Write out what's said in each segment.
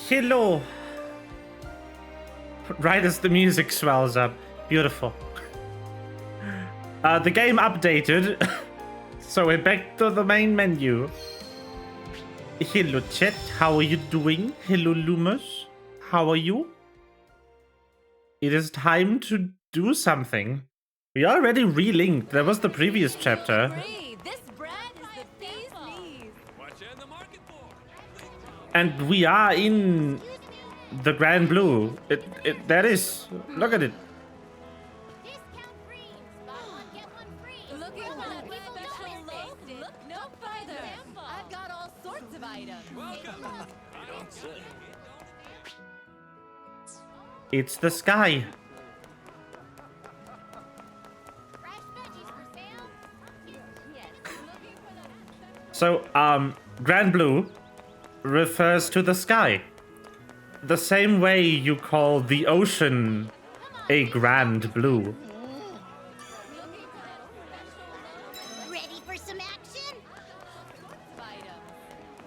Hello! Right as the music swells up. Beautiful. The game updated. So we're back to the main menu. Hello chat, how are you doing? Hello Lumos, how are you? It is time to do something. We already relinked. That was the previous chapter. And we are in the Granblue. That is. Look at it. It's the sky. So, Granblue refers to the sky. The same way you call the ocean a grand blue. Ready for some action?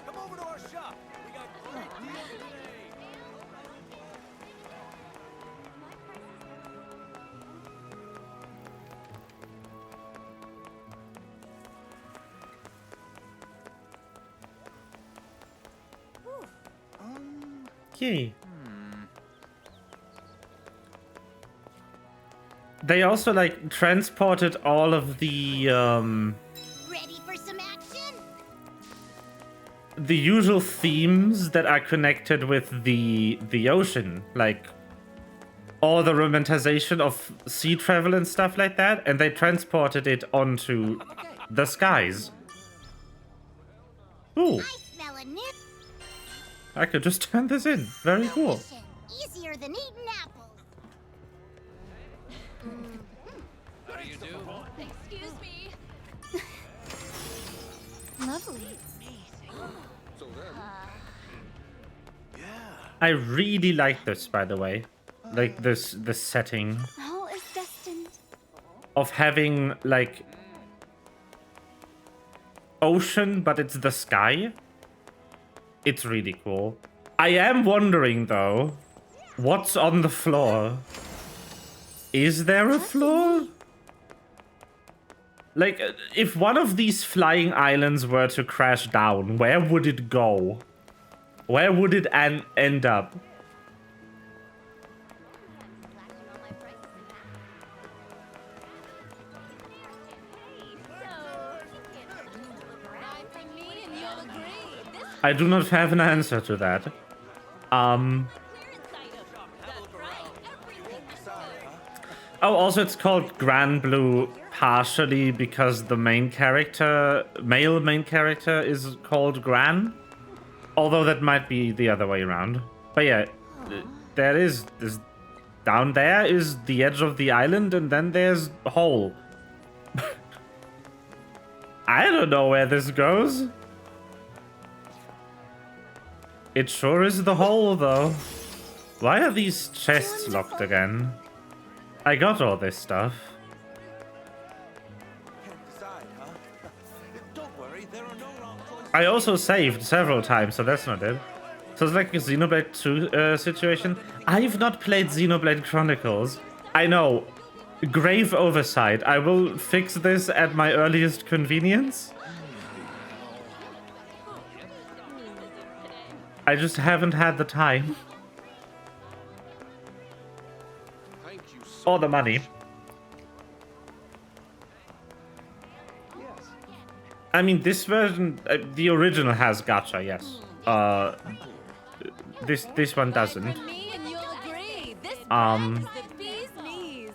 Come over to our shop. We got great deals today. Okay. They also like transported all of the Ready for some action? the usual themes that are connected with the ocean, like all the romanticization of sea travel and stuff like that, and they transported it onto the skies. Ooh. I smell a new I could just turn this in. Very cool. mission. Easier than eating apples. How do you do? Excuse me. Lovely. I really like this, by the way. Like this setting All is destined. of having like ocean, but it's the sky. It's really cool. I am wondering though, what's on the floor? Is there a floor? Like, if one of these flying islands were to crash down, where would it go? Where would it end up? I do not have an answer to that. Oh, also it's called Granblue partially because the main character, male main character, is called Gran. Although that might be the other way around. But yeah, there is this. Down there is the edge of the island, and then there's a hole. I don't know where this goes. It sure is the hole, though. Why are these chests locked again? I got all this stuff. I also saved several times, so that's not it. So it's like a Xenoblade 2 situation. I've not played Xenoblade Chronicles. I know. Grave oversight. I will fix this at my earliest convenience. I just haven't had the time. Thank you so Or the money. Yes. I mean, this version, the original has gacha, yes. This one doesn't. From me and you'll agree. This Um, brand is the bee's knees.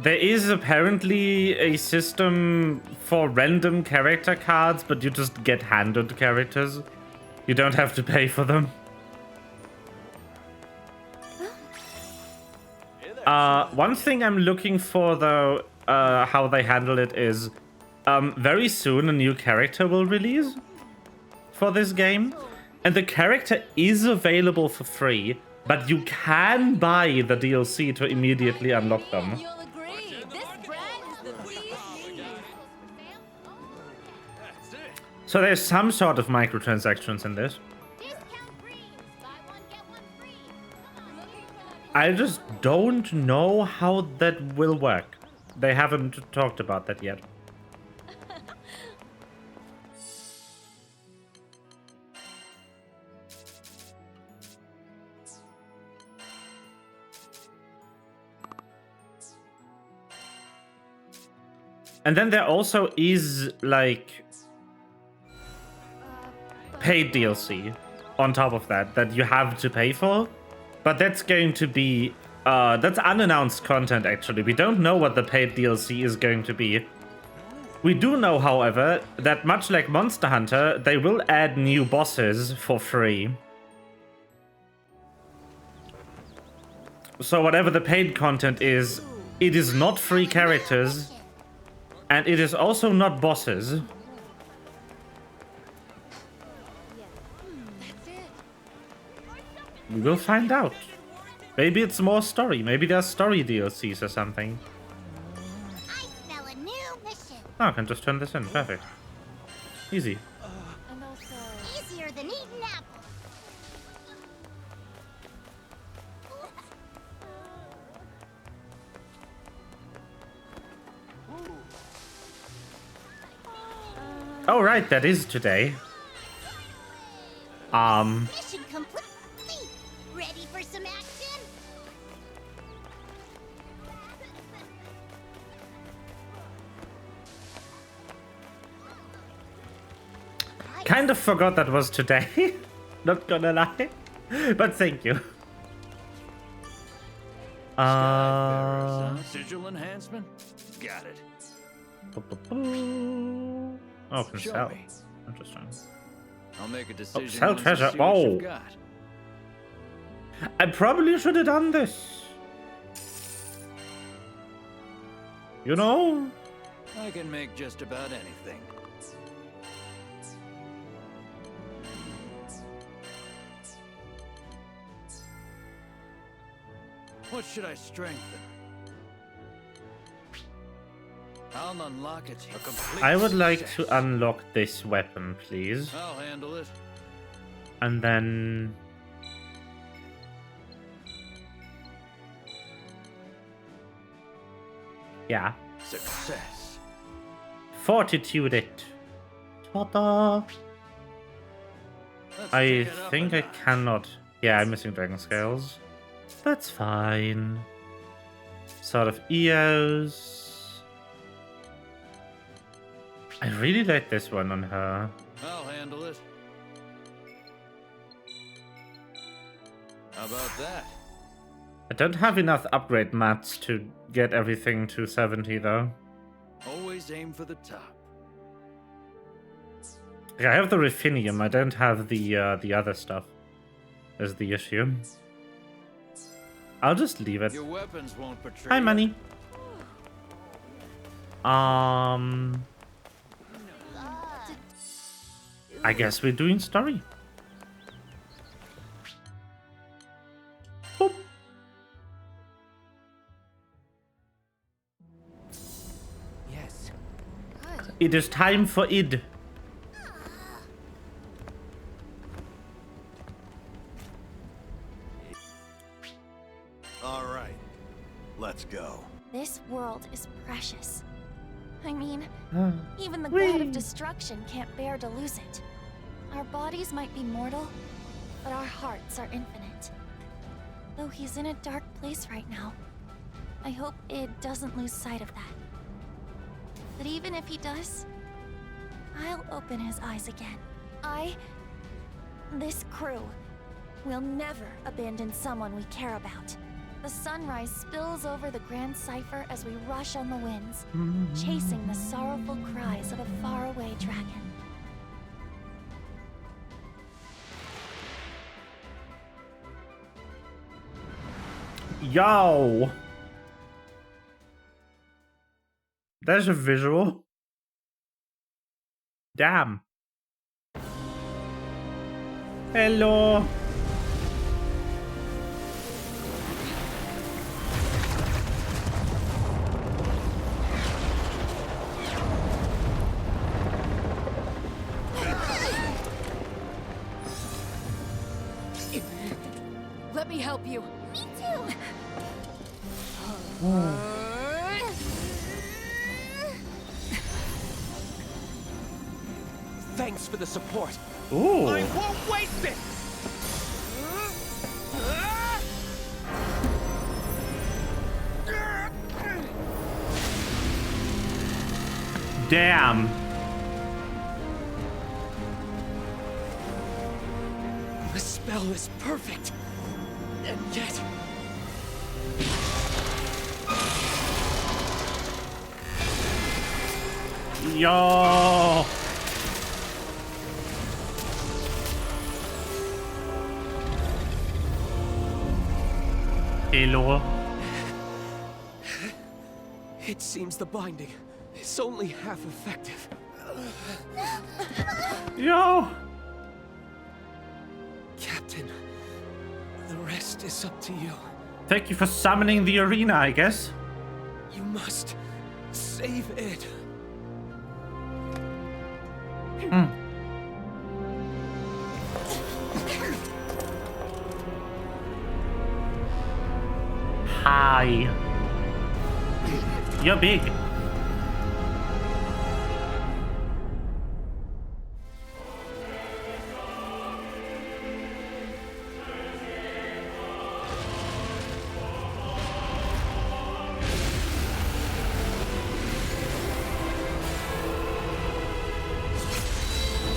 There is apparently a system for random character cards, but you just get handed characters. You don't have to pay for them. One thing I'm looking for, though, how they handle it is, very soon a new character will release for this game. And the character is available for free, but you can buy the DLC to immediately unlock them. You'll agree. This brand is the bee's knees. That's it. So there's some sort of microtransactions in this. I just don't know how that will work. They haven't talked about that yet. And then there also is, like, paid DLC on top of that you have to pay for. But that's going to be, that's unannounced content, actually. We don't know what the paid DLC is going to be. We do know, however, that much like Monster Hunter, they will add new bosses for free. So whatever the paid content is, it is not free characters. And it is also not bosses. We will find out. Maybe it's more story. Maybe there's story DLCs or something. I smell a new mission. Oh, I can just turn this in. Perfect. Easy. And also, Easier than eating apples. Oh, right. That is today. Mission complete. Ready for some action? Kind of forgot that was today. Not gonna lie. But thank you. Sigil enhancement? Got it. Oh, can Show sell. me. Interesting. I'll make a decision. sell once I treasure. see what Whoa. you've got. I probably should have done this. You know? I can make just about anything. What should I strengthen? I'll unlock it. A complete I would like to success. unlock this weapon, please. I'll handle it. And then... yeah. Success. Fortitude it. Ta-da! Let's I take it up think a I notch. cannot... yeah, I'm missing dragon scales. That's fine. Sort of EOS. I really like this one on her. I'll handle it. How about that? I don't have enough upgrade mats to get everything to 70 though. Always aim for the top. I have the Ruffinium, I don't have the other stuff. Is the issue. I'll just leave it. Your weapons won't betray Hi, you. money. I guess we're doing story. Boop. Yes. good. It is time for id. All right, let's go. This world is precious. I mean, even the god of destruction can't bear to lose it. Our bodies might be mortal, but our hearts are infinite. Though he's in a dark place right now, I hope Id doesn't lose sight of that. But even if he does, I'll open his eyes again. This crew, will never abandon someone we care about. The sunrise spills over the Grand Cipher as we rush on the winds, chasing the sorrowful cries of a faraway dragon. Yo! There's a visual. Damn. Hello. Let me help you. Me too. Thanks for the support. Ooh. I won't waste it! Damn. The spell is perfect. And yet... Yo. Hello. It seems the binding is only half effective. Yo. Captain, the rest is up to you. Thank you for summoning the arena, I guess. You must save it. Hi. You're big.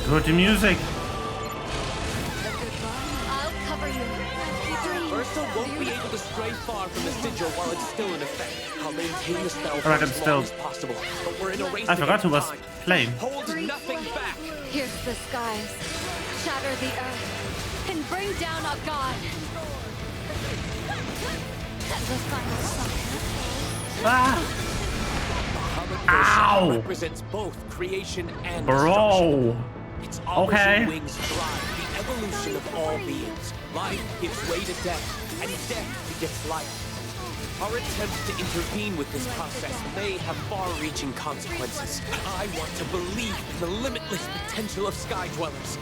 Good music. I'll cover you. Ursa won't be able to stray far from the sigil while it's still in effect. I'll maintain the spell for Alright, I'm as still- long as possible. But we're in a race I forgot who was against time. playing. Hold nothing back. Pierce the skies, shatter the earth, and bring down a god. The final song. Ah. Ursa Ow. represents both creation and destruction. Bro. It's always Okay. in wings drive the evolution of all beings. Life gives way to death, and death begets life. Our attempts to intervene with this process may have far-reaching consequences, but I want to believe in the limitless potential of Sky Dwellers.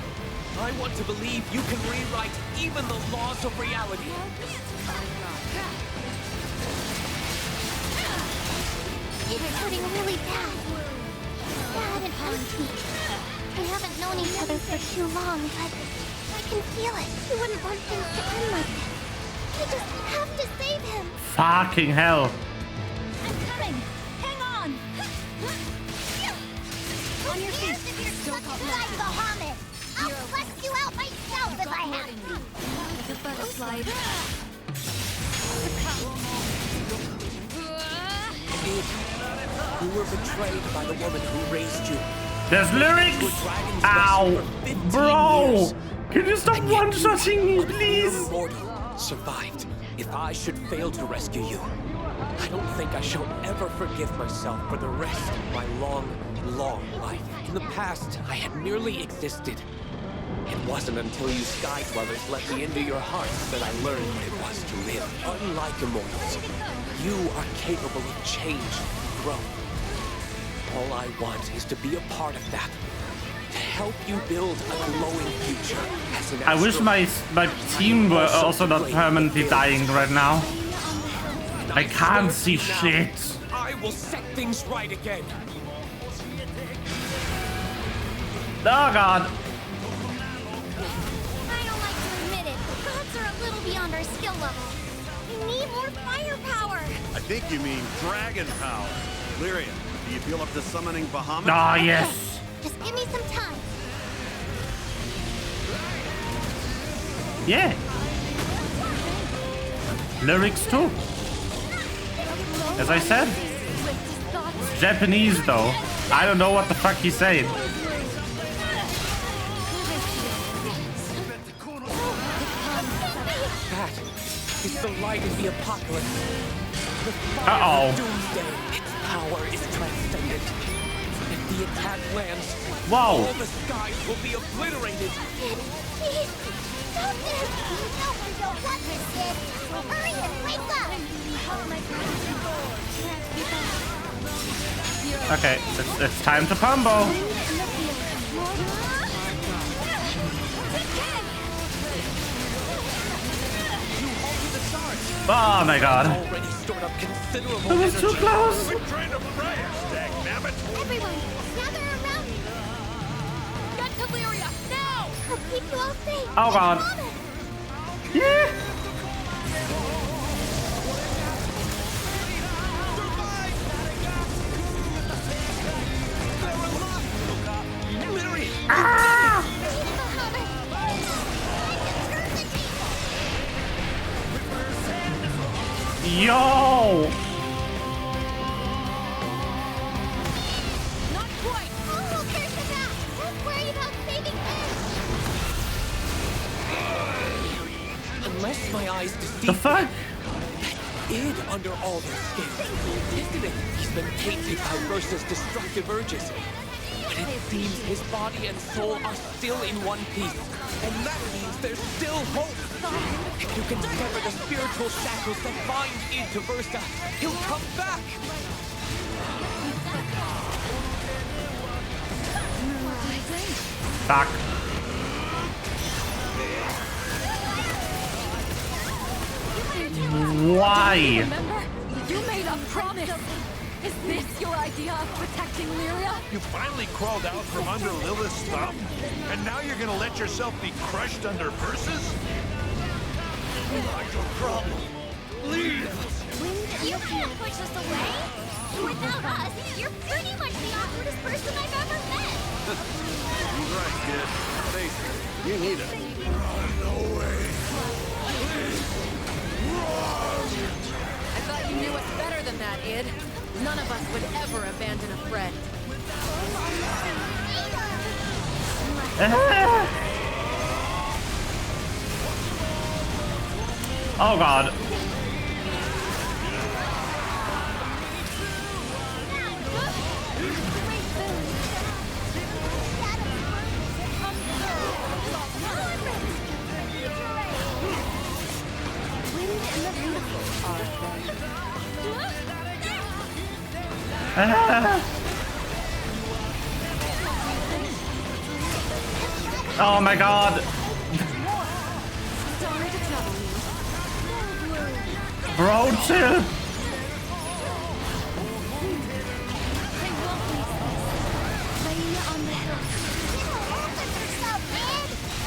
I want to believe you can rewrite even the laws of reality. It's hurting really bad. Dad, it hurts me. We haven't known each other for too long, but I can feel it. You wouldn't want things to end like this. I just have to save him. Fucking hell. I'm coming. Hang on. On your feet. If you're stuck inside Bahamut, I'll flex you out myself if I have to. The butterfly. You were betrayed by the woman who raised you. There's lyrics. You were dragon's Ow. vessel for 15 Bro. years. Can you stop And yet one-shotting me, you, a please? mere mortal, survived. If I should fail to rescue you, I don't think I shall ever forgive myself for the rest of my long, long life. In the past, I had merely existed. It wasn't until you Sky Dwellers let me into your hearts that I learned what it was to live. Unlike immortals, you are capable of change and growth. All I want is to be a part of that. To help you build a glowing future as an I wish my team were also not permanently dying right now. I can't see shit. I will set things right again. Oh god. I don't like to admit it, but gods are a little beyond our skill level. We need more firepower. I think you mean dragon power. Lyria, do you feel up to summoning Bahamut? Ah, yes. Just give me some time. Yeah. Lyrics too. As I said. It's Japanese though. I don't know what the fuck he's saying. That is the light of the apocalypse. The fire Uh-oh. of doomsday. Its power is transcendent. If the attack lands, Whoa. all the skies will be obliterated. Please, stop this. No one don't want this, kid. Hurry and wake up. Okay, it's time to pumbo. Oh my god. Already stored up considerable That was too energy. close. Trying to pray, dagnabbit. Everyone, gather around me. Get to Lyria, now! I'll keep you all safe. Oh god. Promise. Yeah. Yo. Not quite. Oh, there's the back. Don't worry about saving him. Unless my eyes deceive The fuck? id under all their skin. Isn't it? He's been tainted by Ursa's destructive urges. But it seems his body and soul are still in one piece. And that means there's still hope. If you can sever the spiritual shackles that bind id to Versa, he'll come back. Fuck. Why? Remember? You made a promise. Is this your idea of protecting Lyria? You finally crawled out from under Lilith's thumb? And now you're gonna let yourself be crushed under Versus? What's your problem? Leave! You can't push us away. Without us, you're pretty much the awkwardest person I've ever met. You're right, kid. Face it. You need it. No way. I thought you knew us better than that, Id. None of us would ever abandon a friend. Oh god. Oh my god. Bro, chill.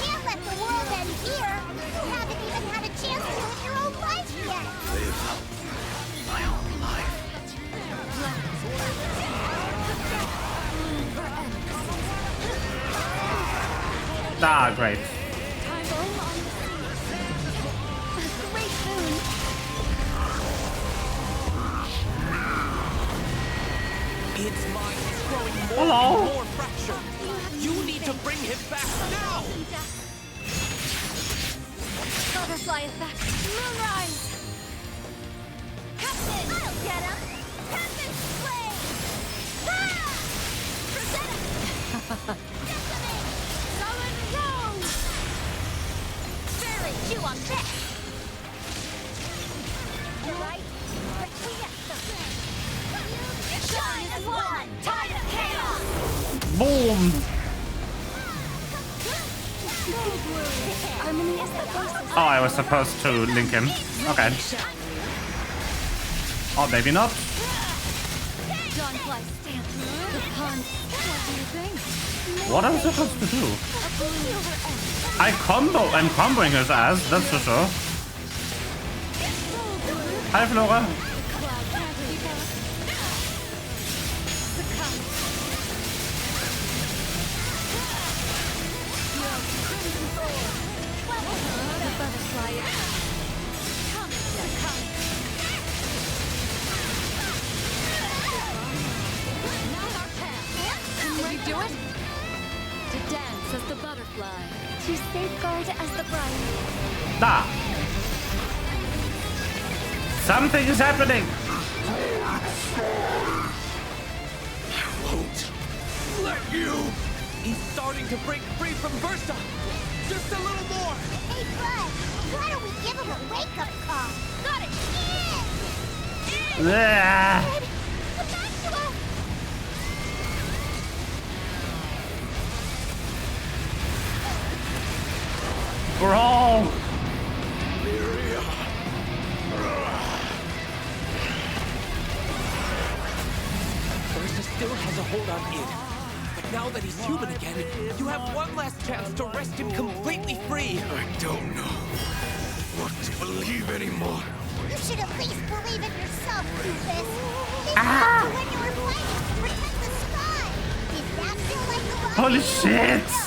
Can't let the world end here. You haven't even had a chance to live your own life yet. My own life. Ah, great. Id's mind is growing more Hello? and more fractured. You need to bring him back now. Butterfly effect. Moonrise. Captain, I'll get him. Captain Slay. Ah! Present. Decimate. Sullen Rose. Barely chew on this. You're right, but we get some. Shine as one. Tide of chaos. Boom. Harmony is the closest. Oh, I was supposed to link him. Okay. Oh, maybe not. Dawn fly stamp. The pond. What do you think? What am I supposed to do? Over I'm comboing his ass, that's for sure. Hi, Flora. Do it? To dance as the butterfly. To safeguard as the bride. Da. Something is happening. I won't let you. He's starting to break free from Versa. Just a little more. Hey, Bud, why don't we give him a wake-up call? Got it! In! Ah. Come back to us! Brawl. Versa still has a hold on Id. But now that he's human again, you have one last chance to wrest him completely free. I don't know what to believe anymore. You should at least believe in yourself, Doofus. Think when you were fighting to protect the sky. Did that feel like the right Holy thing to do? shit. No,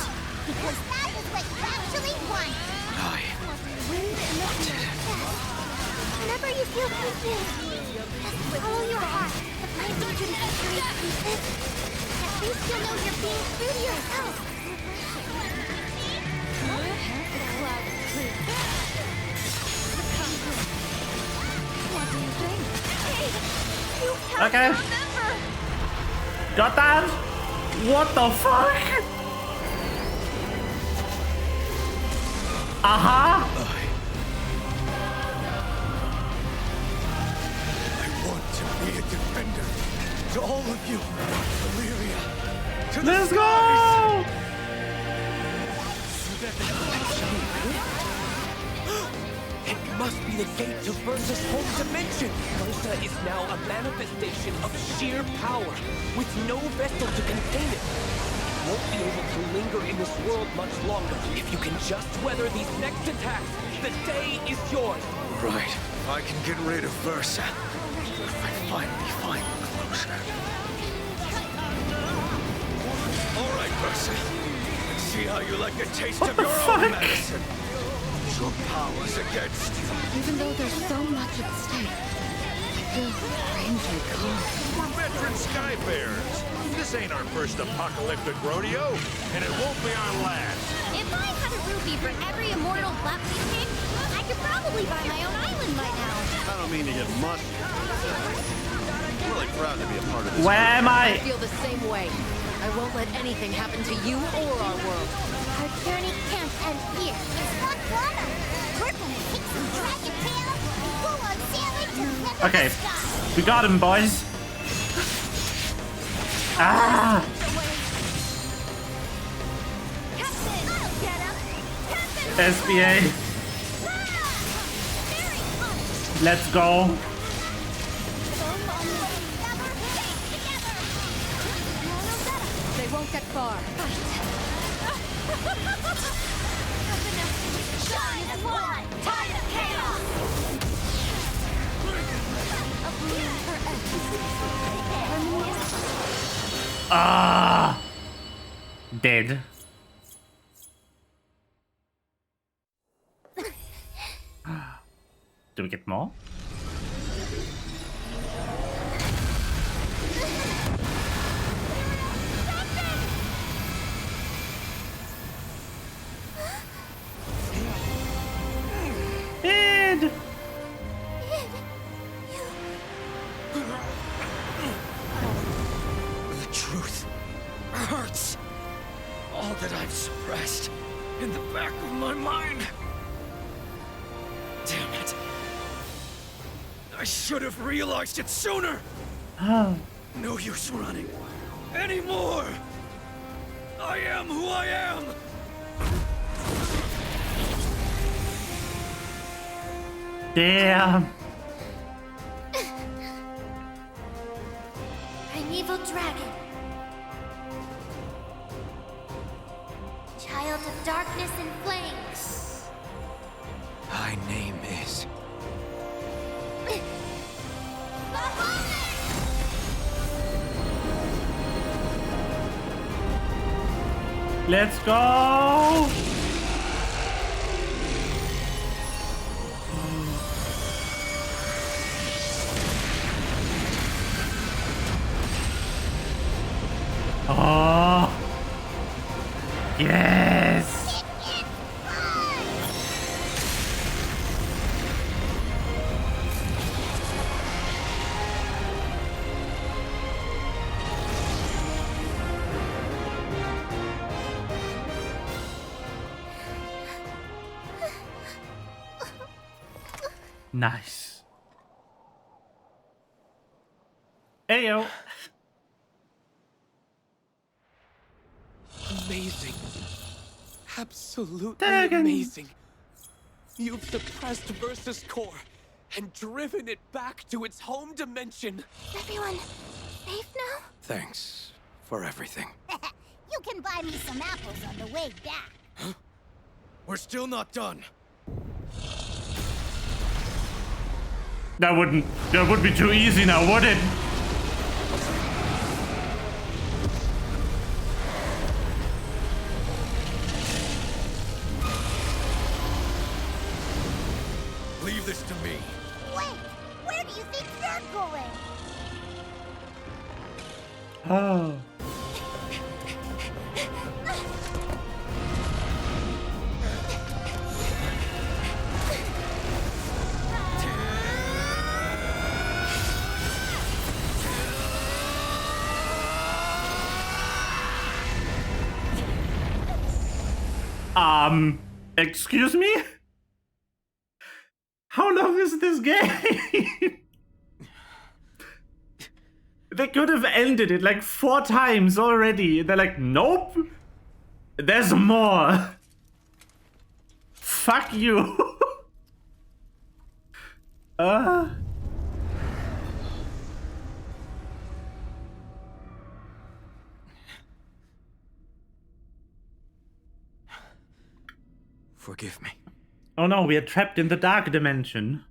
because that is what you actually want. Whenever you feel confused, just follow your heart. The flames are to victory, Doofus. At least you'll know you're being true to yourself. The cloud is clear. What do you think? Hey, you have Okay. to remember. Got that? What the fuck? Aha. I want to be a defender to all of you, Valeria. To the Let's skies. go. It must be the gate to Versa's home dimension. Versa is now a manifestation of sheer power, with no vessel to contain it. You won't be able to linger in this world much longer. If you can just weather these next attacks, the day is yours. Right. I can get rid of Versa. If I finally find the closer. All right, Versa. Let's see how you like a taste of your own medicine. Your powers against you. Even though there's so much at stake, I feel strangely calm. We're veteran Skyfarers. This ain't our first apocalyptic rodeo, and it won't be our last. If I had a rupee for every immortal Lapsy king, I could probably buy my own island by now. I don't mean to get mushy. I'm really proud to be a part of this. Where am I I? feel the same way. I won't let anything happen to you or our world. Our journey can't end here. It's not water. We're gonna take some dragon tail and go on sailing to the Okay. sky. We got him, boys. Ah. Captain, I'll get him. Captain, SBA. very close. Let's go. Both on the never stay together. They won't get far. Shine as one. Tide of chaos. A bloom for harmonious. Ah. Dead. Do we get more? Id! The truth hurts. All that I've suppressed in the back of my mind. Damn it. I should have realized it sooner. Oh. No use running anymore. I am who I am. Damn. I evil dragon. Child of darkness and flames. My name is... Let's go! Oh! Yes! Nice. Ayo. Amazing. Absolutely Dragon. amazing. You've suppressed Versus Core and driven it back to its home dimension. Is everyone safe now? Thanks for everything. You can buy me some apples on the way back. We're still not done. That would be too easy now, would it? Leave this to me. Wait, where do you think you're going? Oh. Excuse me? How long is this game? They could have ended it like 4 times already. They're like, nope. There's more. Fuck you. Forgive me. Oh no, we are trapped in the dark dimension.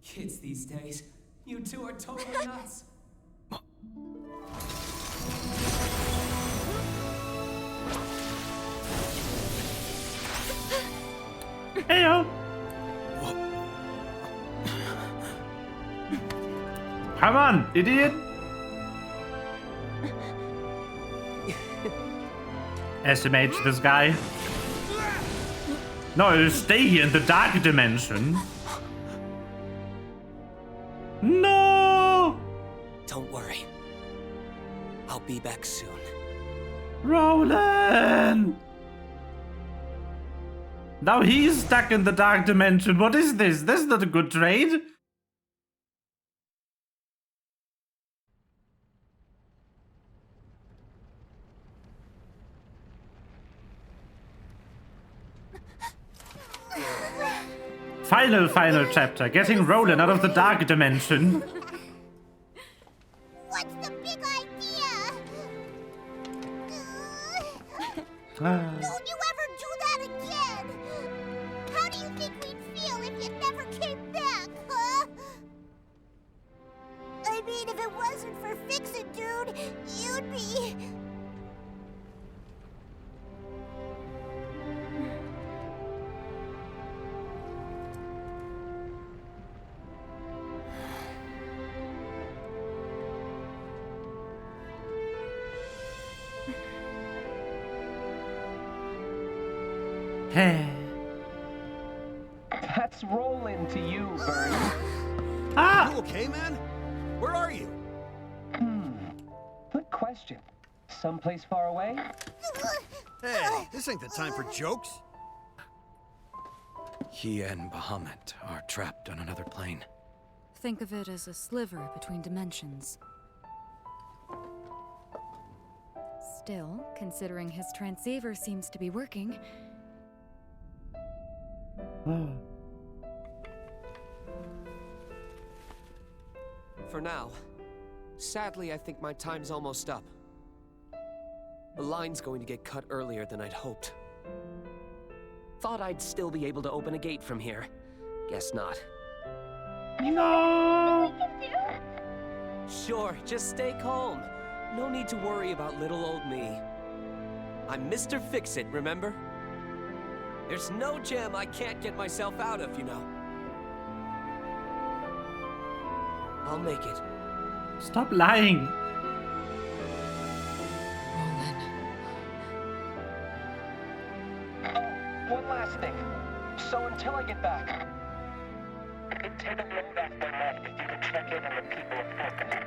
Kids these days, you two are totally nuts. Heyo. Come on, idiot. SMH this guy. No, stay here in the dark dimension. No! Don't worry. I'll be back soon. Roland! Now he's stuck in the dark dimension. What is this? This is not a good trade. Final chapter. Getting Roland out of the dark dimension. What's the big idea? Don't you ever do that again? How do you think we'd feel if you never came back, huh? I mean, if it wasn't for Fix-It Dude, you'd be... That's rolling to you, Bernie. Ah! You okay, man? Where are you? Good question. Someplace far away? Hey, this ain't the time for jokes. He and Bahamut are trapped on another plane. Think of it as a sliver between dimensions. Still, considering his transceiver seems to be working, For now, sadly, I think my time's almost up. The line's going to get cut earlier than I'd hoped. Thought I'd still be able to open a gate from here. Guess not. No. Sure, just stay calm. No need to worry about little old me. I'm Mr. Fix-It, remember? There's no jam I can't get myself out of, you know. I'll make it. Stop lying. One last thing. So until I get back, take a look at their left if you can check in on the people of Focus.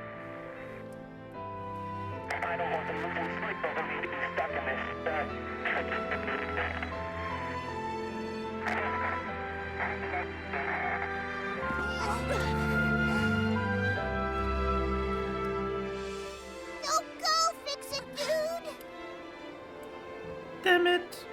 I don't want them losing sleep over me to be stuck in this, Don't go, Fix-It, dude! Damn it.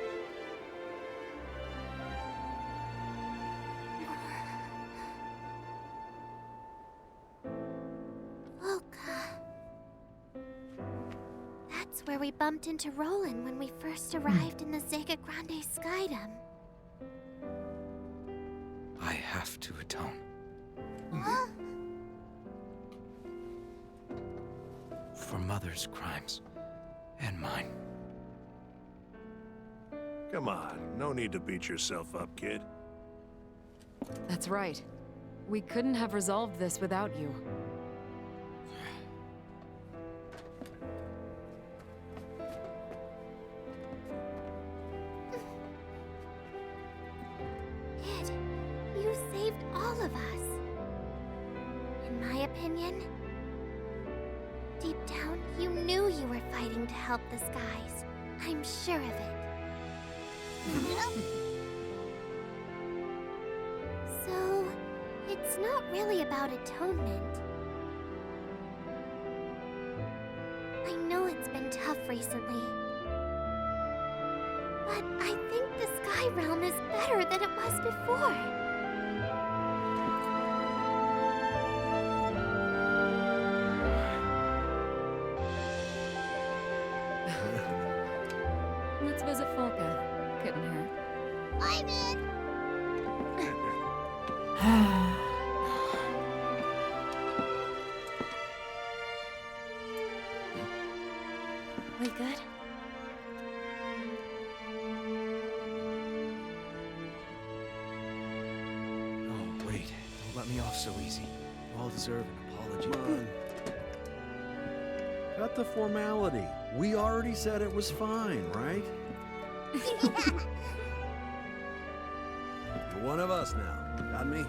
That's where we bumped into Roland when we first arrived in the Zega Grande Skydom. I have to atone. Huh? For Mother's crimes. And mine. Come on, no need to beat yourself up, kid. That's right. We couldn't have resolved this without you. Id, you saved all of us. In my opinion, deep down, you knew you were fighting to help the skies. I'm sure of it. So, it's not really about atonement. I know it's been tough recently. But I think the Sky Realm is better than it was before. Let's visit Folka. Couldn't hurt. I'm in! We good? Oh, wait. Don't let me off so easy. You all deserve an apology. Come on. Cut the formality. We already said it was fine, right? You're one of us now. Got me?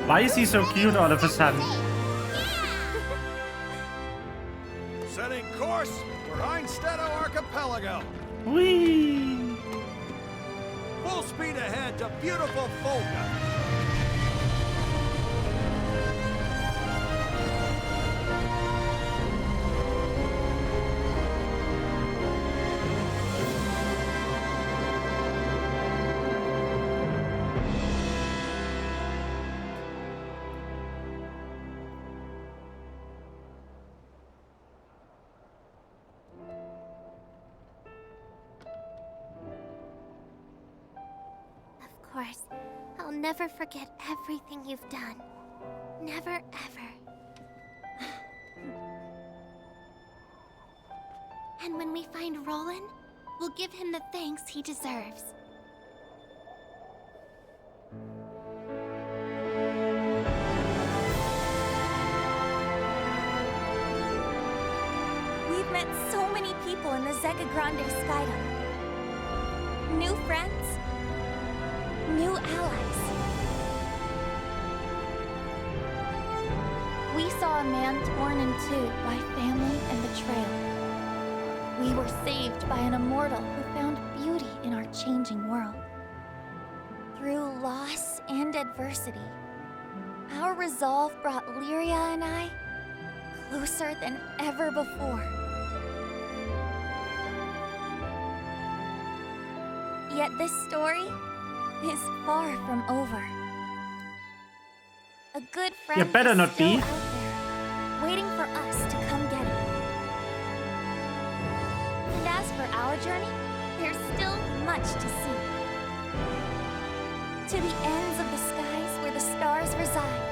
Why is he so cute all of a sudden? Setting course for Einstedo Archipelago. Whee! Full speed ahead to beautiful Folka. Of course, I'll never forget everything you've done. Never, ever. And when we find Roland, we'll give him the thanks he deserves. We've met so many people in the Zega Grande Skydom. New friends, new allies. We saw a man torn in two by family and betrayal. We were saved by an immortal who found beauty in our changing world. Through loss and adversity, our resolve brought Lyria and I closer than ever before. Yet this story is far from over. A good friend You better is not still be. out there, waiting for us to come get him. And as for our journey, there's still much to see. To the ends of the skies where the stars reside,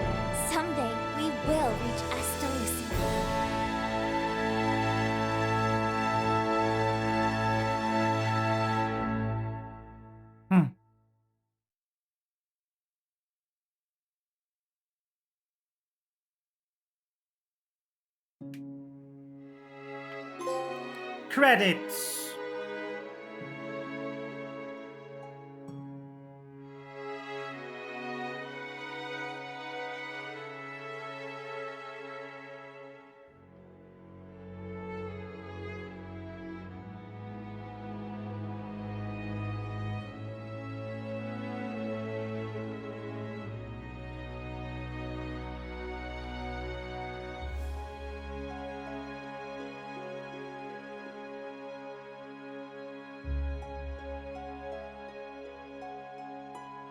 someday we will reach Astalusi. Credits.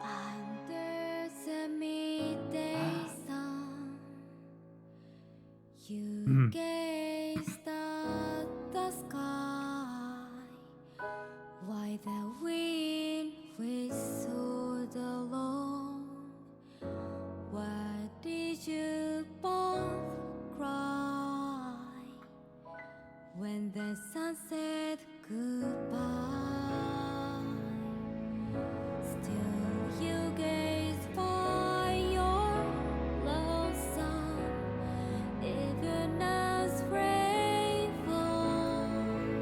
Under the midday sun, you gazed at the sky, while the wind whistled along. Why did you both cry when the sun said goodbye? Still you gaze by your lonesome, even as rain falls,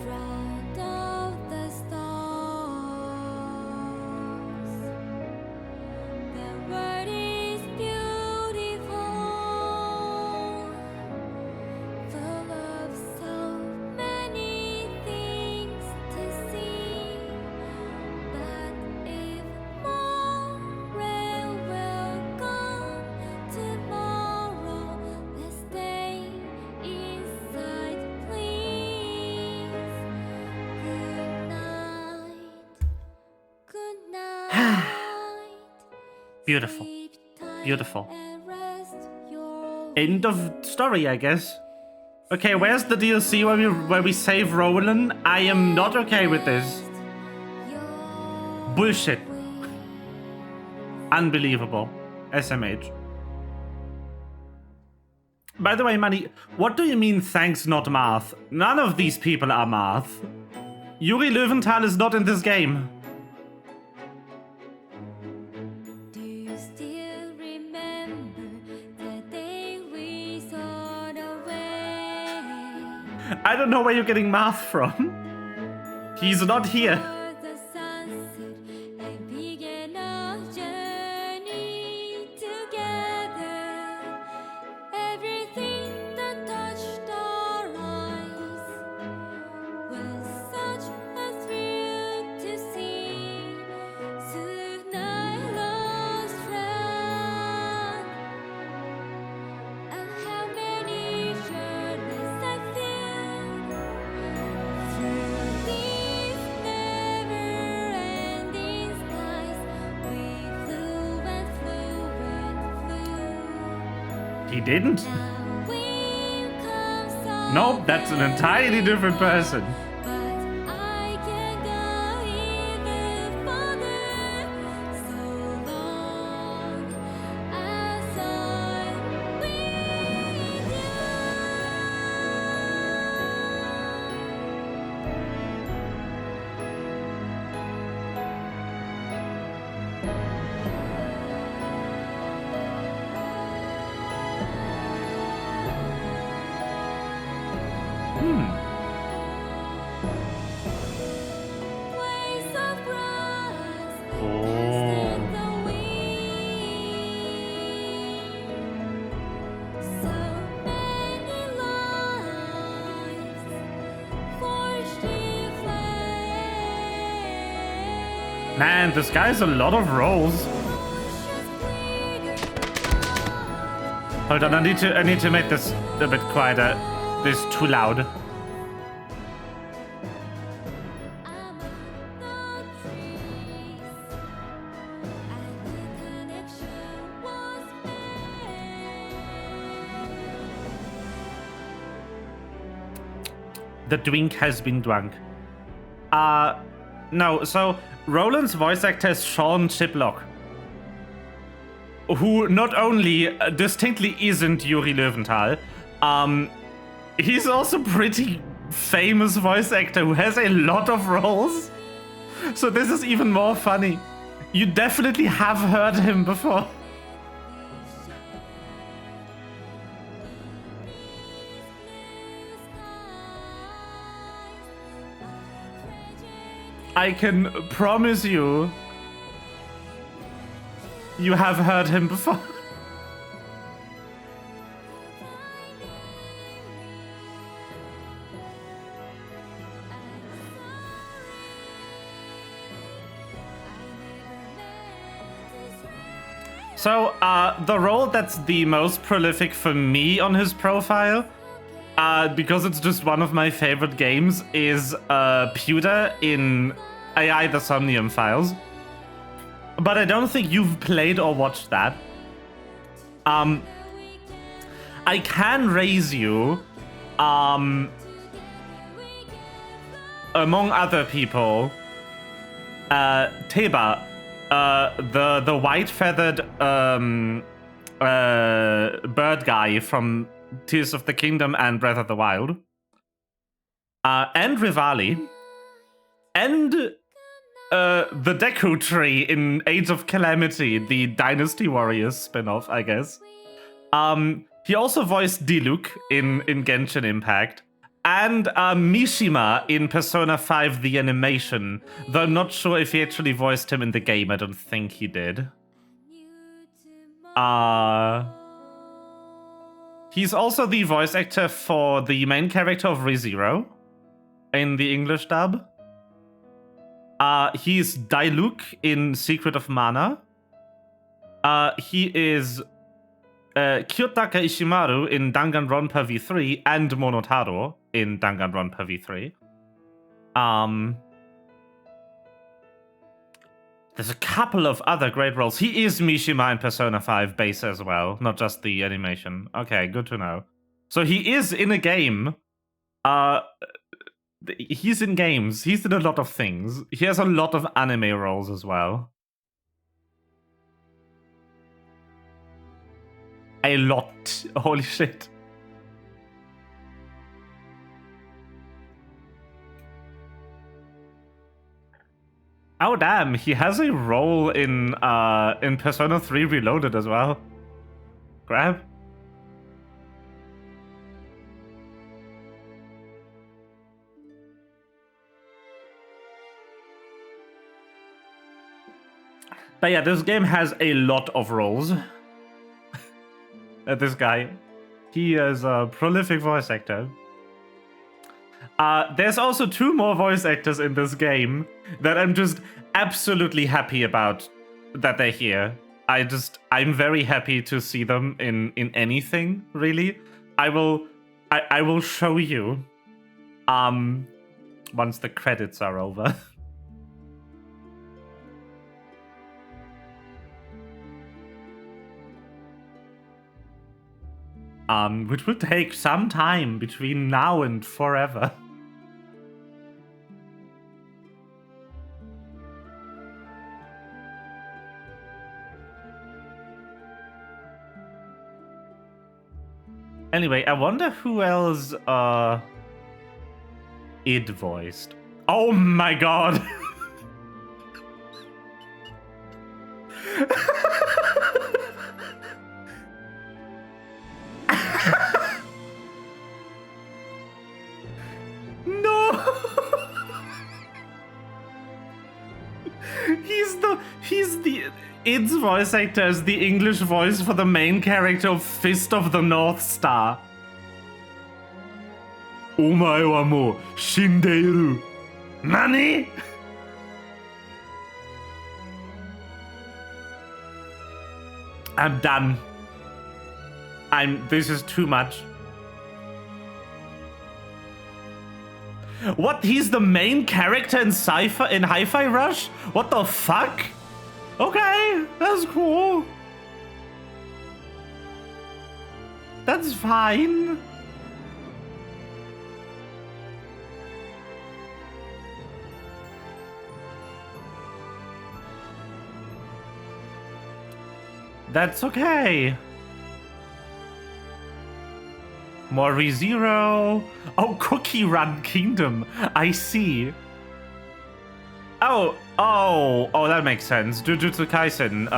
drowned out the stars. The world is beautiful, full of so many things to see. But if more rain will come tomorrow, let's stay inside, please. Good night, good night. Beautiful. Sleep tight Beautiful. and rest your End of story, I guess. Okay, where's the DLC where we save Roland? I am not okay with this. Bullshit. Unbelievable. SMH. By the way, Manny, what do you mean thanks not Marth? None of these people are Marth. Yuri Löwenthal is not in this game. Do you still remember the day we sailed away? I don't know where you're getting Marth from. He's not here. For the sunset and began our journey together. Everything that touched our eyes was such a thrill to see. Soon I lost track of how many journeys I filled through these never-ending skies. We flew and flew and flew. He didn't. Now we've come so Nope, that's an entirely different person. but I can go even farther. So long as I'm with you. Waves of grass in the wind. So many lives Man, this guy has a lot of roles. Hold on, I need to make this a bit quieter. This is too loud. The drink has been drunk. No, so Roland's voice actor is Sean Chiplock, who not only distinctly isn't Yuri Löwenthal, he's also pretty famous voice actor who has a lot of roles. So this is even more funny. You definitely have heard him before. I can promise you, you have heard him before. So, the role that's the most prolific for me on his profile, because it's just one of my favorite games, is Pewter in AI The Somnium Files. But I don't think you've played or watched that. I can raise you, among other people, Teba, the white-feathered bird guy from Tears of the Kingdom and Breath of the Wild, and Rivali, and the Deku Tree in Age of Calamity, the Dynasty Warriors spin-off, I guess. He also voiced Diluc in Genshin Impact, and Mishima in Persona 5 The Animation, though I'm not sure if he actually voiced him in the game. I don't think he did. He's also the voice actor for the main character of ReZero in the English dub. He's Diluc in Secret of Mana. He is Kyotaka Ishimaru in Danganronpa V3 and Monotaro in Danganronpa V3. There's a couple of other great roles. He is Mishima in Persona 5 base as well, not just the animation. Okay, good to know. So he is in a game. He's in games. He's in a lot of things. He has a lot of anime roles as well. A lot. Holy shit. Oh damn, he has a role in Persona 3 Reloaded as well. Grab. But yeah, this game has a lot of roles. This guy, he is a prolific voice actor. There's also 2 more voice actors in this game that I'm just absolutely happy about that they're here. I'm very happy to see them in anything, really. I will show you once the credits are over. Which will take some time between now and forever. Anyway, I wonder who else id voiced. Oh my god! Id's voice actor is the English voice for the main character of Fist of the North Star. Omae wa mou shindeiru. Nani? I'm done. This is too much. What? He's the main character in Hi-Fi Rush? What the fuck? Okay, that's cool. That's fine. That's okay. More ReZero. Oh, Cookie Run Kingdom. I see. Oh, that makes sense. Jujutsu Kaisen,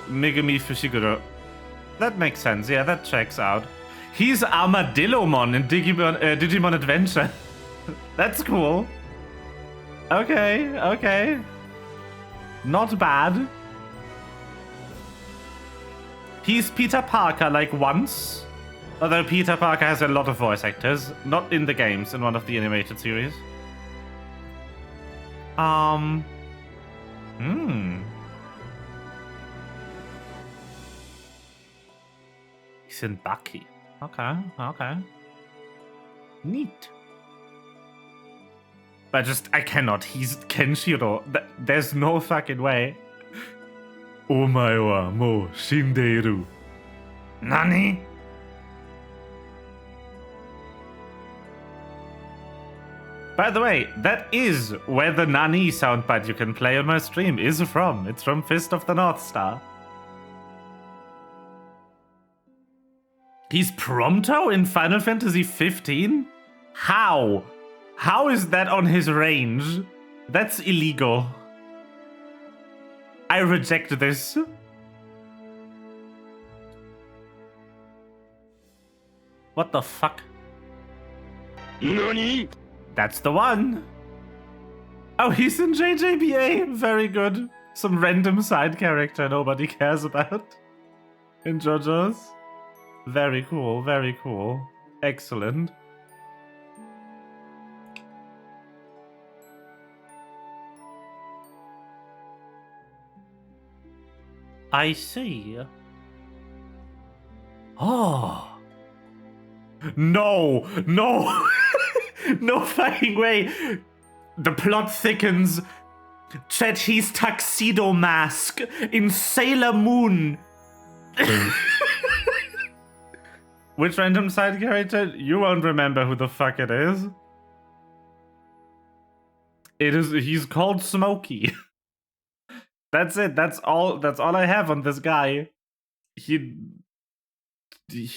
Megami Fushiguro. That makes sense. Yeah, that checks out. He's Armadillomon in Digimon Adventure. That's cool. Okay. Not bad. He's Peter Parker, like, once. Although Peter Parker has a lot of voice actors. Not in the games, in one of the animated series. He's in Bucky. Okay. Neat. But I cannot. He's Kenshiro. There's no fucking way. Omae wa mou shindeiru. Nani? By the way, that is where the Nani soundbite you can play on my stream is from. It's from Fist of the North Star. He's Prompto in Final Fantasy 15? How? How is that on his range? That's illegal. I reject this. What the fuck? Nani? That's the one. Oh, he's in JJBA. Very good. Some random side character nobody cares about. In JoJo's. Very cool. Excellent. I see. Oh. No. No fucking way. The plot thickens. Chet, he's Tuxedo Mask in Sailor Moon. Which random side character? You won't remember who the fuck it is. He's called Smokey. That's it. That's all I have on this guy. He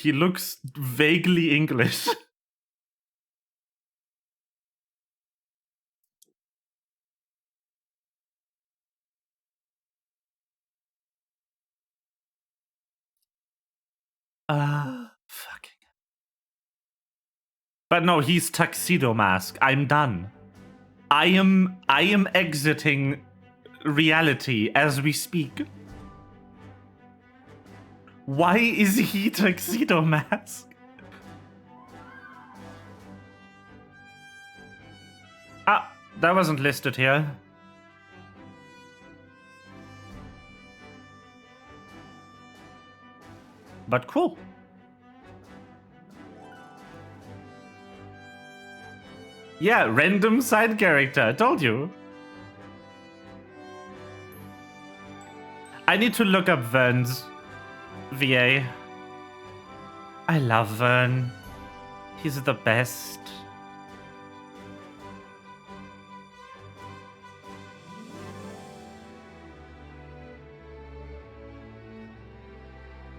looks vaguely English. Fucking. But no, he's Tuxedo Mask. I'm done. I am exiting reality as we speak. Why is he Tuxedo Mask? Ah, that wasn't listed here. But cool. Yeah, random side character. I told you. I need to look up Vern's VA. I love Vern. He's the best.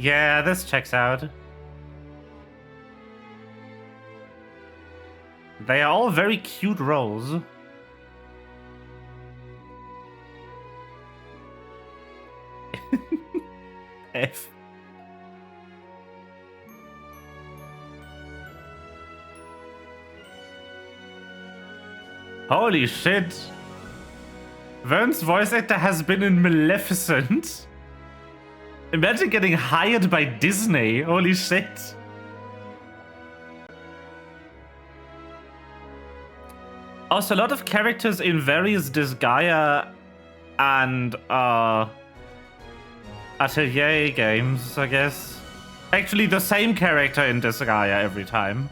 Yeah, this checks out. They are all very cute roles. F. Holy shit. Vern's voice actor has been in Maleficent. Imagine getting hired by Disney. Holy shit. Also, a lot of characters in various Disgaea and Attourney games, I guess. Actually, the same character in Disgaea every time.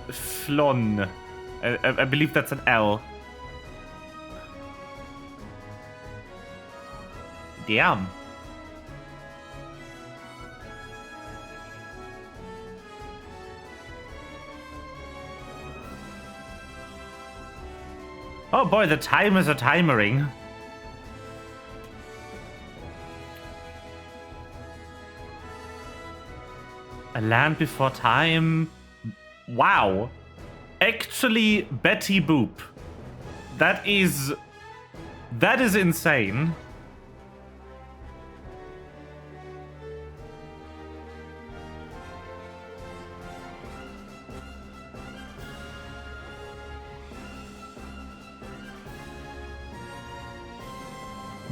Flon. I believe that's an L. Damn. Oh boy, the time is a timering. A Land Before Time. Wow. Actually, Betty Boop. That is insane.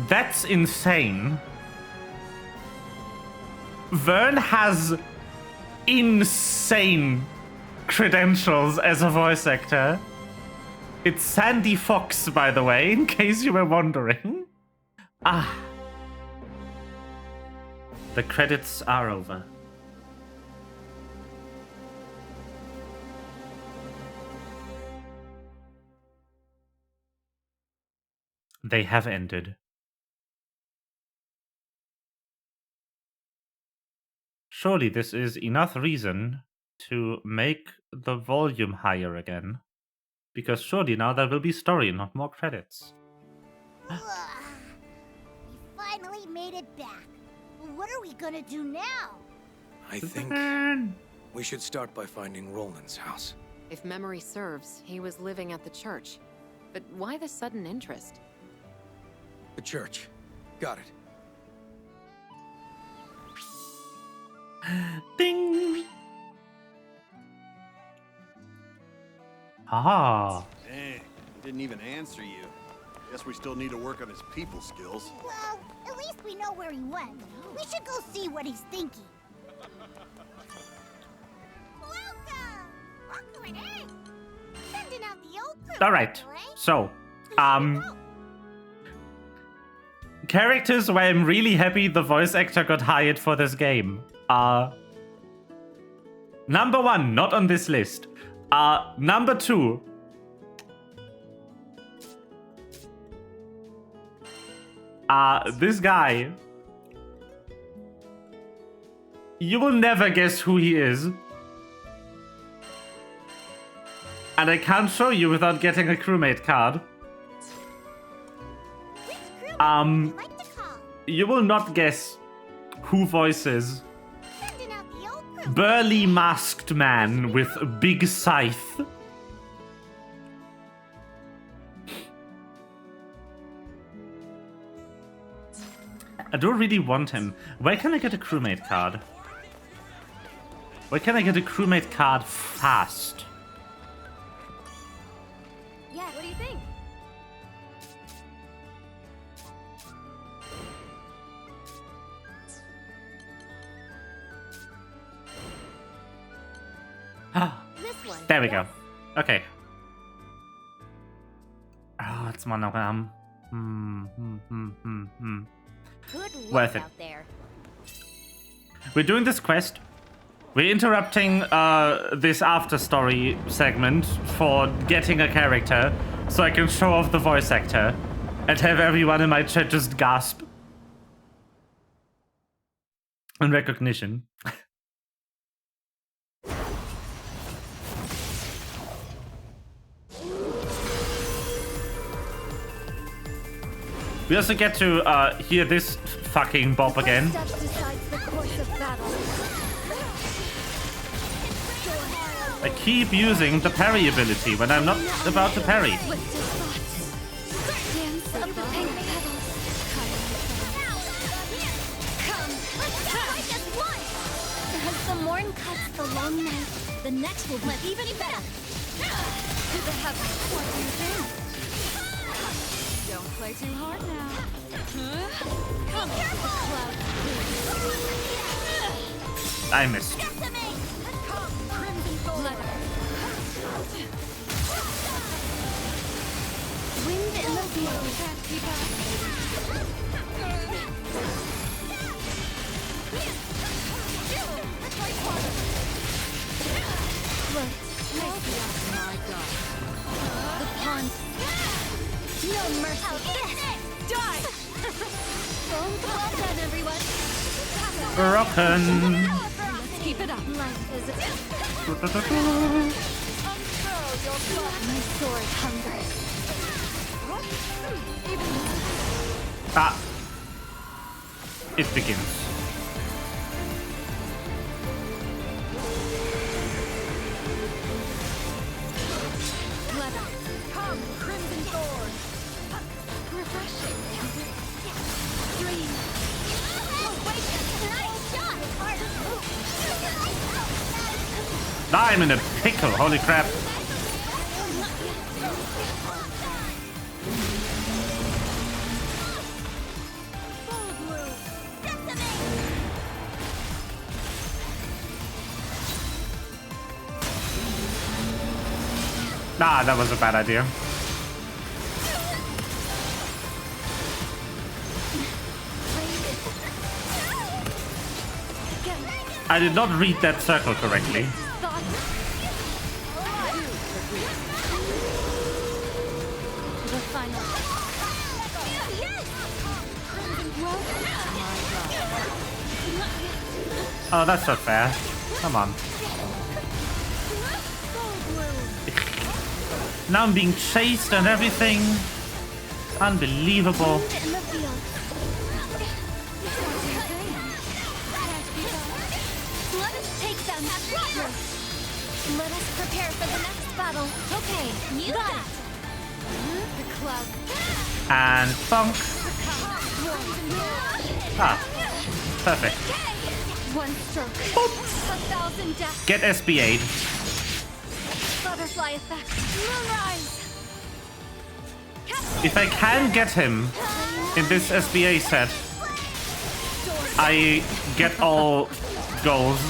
That's insane. Vern has insane credentials as a voice actor. It's Sandy Fox, by the way, in case you were wondering. Ah. The credits are over. They have ended. Surely this is enough reason to make the volume higher again. Because surely now there will be story, not more credits. We finally made it back. What are we gonna do now? I think we should start by finding Roland's house. If memory serves, he was living at the church. But why the sudden interest? The church. Got it. Ding! Ah. Dang, didn't even answer you. Guess we still need to work on his people skills. Well, at least we know where he went. We should go see what he's thinking. Welcome in. Sending out the old crew. All right. So, characters where I'm really happy the voice actor got hired for this game. Number 1, not on this list. Number 2. This guy. You will never guess who he is. And I can't show you without getting a crewmate card. You will not guess who voices burly masked man with a big scythe. I don't really want him. Where can I get a crewmate card? Where can I get a crewmate card fast? Yeah, what do you think? This one. There we go. Okay. Oh, it's monogram. Good luck Worth it. out there. We're doing this quest. We're interrupting this after story segment for getting a character so I can show off the voice actor and have everyone in my chat just gasp in recognition. We also get to hear this fucking bop again. I keep using the parry ability when I'm not about to parry. As the morn cuts the long night, the next will be even better. Don't play too hard now. Come I missed. Wind in the field. The pawns. No mercy. Die! Well done, everyone. Broken. Let's keep it up. Life is my sword hungers. Ah. It begins. Come, Crimson Thorn. Refreshing. Dream. Awaken. Nice shot. I'm in a pickle, holy crap. Nah, that was a bad idea. I did not read that circle correctly. The final. Oh, that's not fair. Come on. Now I'm being chased and everything. Unbelievable. Let us take them. Let us prepare for the next battle. Okay, you got it. The club. And bonk. Ah, perfect. One stroke. 1,000 deaths. Get SBA'd. Butterfly effect. Moonrise. If I can get him in this SBA set, I get all goals.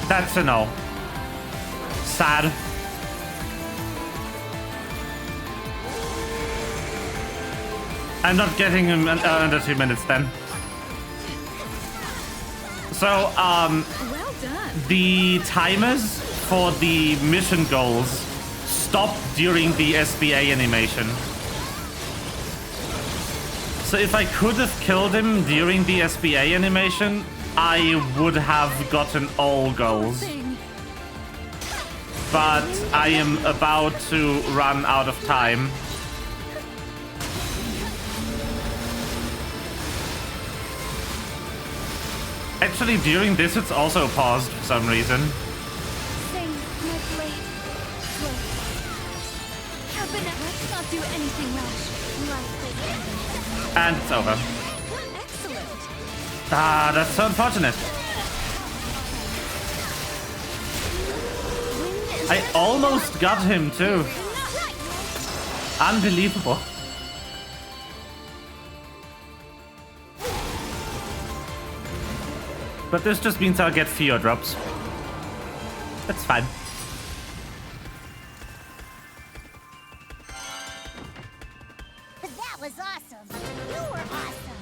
That's a no. Sad. I'm not getting him under 2 minutes then. So, Well done. the timers for the mission goals stop during the SBA animation. So if I could have killed him during the SBA animation, I would have gotten all goals. But I am about to run out of time. Actually, during this, it's also paused for some reason. Sing, my blade. Let's not do anything rash. And it's over. Excellent. Ah, that's so unfortunate. I almost got him too. Unbelievable. But this just means I'll get fewer drops. That's fine. That was awesome. You were awesome.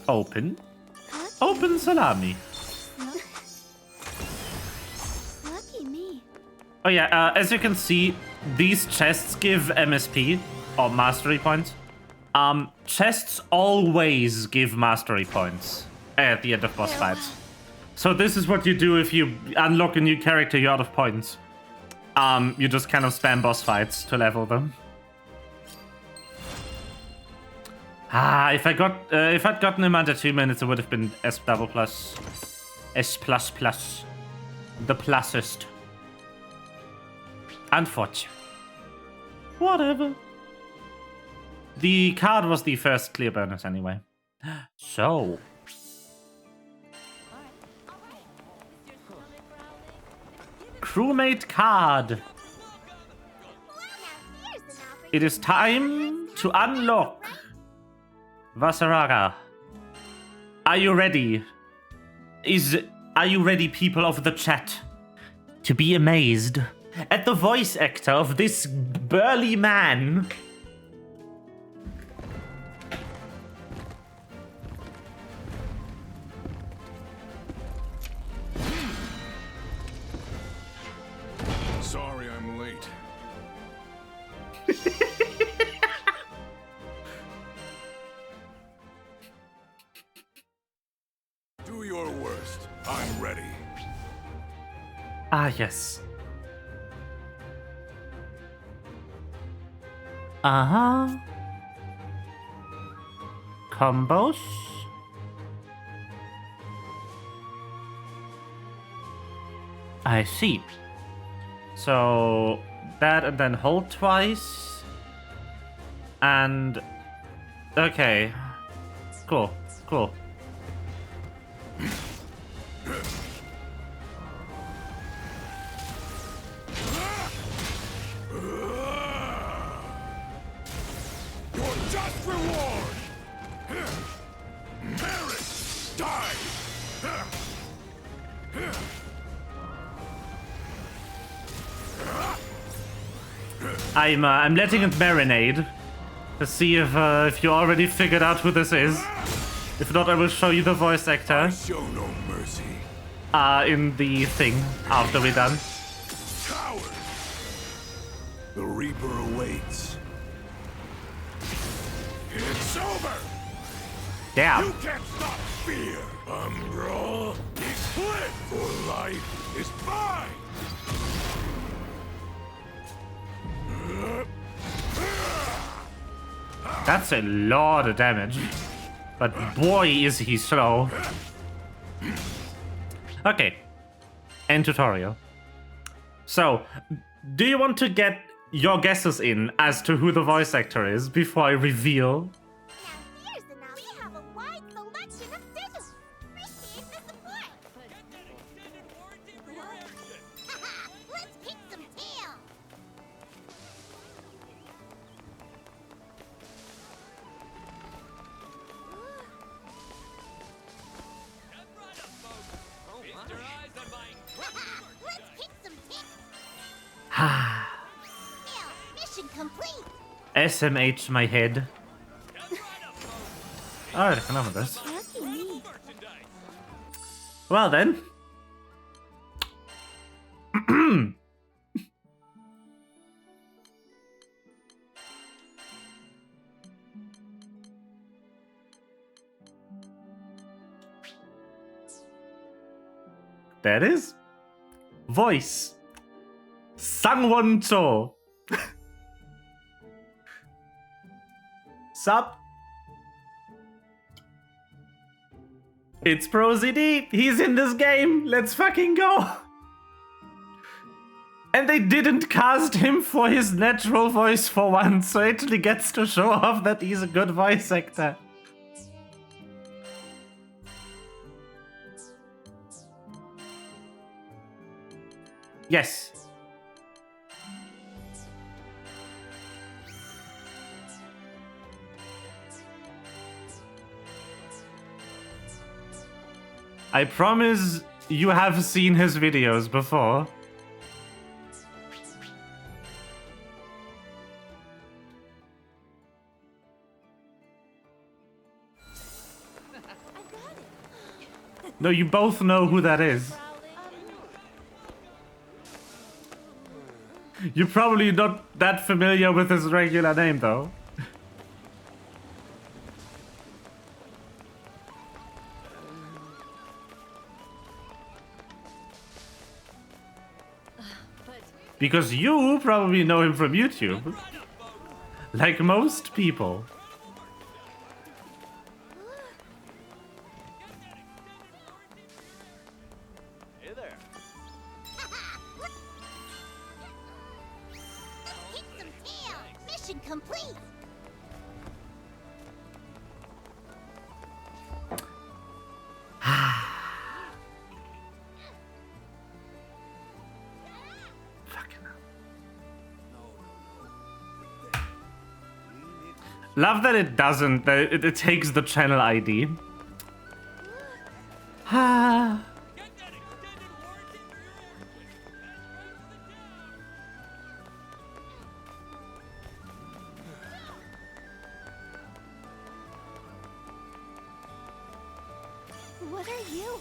Open. Open salami. Lucky me. Oh yeah, as you can see, these chests give MSP, or mastery points. Chests always give mastery points at the end of boss fights. So this is what you do if you unlock a new character, you're out of points. You just kind of spam boss fights to level them. Ah, if I'd gotten him under 2 minutes, it would have been S double plus. S plus plus. The plusest. Unfortunate. Whatever. The card was the first clear bonus anyway. So. crewmate card. It is time to unlock Vasaraga. Are you ready? Are you ready, people of the chat, to be amazed at the voice actor of this burly man? Sorry I'm late. Do your worst. I'm ready. Ah, yes. Uh-huh. Combos. I see. So that and then hold twice. And okay. Cool. Cool. Your just reward! Merit! Die! I'm letting it marinate to see if you already figured out who this is. If not, I will show you the voice actor. Show no mercy. In the thing after we're done. Coward! The Reaper awaits. It's over! Damn. You can't stop fear! Umbra! Split for life is mine! That's a lot of damage. But boy, is he slow. Okay. End tutorial. So, do you want to get your guesses in as to who the voice actor is before I reveal? We have a wide selection of dishes. Appreciate the support. Let's kick some tail. Let's kick some tail. Mission complete. SMH my head. Alright, enough of this. Lucky me. Well then. There it is. Voice. Sangwon Cho. Sup? It's ProZD. He's in this game. Let's fucking go. And they didn't cast him for his natural voice for once, so it actually gets to show off that he's a good voice actor. Yes. I promise you have seen his videos before. No, you both know who that is. You're probably not that familiar with his regular name, though. Because you probably know him from YouTube. Like most people. Hey there. Let's kick some tail. Mission complete. Love that it doesn't, that it takes the channel ID. Ah. What are you?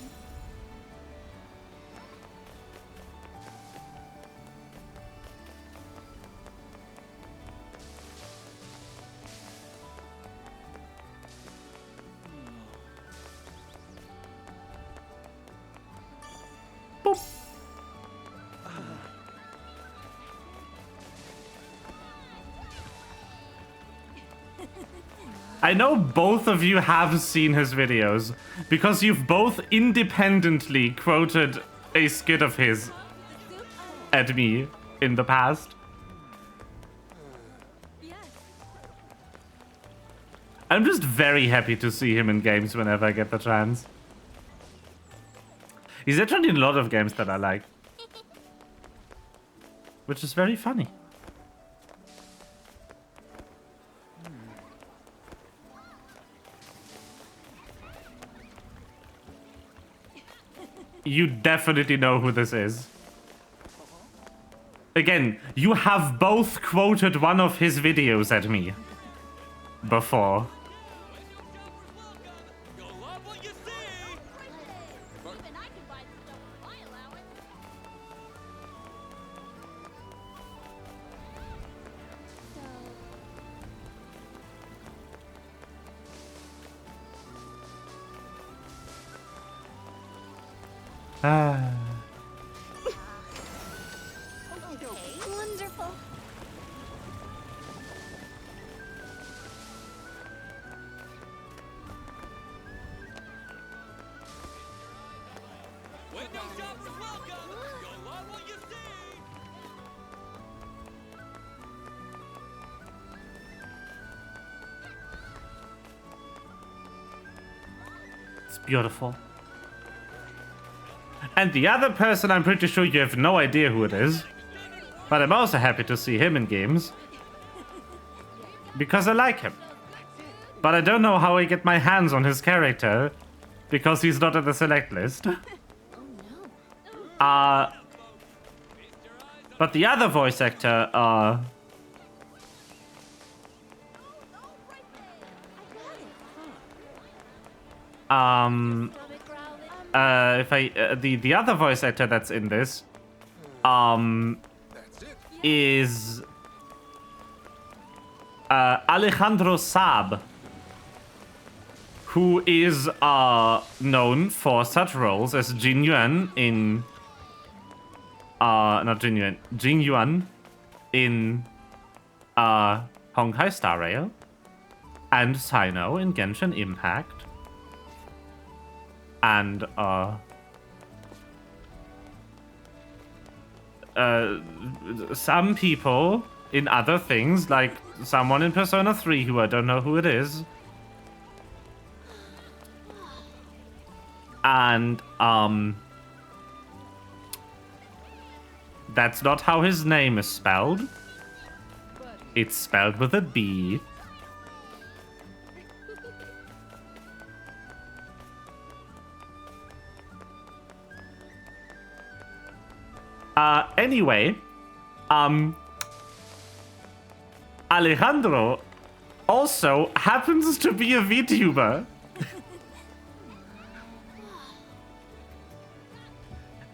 Boop. I know both of you have seen his videos, because you've both independently quoted a skit of his at me in the past. I'm just very happy to see him in games whenever I get the chance. He's actually in a lot of games that I like, which is very funny. You definitely know who this is. Again, you have both quoted one of his videos at me before. Ah. Wonderful. It's beautiful. And the other person, I'm pretty sure you have no idea who it is. But I'm also happy to see him in games. Because I like him. But I don't know how I get my hands on his character. Because he's not in the select list. But the other voice actor, the other voice actor that's in this, is Alejandro Saab, who is known for such roles as Jin Yuan in Jin Yuan in Honkai Star Rail, and Sino in Genshin Impact. And some people in other things, like someone in Persona 3 who I don't know who it is. And that's not how his name is spelled. It's spelled with a B. Anyway, Alejandro also happens to be a VTuber.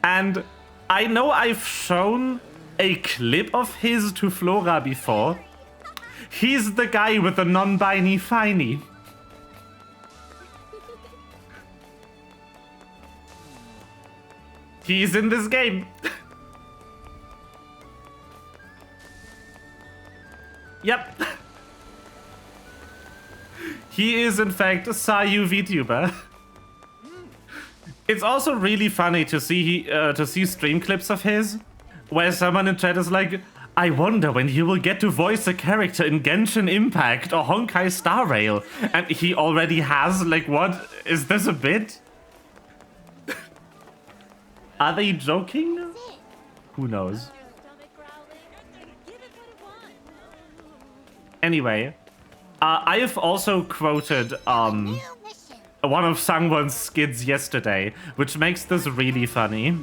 And I know I've shown a clip of his to Flora before. He's the guy with the non-binary finey. He's in this game. Yep. He is in fact a Sayu VTuber. It's also really funny to see stream clips of his where someone in chat is like, I wonder when he will get to voice a character in Genshin Impact or Honkai Star Rail. And he already has, like, what? Is this a bit? Are they joking? Who knows? Anyway, I have also quoted one of Sangwon's skids yesterday, which makes this really funny.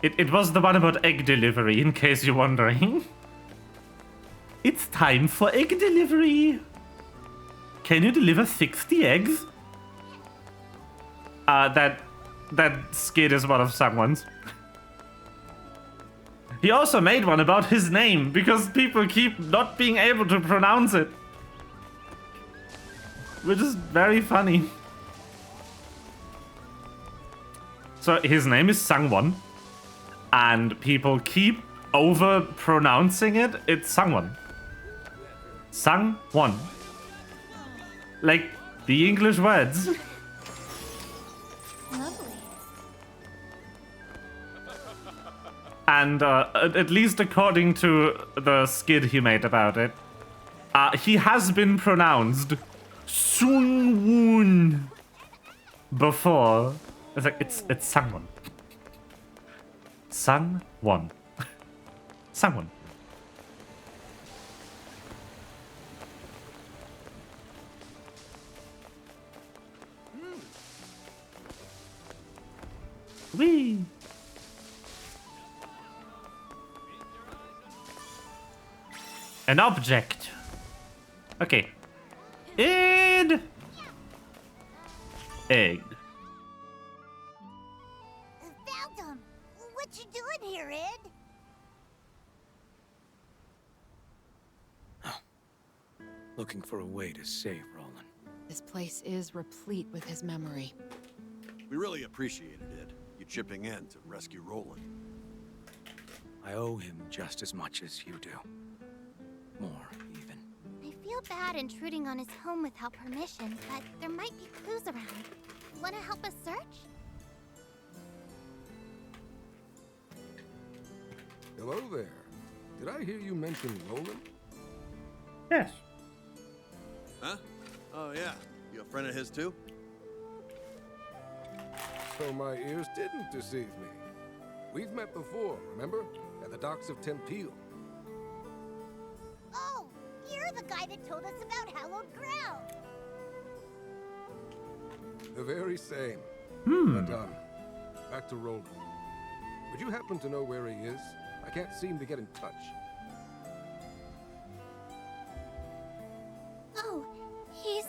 It was the one about egg delivery, in case you're wondering. It's time for egg delivery. Can you deliver 60 eggs? That skid is one of Sangwon's. He also made one about his name, because people keep not being able to pronounce it. Which is very funny. So his name is Sangwon. And people keep over-pronouncing it. It's Sangwon. Sangwon. Like the English words. Lovely. And at least according to the skid he made about it, he has been pronounced Sungwoon before. It's like it's Sangwon. Sangwon. Sangwon. Wee. An object. Okay. Ed. Egg. Found him. What you doing here, Ed? Looking for a way to save Roland. This place is replete with his memory. We really appreciate it, Ed. You chipping in to rescue Roland. I owe him just as much as you do. More, even. I feel bad intruding on his home without permission, but there might be clues around. Want to help us search? Hello there. Did I hear you mention Roland? Yes. Huh? Oh, yeah. You a friend of his, too? So my ears didn't deceive me. We've met before, remember? At the docks of Tempeel. Oh, you're the guy that told us about hallowed ground. The very same. Hmm. But, back to Roland. Would you happen to know where he is? I can't seem to get in touch. Oh, he's...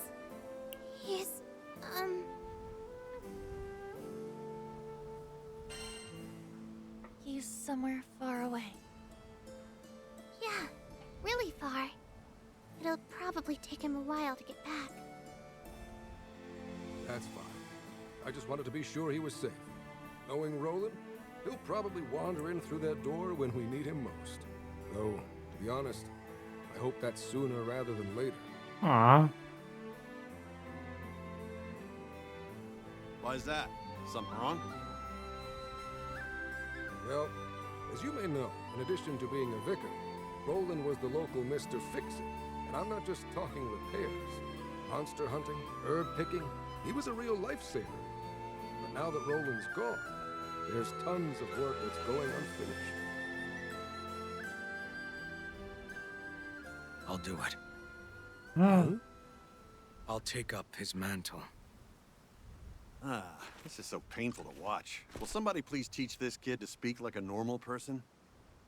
He's somewhere far away. Yeah, really far. It'll probably take him a while to get back. That's fine. I just wanted to be sure he was safe. Knowing Roland, he'll probably wander in through that door when we need him most. Though, to be honest, I hope that's sooner rather than later. Aww. Why is that? Something wrong? Well, as you may know, in addition to being a vicar, Roland was the local Mr. Fix-It. And I'm not just talking repairs. Monster hunting, herb picking, he was a real lifesaver. But now that Roland's gone, there's tons of work that's going unfinished. I'll do it. Oh. I'll take up his mantle. Ah, this is so painful to watch. Will somebody please teach this kid to speak like a normal person?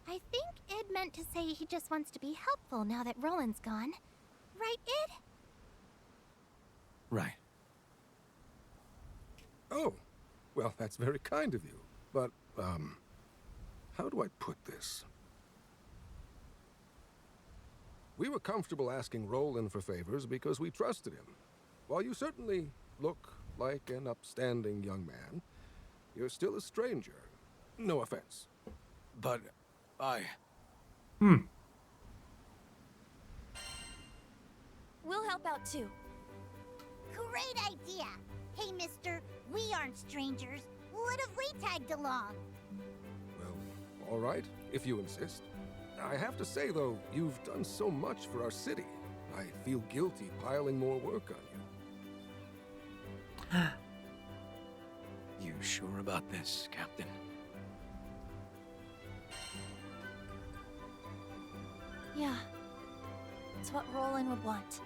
I think Ed meant to say he just wants to be helpful now that Roland's gone. Right, Ed? Right. Oh, well, that's very kind of you. But, how do I put this? We were comfortable asking Roland for favors because we trusted him. While you certainly look like an upstanding young man, you're still a stranger. No offense. But We'll help out too. Great idea! Hey, mister, we aren't strangers. What if we tagged along? Well, all right, if you insist. I have to say, though, you've done so much for our city. I feel guilty piling more work on you. You sure about this, Captain? Yeah. It's what Roland would want.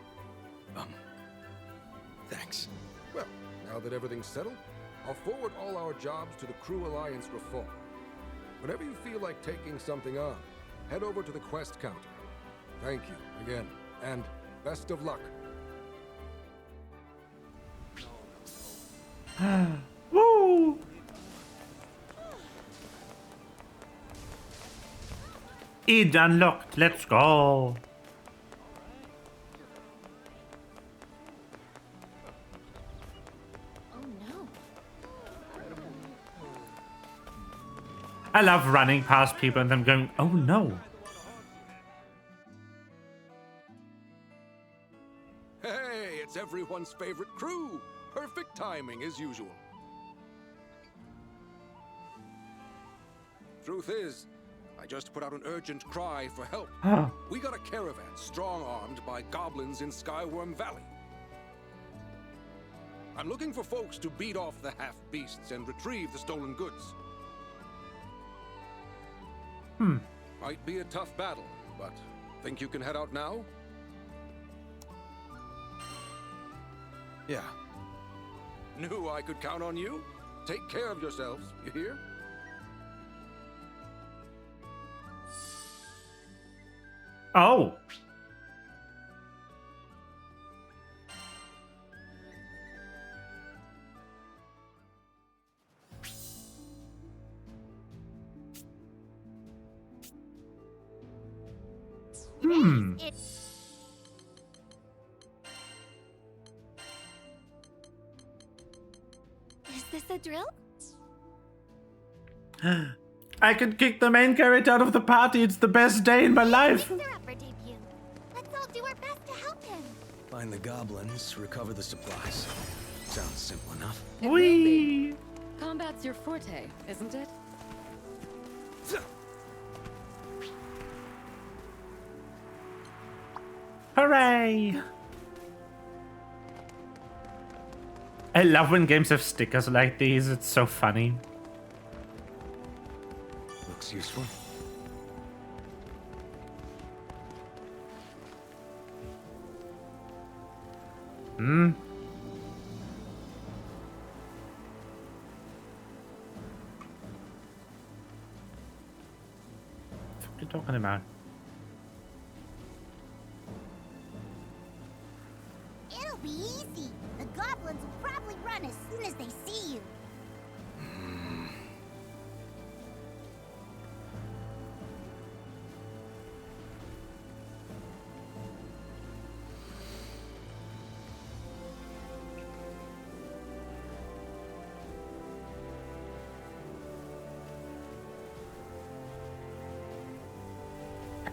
Thanks. Well, now that everything's settled, I'll forward all our jobs to the Crew Alliance Reform. Whenever you feel like taking something on, head over to the quest counter. Thank you again, and best of luck. Woo! Id unlocked. Let's go. I love running past people and them going, oh no. Hey, it's everyone's favorite crew. Perfect timing as usual. Truth is, I just put out an urgent cry for help. We got a caravan strong-armed by goblins in Skyworm Valley. I'm looking for folks to beat off the half-beasts and retrieve the stolen goods. Might be a tough battle, but think you can head out now? Yeah. Knew I could count on you. Take care of yourselves, you hear? Oh. Is this a drill? I can kick the main character out of the party. It's the best day in my life. Fixer-upper debut. Let's all do our best to help him. Find the goblins, recover the supplies. Sounds simple enough. Whee! Combat's your forte, isn't it? Hooray! I love when games have stickers like these. It's so funny. Looks useful. What are you talking about? It'll be easy. The goblins will probably run as soon as they see you.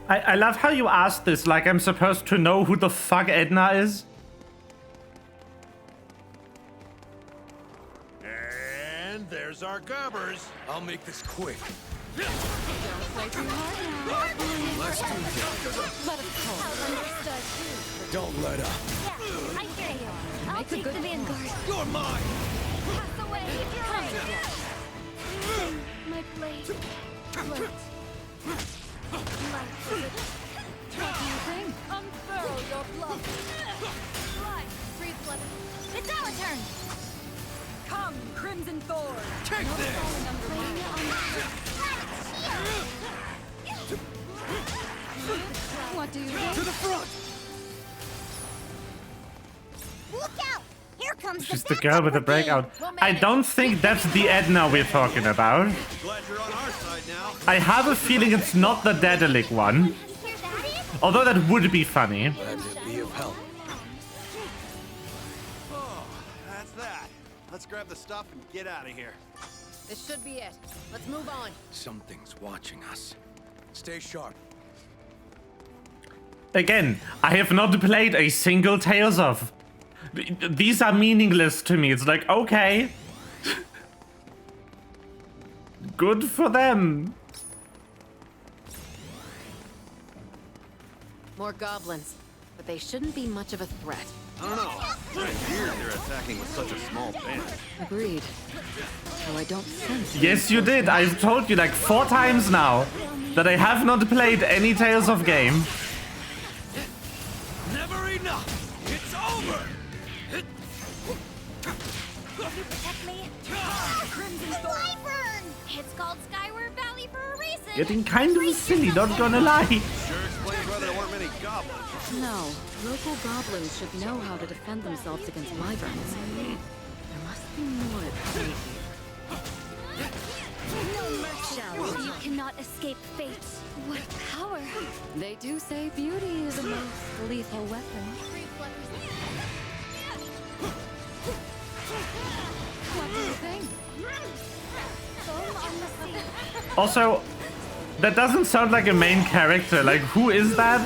I love how you asked this like I'm supposed to know who the fuck Edna is. And there's our gobbers. I'll make this quick. Don't play too hard now. Let's do this. Let us go. Understood. Don't let up. Yeah, I hear you. I'll Make a take good the vanguard. You're mine! Pass away if you're right. My blade float. Life is a Anything? unfurl your blood. Fly, breathe blood. It's our turn. Come, Crimson Thorn. Take this! Laying it on What do you To think? the front! Look out! Here comes She's the the girl with the breakout. I don't think that's the Edna we're talking about. Glad you're on our side now. I have a feeling it's not the Daedalic one. Hear that? Although that would be funny. Glad to be of help. Oh, that's that. Let's grab the stuff and get out of here. This should be it. Let's move on. Something's watching us. Stay sharp. Again, I have not played a single Tales of. These are meaningless to me. It's like, okay. Good for them. More goblins, but they shouldn't be much of a threat. I don't know. It's weird they're attacking with such a small band. Agreed. Though I don't sense. Yes, you did. I've told you like 4 times now that I have not played any Tales of game. Never enough. It's over. Can you protect me? Wyvern! It's called Skyward Valley for a reason. Getting kind of silly, not gonna lie. Sure explains why there weren't many goblins. No, local goblins should know how to defend themselves against wyverns. There must be more at play here. No mercy. You cannot escape fate. What power! They do say beauty is a most lethal weapon. What do you think? Also, that doesn't sound like a main character. Like, who is that?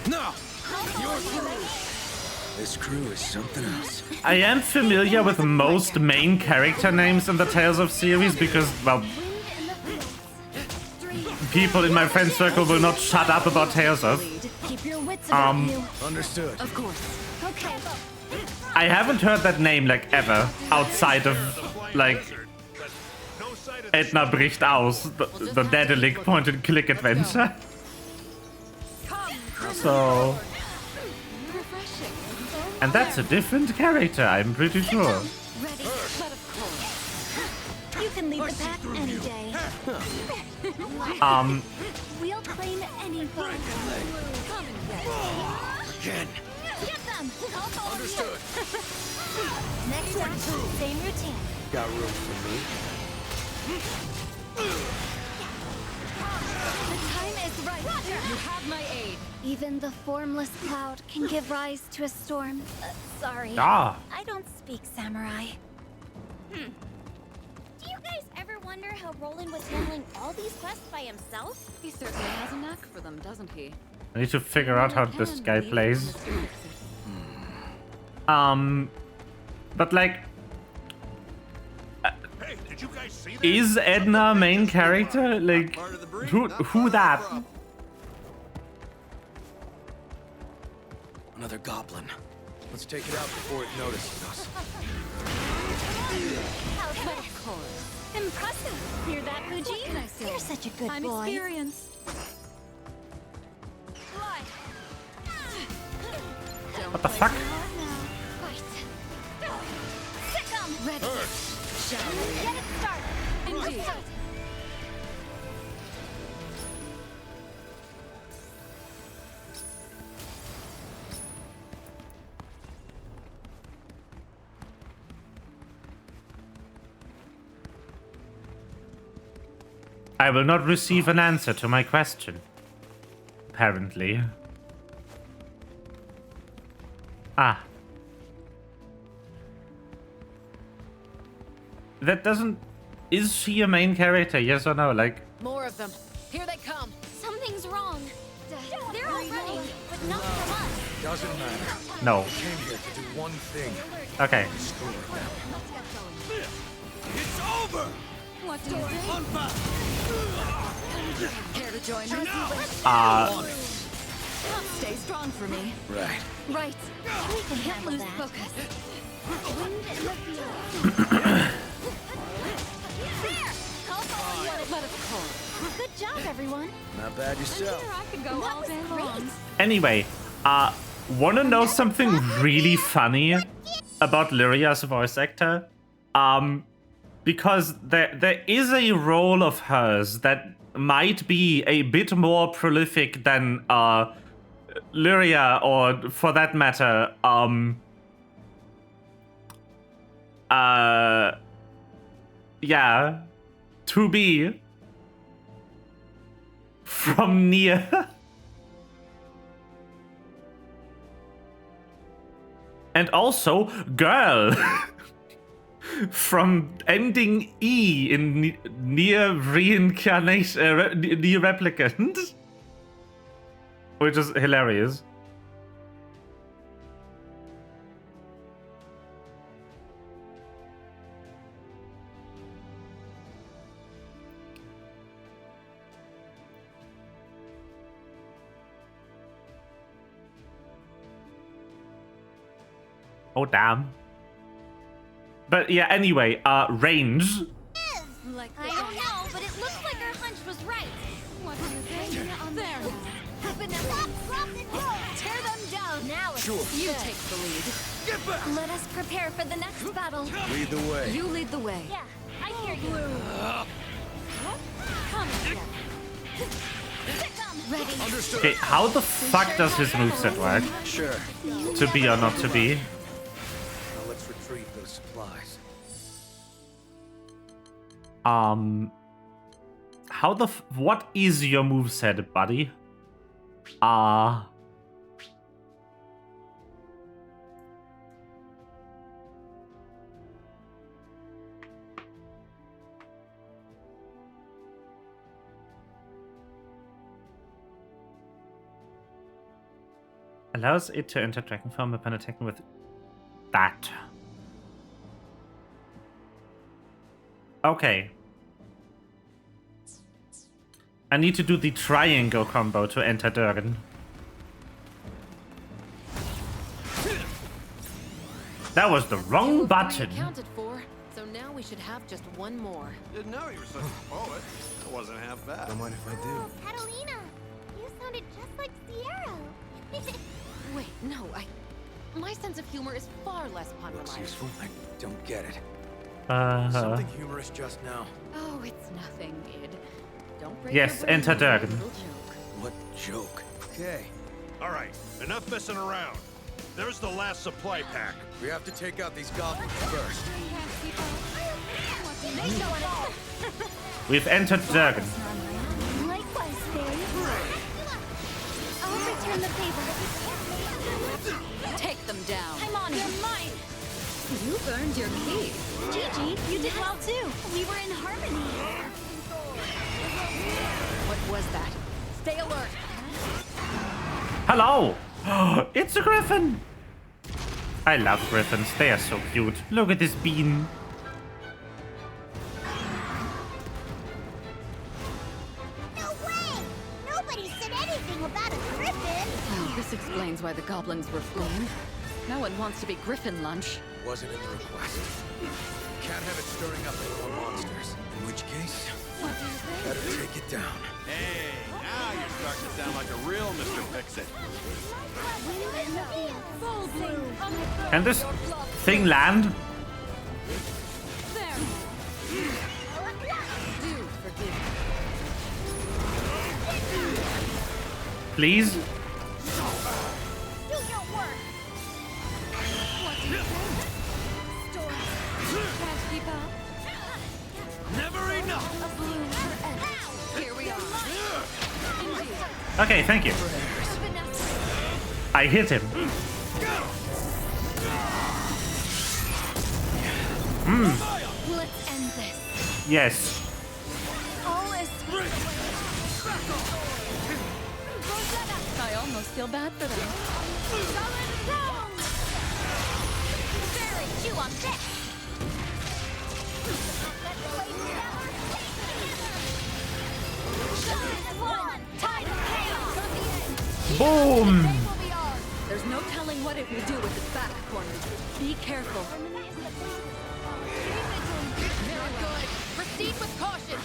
No. This crew is something else. I am familiar with most main character names in the Tales of series because, well, people in my friend circle will not shut up about Tales of. Keep your wits about you. Understood. Of course. Okay. I haven't heard that name like ever outside of like Edna bricht aus, the Daedalic point and click adventure. So, and that's a different character, I'm pretty sure. Ready, but of course. You can lead the pack any day. We'll claim any foe. Come and get it. Again. Get them! I'll follow Understood. you. Next time, same routine. Got room for me? The time is right. Roger. You have my aid. Even the formless cloud can give rise to a storm. Sorry. Ah. I don't speak samurai. Do you guys ever wonder how Roland was handling all these quests by himself? He certainly has a knack for them, doesn't he? I need to figure out how this guy plays. But like, Hey, did you guys see that? is Edna main character? Like, who that? Another goblin. Let's take it out before it notices us. Of course. Impressive. Hear that, Fuji? You're such a good I'm boy. experienced. What the fuck? Right. Sick 'em. Ready. Shall we get it started? Indeed. I will not receive an answer to my question. Apparently. Ah. That doesn't... Is she a main character? Yes or no? Like... More of them. Here they come. Something's wrong. They're all running, but not from us. Doesn't matter. No. Came here to do one thing. Okay. Destroy them. It's over! What do you think? On back! Care to join me? Stay strong for me. Right. Right. We can Can't handle lose that. focus. Wind in the field. There! I'll follow you. But of course. Good job, everyone. Not bad yourself. Sure, I could go That all was day great. long. Anyway, wanna know something really funny about Lyria's voice actor? Because there is a role of hers that might be a bit more prolific than Lyria, or for that matter, yeah, to be from Nier. And also, girl. From ending E in Nier Reincarnation, Nier Replicant. Which is hilarious. Oh, damn. But yeah, anyway, range. Like I don't know, but it looks like our hunch was right. What do you think? There. Tear them down. Now it's You take the lead. Get back! Let us prepare for the next battle. Lead the way. You lead the way. Yeah, I hear you. Come here. Ready. Understood. Okay, how the fuck does his moveset work? Sure. To be or not to be? Now let's retrieve those supplies. How the what is your moveset, buddy? Allows it to enter dragon form upon attacking with that. Okay. I need to do the triangle combo to enter Durgan. That was the wrong button. Accounted for, so now we should have just one more. Didn't know you were such a poet. It wasn't half bad. Don't mind if I do. Oh, Catalina, you sounded just like Sierra. Wait, no, my sense of humor is far less pun Looks reliant. useful. I don't get it. Something humorous just now. Oh, it's nothing, Id. Don't break Yes, your brain enter with a Durgan. little joke. What joke? Okay. All right, enough messing around. There's the last supply pack. We have to take out these goblins first. We've entered Durgan. Likewise, Fairy. I'll return the favor. Take them down. I'm on it. You're mine. You've earned your keep. Gigi, you did well too. We were in harmony. What was that? Stay alert. Hello! It's a griffin! I love griffins. They are so cute. Look at this bean. No way! Nobody said anything about a griffin. Oh, this explains why the goblins were fleeing. No one wants to be griffin lunch. Wasn't in the request. Can't have it stirring up any more monsters. In which case, better take it down. Hey, now you're starting to sound like a real Mr. Fix-It. Can this thing land? Do forgive me. Please? Do your work. Can't keep up. Never enough! Here we are. Okay, thank you. I hit him. Let's end this. Yes. All is I almost feel bad for them. Very chew on this. Boom! There's no telling what it will do with its back corner. Be careful. Very good. Proceed with caution.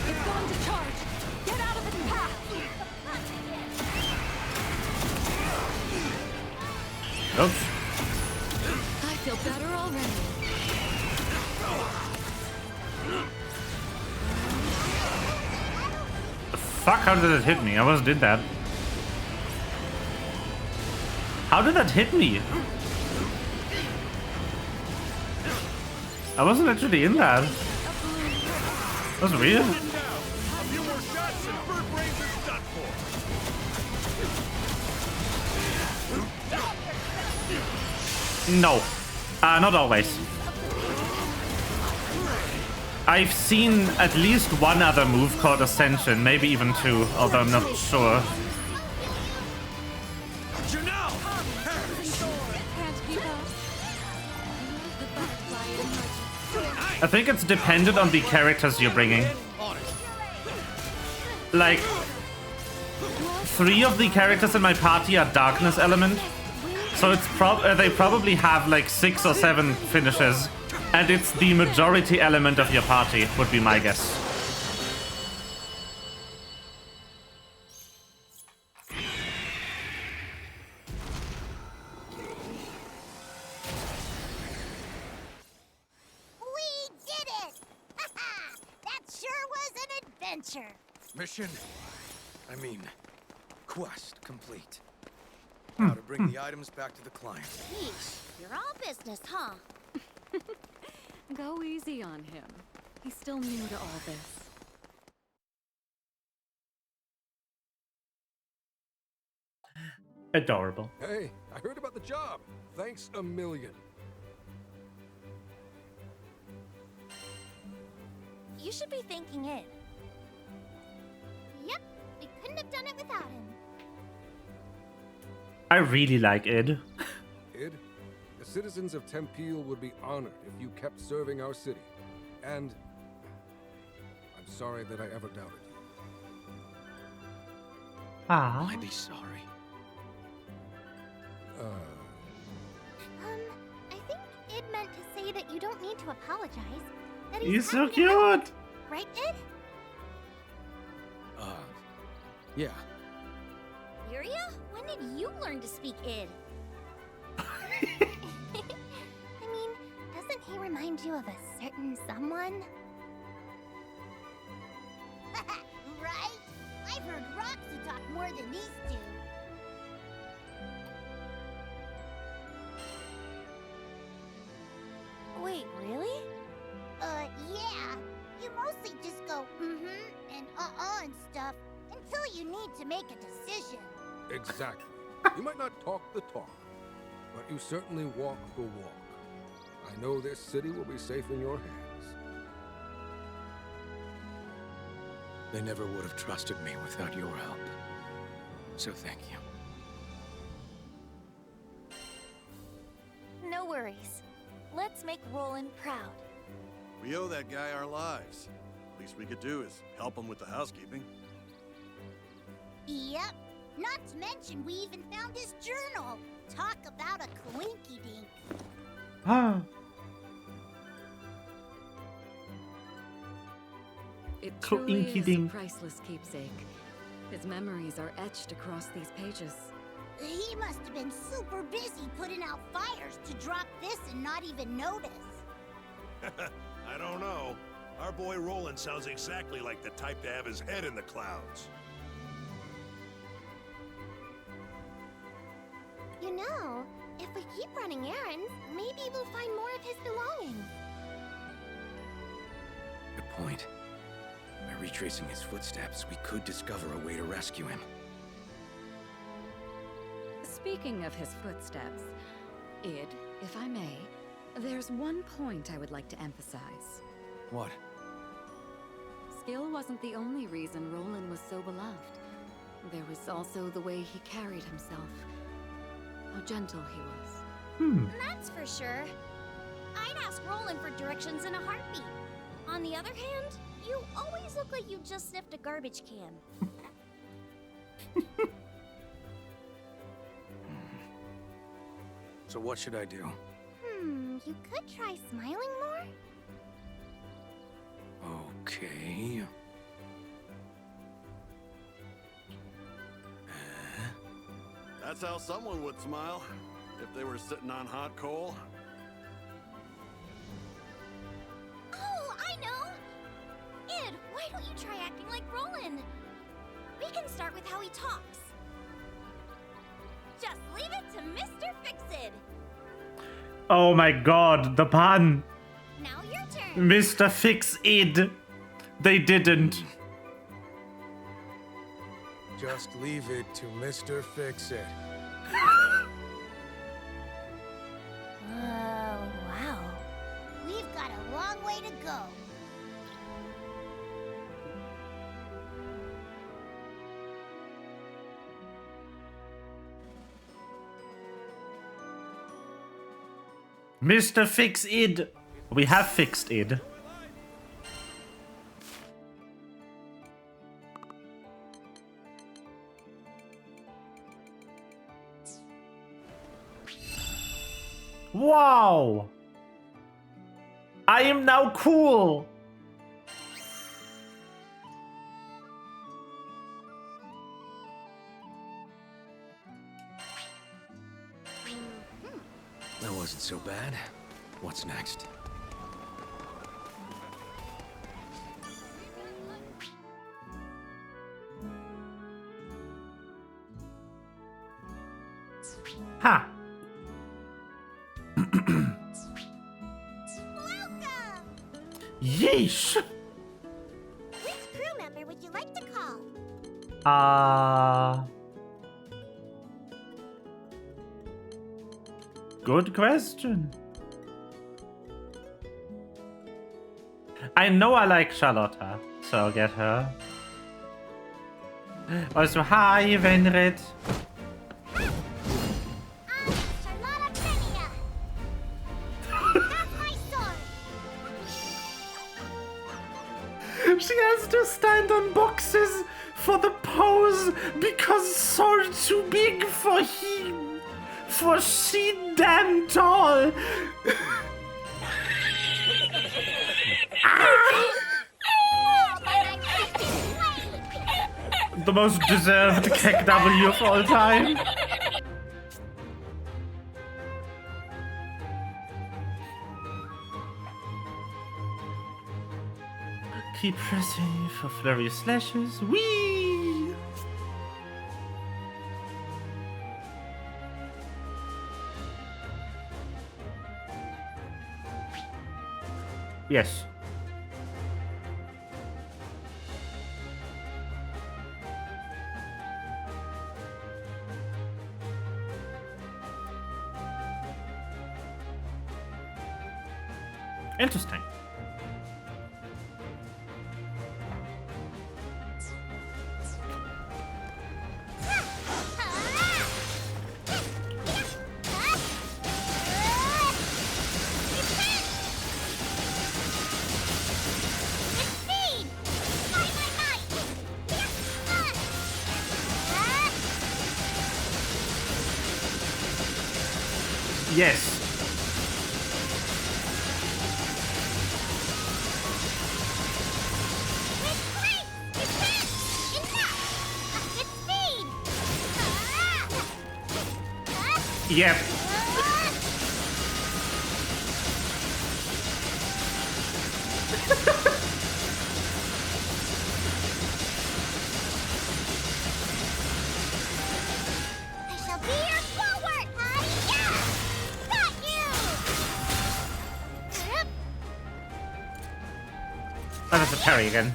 It's going to charge. Get out of its path. Oops. I feel better already. Fuck, how did it hit me? I almost did that. How did that hit me? I wasn't actually in that. That's weird. A few more shots and Bird Brains is done for. No. Not always. I've seen at least one other move called Ascension, maybe even two, although I'm not sure. You know! I think it's dependent on the characters you're bringing. Like, 3 of the characters in my party are Darkness Element, So it's they probably have like 6 or 7 finishes, and it's the majority element of your party, would be my guess. We did it! That sure was an adventure. Mission, I mean, quest complete. Now to bring the items back to the client. Yeesh, you're all business, huh? Go easy on him. He's still new to all this. Adorable. Hey, I heard about the job. Thanks a million. You should be thanking it. Yep, we couldn't have done it without him. I really like Id. Id, the citizens of Tempeel would be honored if you kept serving our city. And I'm sorry that I ever doubted you. Ah. Why be sorry? I think Id meant to say that you don't need to apologize. That He's so happy to help. cute. Right, Id? Yeah. Yuria? When did you learn to speak Id? I mean, doesn't he remind you of a certain someone? Right? I've heard Roxy talk more than these two. Wait, really? Yeah. You mostly just go, and and stuff until you need to make a decision. Exactly. You might not talk the talk, but you certainly walk the walk. I know this city will be safe in your hands. They never would have trusted me without your help. So thank you. No worries. Let's make Roland proud. We owe that guy our lives. Least we could do is help him with the housekeeping. Yep. Not to mention we even found his journal. Talk about a coinky-dink. Ah. It truly is a Coinky-dink. priceless keepsake. His memories are etched across these pages. He must have been super busy putting out fires to drop this and not even notice. I don't know. Our boy Roland sounds exactly like the type to have his head in the clouds. You know, if we keep running errands, maybe we'll find more of his belongings. Good point. By retracing his footsteps, we could discover a way to rescue him. Speaking of his footsteps, Id, if I may, there's one point I would like to emphasize. What? Skill wasn't the only reason Roland was so beloved. There was also the way he carried himself. How gentle he was. That's for sure. I'd ask Roland for directions in a heartbeat. On the other hand, you always look like you just sniffed a garbage can. So what should I do? You could try smiling more? Okay. That's how someone would smile if they were sitting on hot coal. Oh, I know! Id, why don't you try acting like Roland? We can start with how he talks. Just leave it to Mr. Fix-It. Oh my god, the pun. Now your turn. Mr. Fix-Id. They didn't. Just leave it to Mr. Fix-It. Oh, wow. We've got a long way to go. Mr. Fix-Id. We have fixed Id. Wow! I am now cool! That wasn't so bad. What's next? Ha! Yeesh! Which crew member would you like to call? Good question. I know I like Charlotta, so I'll get her. Also, hi, Venred. She has to stand on boxes for the pose because so too big for him. For she damn tall. The most deserved KW of all time. Keep pressing for flurry of slashes. Whee! Yes. Interesting. Yes. Yep. Oh, that's a parry again.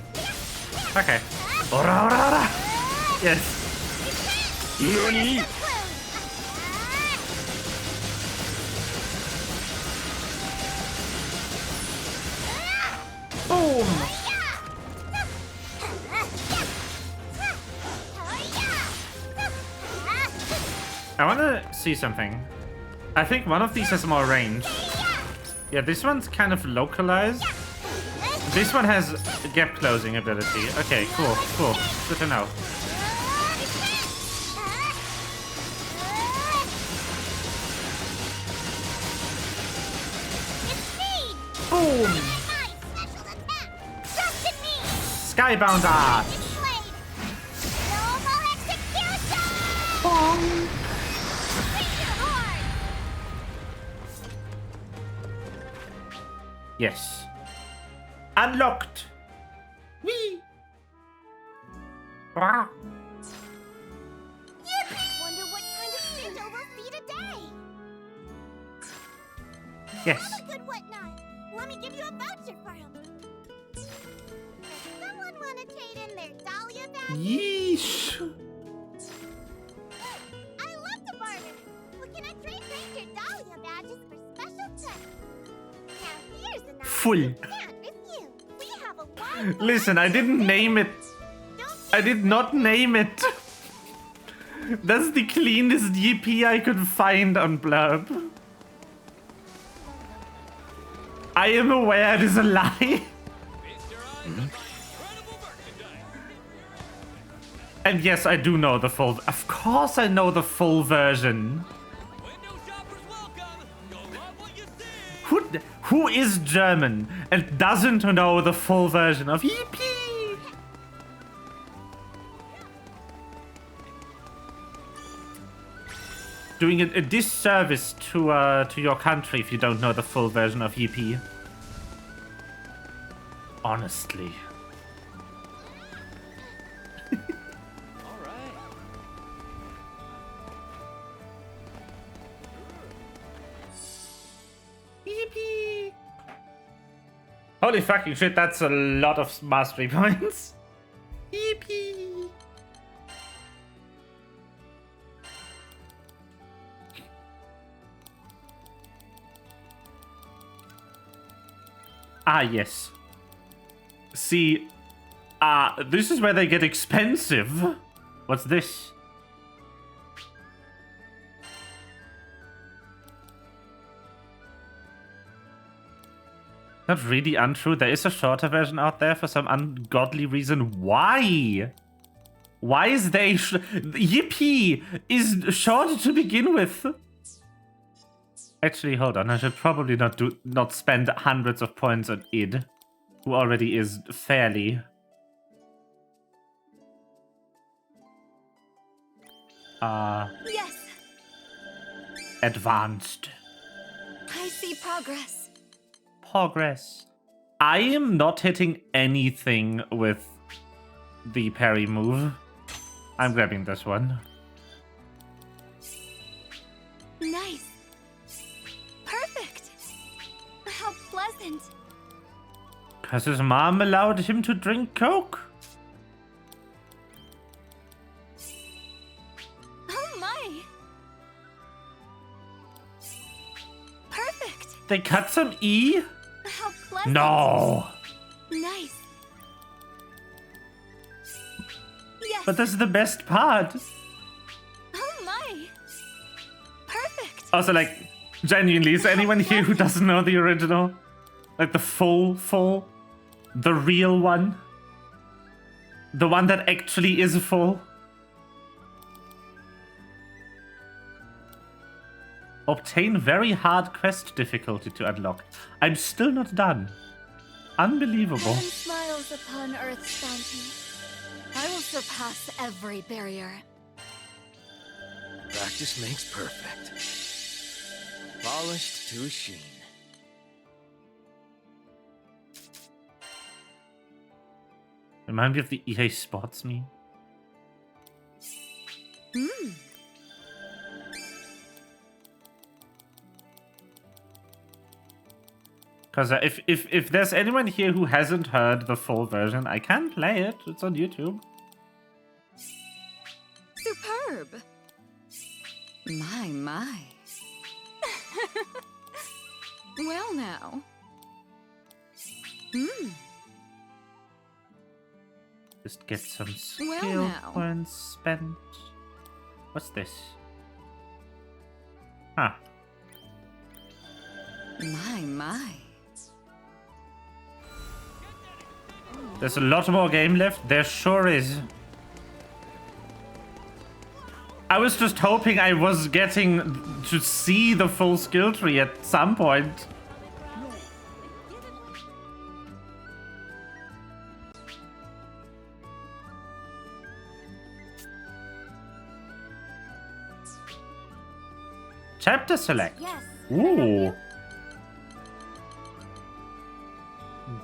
Okay. Ora, ora, ora. Yes. Nani? Boom. I want to see something. I think one of these has more range. Yeah, this one's kind of localized. This one has gap closing ability. Okay, cool, cool. Good to know. Boom! Skybound art! Bong! Yes. Unlocked! Whee! Rah. Wonder what kind of Shinto we'll see today. Yes. Have a good whatnot. Let me give you a voucher for him. Does someone want to trade in their Dahlia badge? Yeesh! I love to barter. Well, can I trade Ranger Dahlia badges for special touch? Now here's an offer Full. you can't refuse. We have a wide Listen, I didn't name it. I did not name it. That's the cleanest GP I could find on Blurb. I am aware it is a lie. And yes, I do know the full... Of course I know the full version. who is German and doesn't know the full version of Yippee? Doing a disservice to your country if you don't know the full version of Yippee. Honestly. Yippee! Holy fucking shit, that's a lot of mastery points. Yippee! Ah, yes. See, this is where they get expensive. What's this? Not really untrue. There is a shorter version out there for some ungodly reason. Why? Why is there Yippee is short to begin with? Actually, hold on. I should probably not spend hundreds of points on id, who already is fairly Yes, advanced. I see progress. Progress. I am not hitting anything with the parry move. I'm grabbing this one. Nice. Perfect. How pleasant. Because his mom allowed him to drink Coke. Oh my. Perfect. They cut some E? How pleasant. No. Nice. Yes. But that's the best part. Oh my. Perfect. Also, like, genuinely, is anyone here who doesn't know the original? Like the full, the real one? The one that actually is full? Obtain very hard quest difficulty to unlock. I'm still not done. Unbelievable. Heaven smiles upon Earth's bounty. I will surpass every barrier. Practice makes perfect. Polished to a sheen. Remind me of the EA Sports meme. Because if there's anyone here who hasn't heard the full version, I can play it. It's on YouTube. Superb. My. Well now. Just get some skill Well now. points spent. What's this? Huh. My. There's a lot more game left. There sure is. I was just hoping I was getting to see the full skill tree at some point. Chapter select. Yes. Ooh.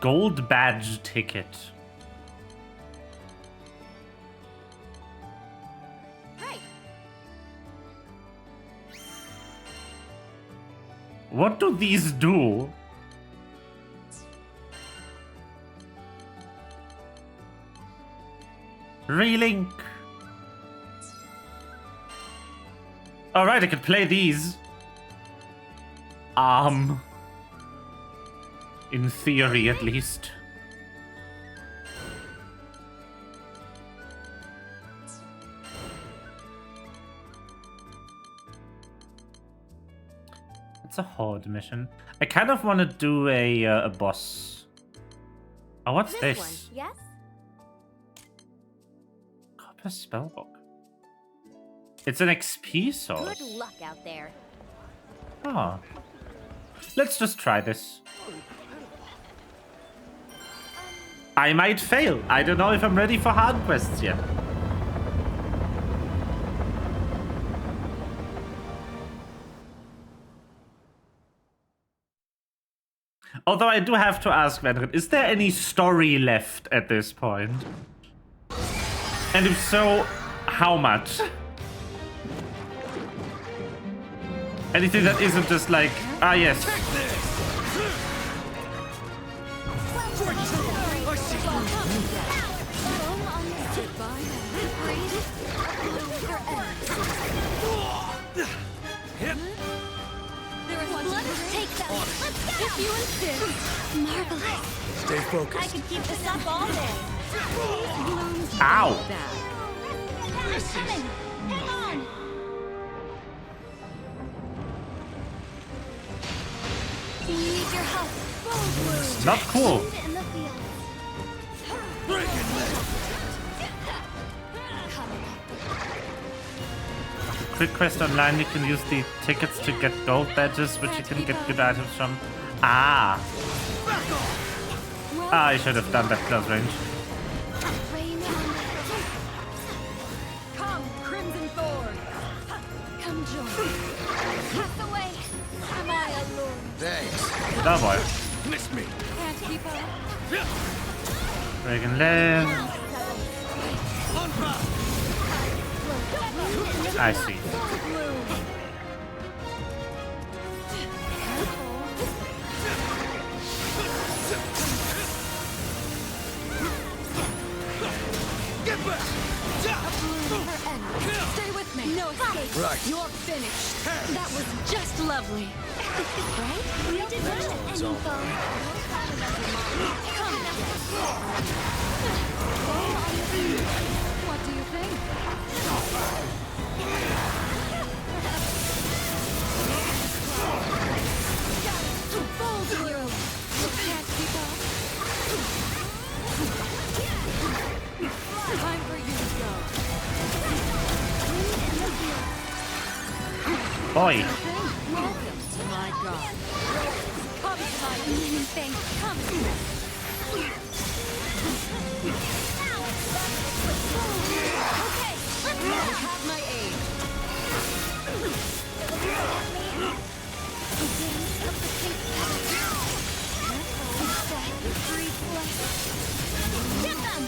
Gold badge ticket. Hey. What do these do? Relink. Alright, I could play these. In theory, at least. It's a horde mission. I kind of want to do a boss. Oh, what's this? One, yes? Copper spellbook. It's an XP source. Good luck out there. Oh. Let's just try this. I might fail. I don't know if I'm ready for hard quests yet. Although I do have to ask, Vendrin, is there any story left at this point? And if so, how much? Anything that isn't just like, ah yes. If you insist. Marvelous. Stay focused. I could keep this up all day. Ow! This is... Hang on! We need your help. Not cool. In the field. Quick quest online, you can use the tickets to get gold badges, which you can get good items from. Ah! Ah, I should have done that close range. Come, Crimson Thorn. Come join. Cast away. Am I alone? Thanks. Oh boy. Miss me. Can't keep up. Dragon Land. I see. Get back! Stay with me. No escape. Right. You're finished. That was just lovely. Right? We did well. And you go. What do you think? Bold through. You can't keep up. Time for you to go. Boy. Welcome to my god. Come to my Thanks. Come. Okay, let's go. have my aid. Get them!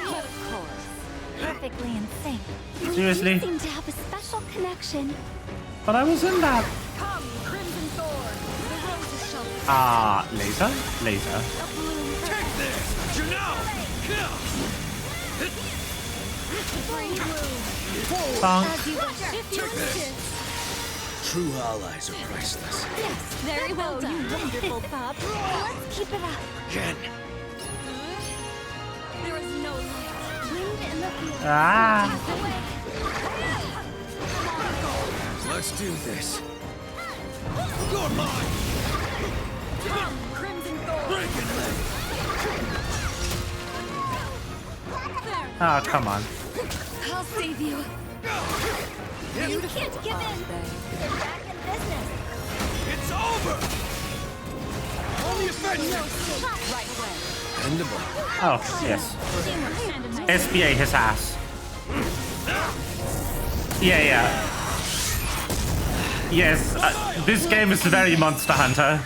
Of course. Perfectly in sync. Seriously? You seem to have a special connection. But I was in that. Come, Crimson Thorn. The roses shall Ah, laser? Laser. Take this! Janelle! free bloom. Bonk. As you wish. If you insist. True allies are priceless. Yes, very well done. You wonderful pup. Let's keep it up. Again. There is no light. Wind in the field. Ah. Let's do this. You're mine! Come, Crimson Thorn. Breaking leg! Ah, come on. I'll save you. You can't give in. They're back in business. It's over! On the offensive! Right away. Endable. Oh, yes. SBA his ass. Yeah. Yes, this game is very Monster Hunter.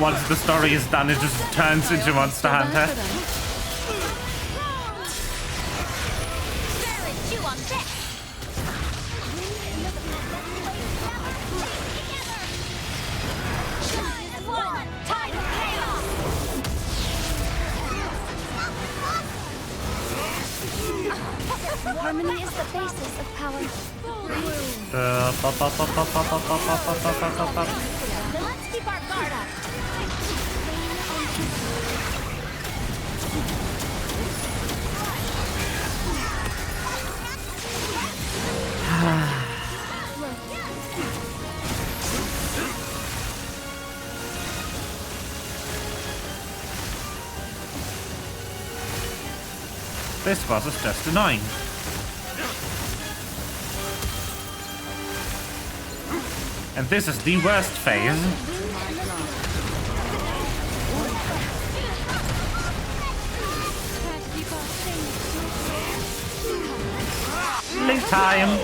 Once the story is done, it just turns into Monster Hunter. Harmony is the basis of power. Let's keep our guard up. This boss is just annoying. And this is the worst phase. Link time.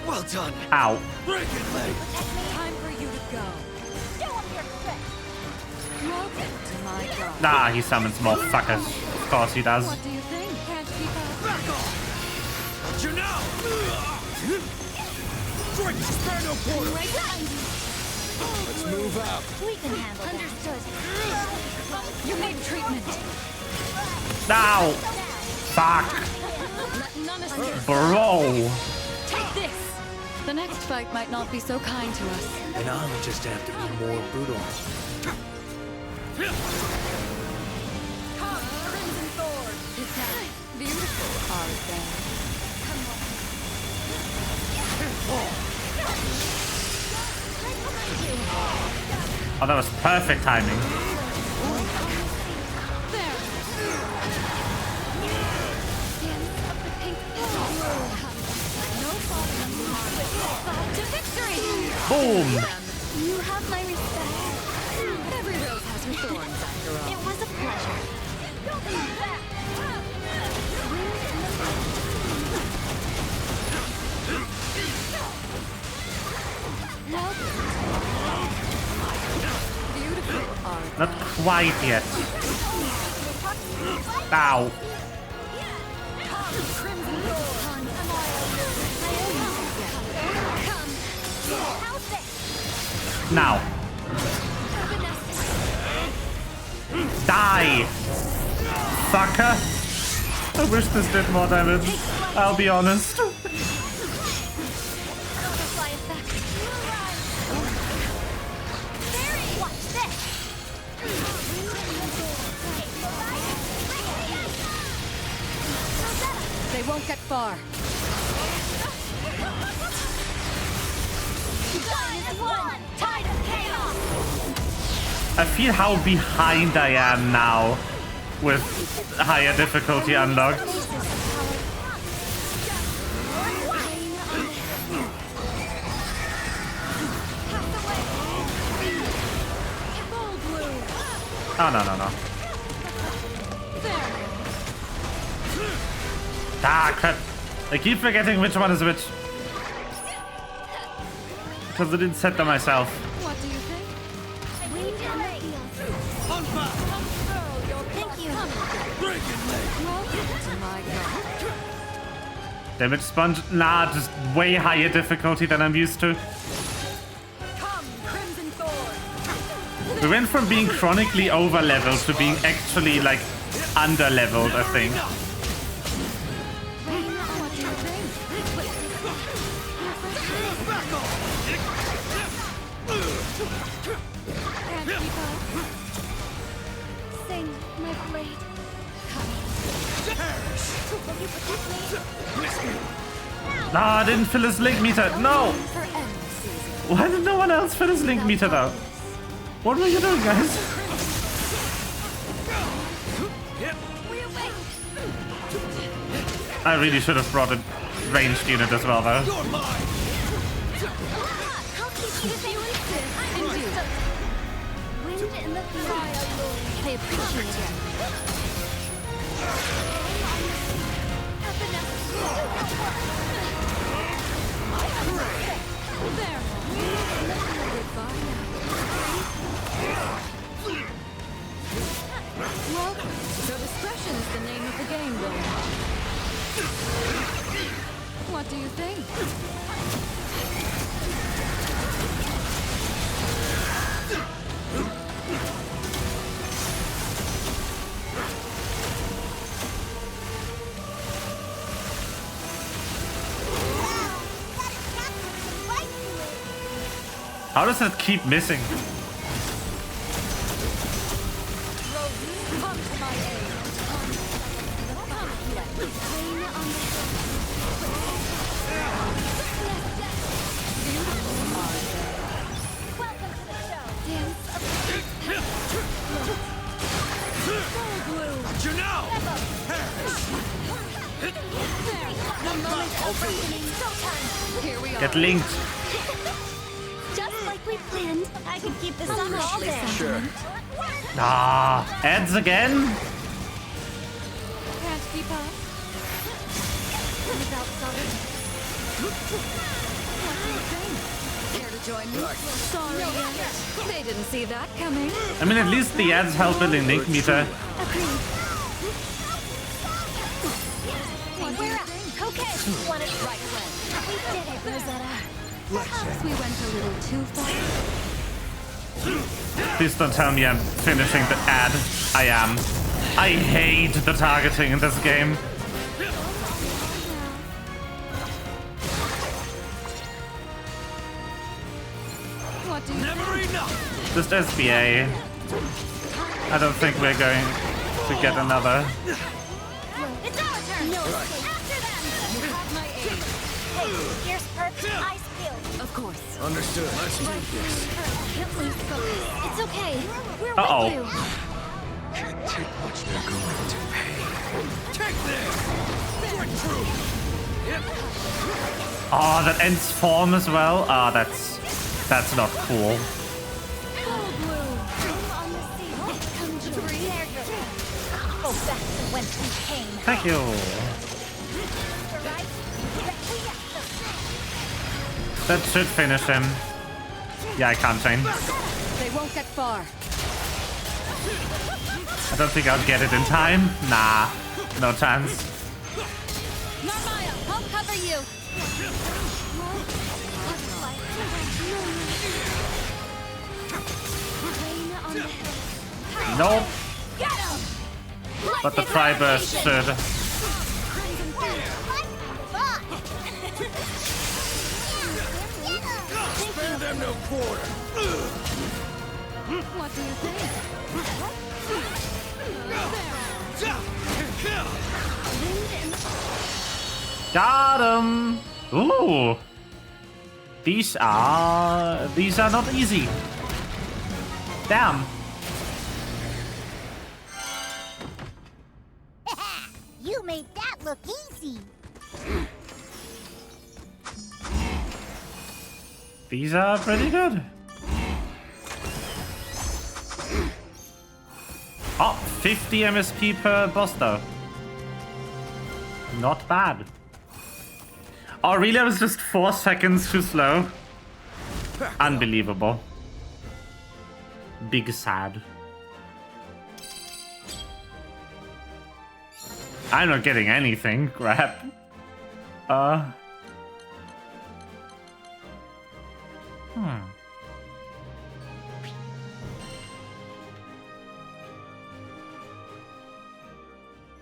Well done. Ow. Break it, leg. Time for you to go. Welcome to my God. Ah, he summons more fuckers. Of course he does. What do you think? Can't keep up. Back off. Got you now. Drink, spare no quarter. Right behind you. Let's move out. We can handle that. Understood. You need treatment. Ow. Fuck. Let none escape. Bro. Take this. The next fight might not be so kind to us. And I'll just have to be more brutal. Come, Crimson Thorn. Beautiful art there. Oh, that was perfect timing. Boom! You have my respect. Every rose has her thorns, after all. It was a pleasure. Don't come back. Beautiful art. Not quite yet. Ow. Crimson Thorn. Now. Die! Fucker! I wish this did more damage. I'll be honest. They won't get far. I feel how behind I am now with higher difficulty unlocked. Oh, no. Ah, crap. I keep forgetting which one is which. Because I didn't set them myself. What do you think? Thank you. Welcome to my God. Damage sponge? Nah, just way higher difficulty than I'm used to. Come, Crimson Thorn. We went from being chronically over-leveled to being actually, like, under-leveled, I think. What do you think? Can't keep up. Sing, my blade. Nah, I didn't fill his link meter. No! Why did no one else fill his link meter though? What were you doing, guys? I really should have brought a ranged unit as well, though. Wind in the field. I appreciate it. There. Goodbye now. Welcome. So discretion is the name of the game, Will. What do you think? How does it keep missing? Come to my aid. Beautiful art. Get linked. Just like we planned. I could keep this on all day. Sure. Ah, ads again? Can't keep up. Without solid. What do you think? Care to join me? Sorry, they didn't see that coming. I mean, at least the ads help with the link meter. Agreed. We're up. Okay. Want it right away. We did it, Rosetta. Perhaps we went a little too far. Please don't tell me I'm finishing the ad. I am. I hate the targeting in this game. What do you Never enough. Just SBA. I don't think we're going to get another. It's our turn. No, after them. You have my aid. Here's perk. Ice field. Of course. Understood. Let's do this. Can't lose focus. It's okay. We're Uh-oh. with you. Can't take much they're going to pay. Take this. Strike through. Yep. Oh, that ends form as well. Ah, that's not cool. On the sea. Come to breathe. Go back to whence we came. Thank you. That should finish him. Yeah, I can't chain. They won't get far. I don't think I'll get it in time. Nah, no chance. Narmaya, I'll cover you. Nope. But the Triburst should. Spare them no quarter. What do you think? Got him. Ooh. These are not easy. Damn. You made that look easy. These are pretty good. Oh, 50 MSP per boss though. Not bad. Oh, really? I was just 4 seconds too slow. Unbelievable. Big sad. I'm not getting anything. Crap.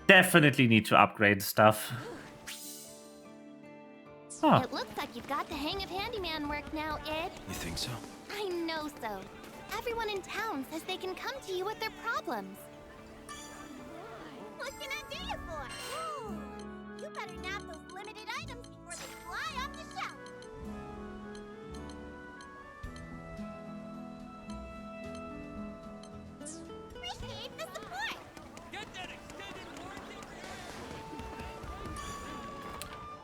Definitely need to upgrade stuff. Huh. It looks like you've got the hang of handyman work now, Id. You think so? I know so. Everyone in town says they can come to you with their problems. What can I do you for? You better nab those limited items before they fly off the shelf. Appreciate the support. Get that extended warranty.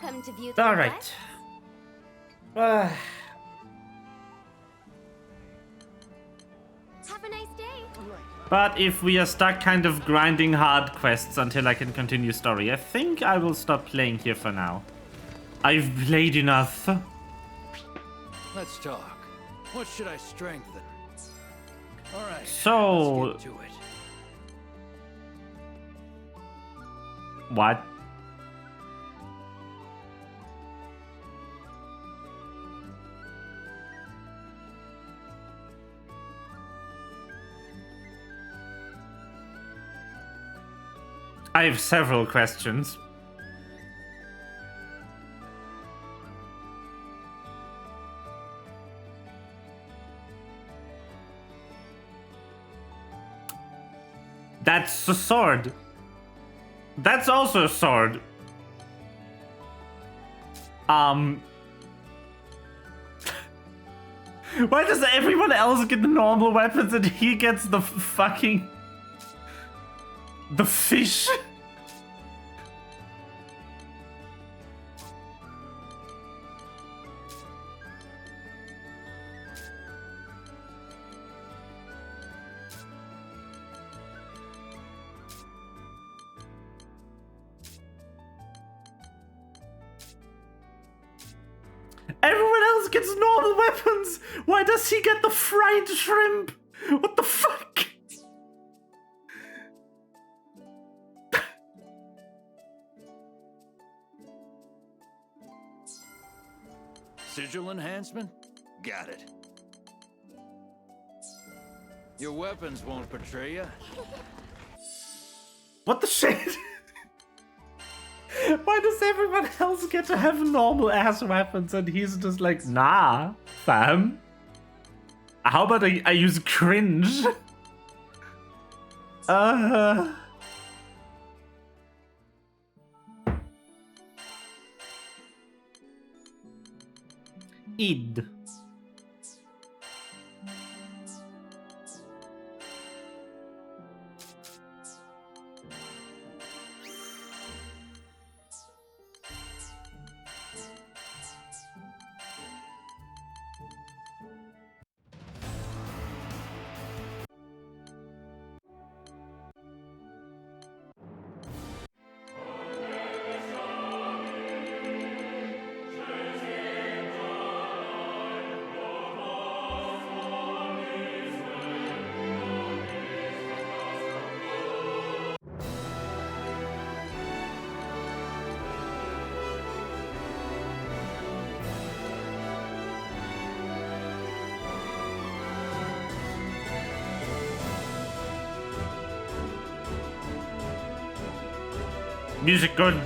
Come to view the All right. Have a nice day. But if we are stuck kind of grinding hard quests until I can continue story, I think I will stop playing here for now. I've played enough. Let's talk. What should I strengthen? All right. So, Let's get to it. what? I have several questions. That's a sword. That's also a sword. Why does everyone else get the normal weapons and he gets the fucking... the fish? gets normal weapons? Why does he get the fried shrimp? What the fuck? Sigil enhancement? Got it. Your weapons won't betray you. What the shit? Why does everyone else get to have normal ass weapons and he's just like, nah, fam? How about I use cringe? Id. Music good.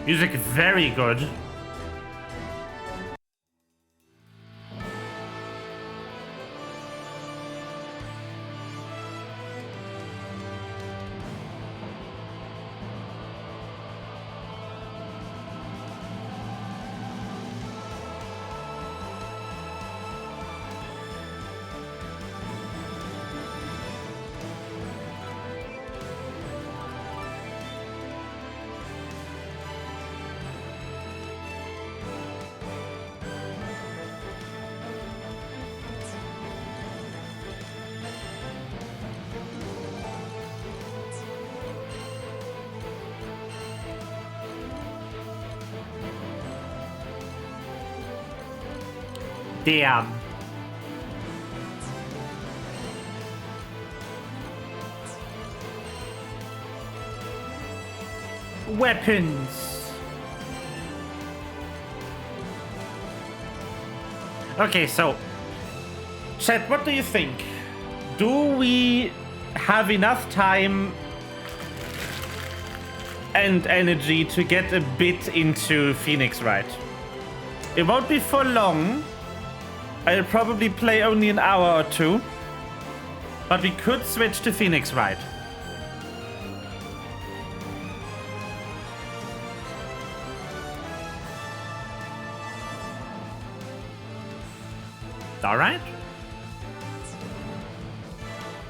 Music very good. Damn. Weapons. Okay, so chat, what do you think? Do we have enough time and energy to get a bit into Phoenix Wright? It won't be for long. I'll probably play only an hour or two, but we could switch to Phoenix Wright. All right.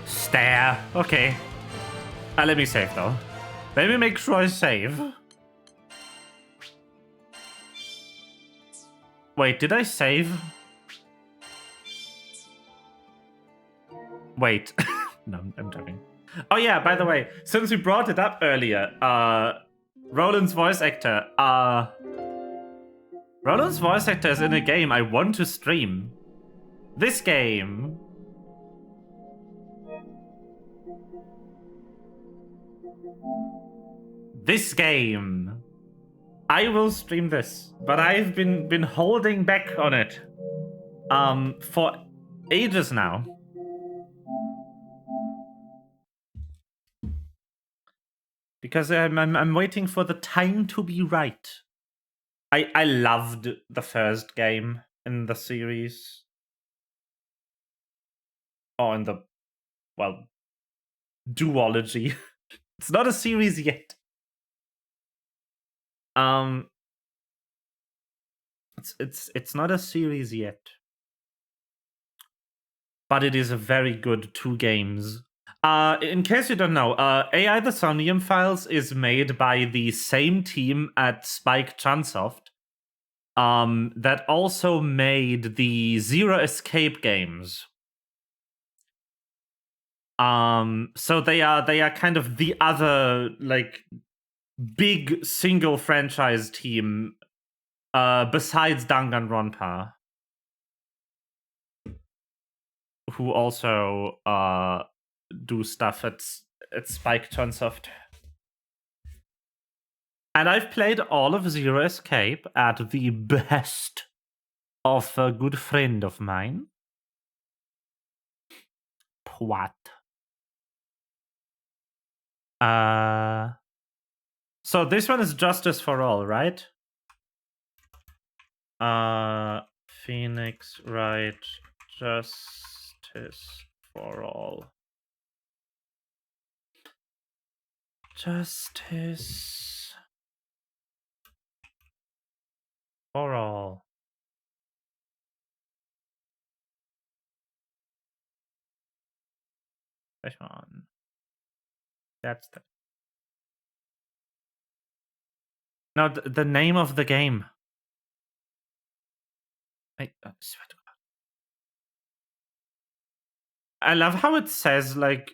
Stare. Okay. Let me save though. Let me make sure I save. Wait, did I save? Wait. No, I'm joking. Oh yeah, by the way, since we brought it up earlier, Roland's voice actor, Roland's voice actor is in a game I want to stream. This game. This game. I will stream this, but I've been holding back on it for ages now. Because I'm waiting for the time to be right. I loved the first game in the series. Or in the, well, duology. It's not a series yet. It's not a series yet, but it is a very good 2 games. In case you don't know, AI the Somnium Files is made by the same team at Spike Chunsoft that also made the Zero Escape games. So they are kind of the other like big single franchise team besides Danganronpa, who also do stuff at Spike Chunsoft. And I've played all of Zero Escape at the behest of a good friend of mine. What? So this one is Justice for All, right? Phoenix, right? Justice for All. Justice for All. Which one? That's the... No, the name of the game. I swear to God. I love how it says, like...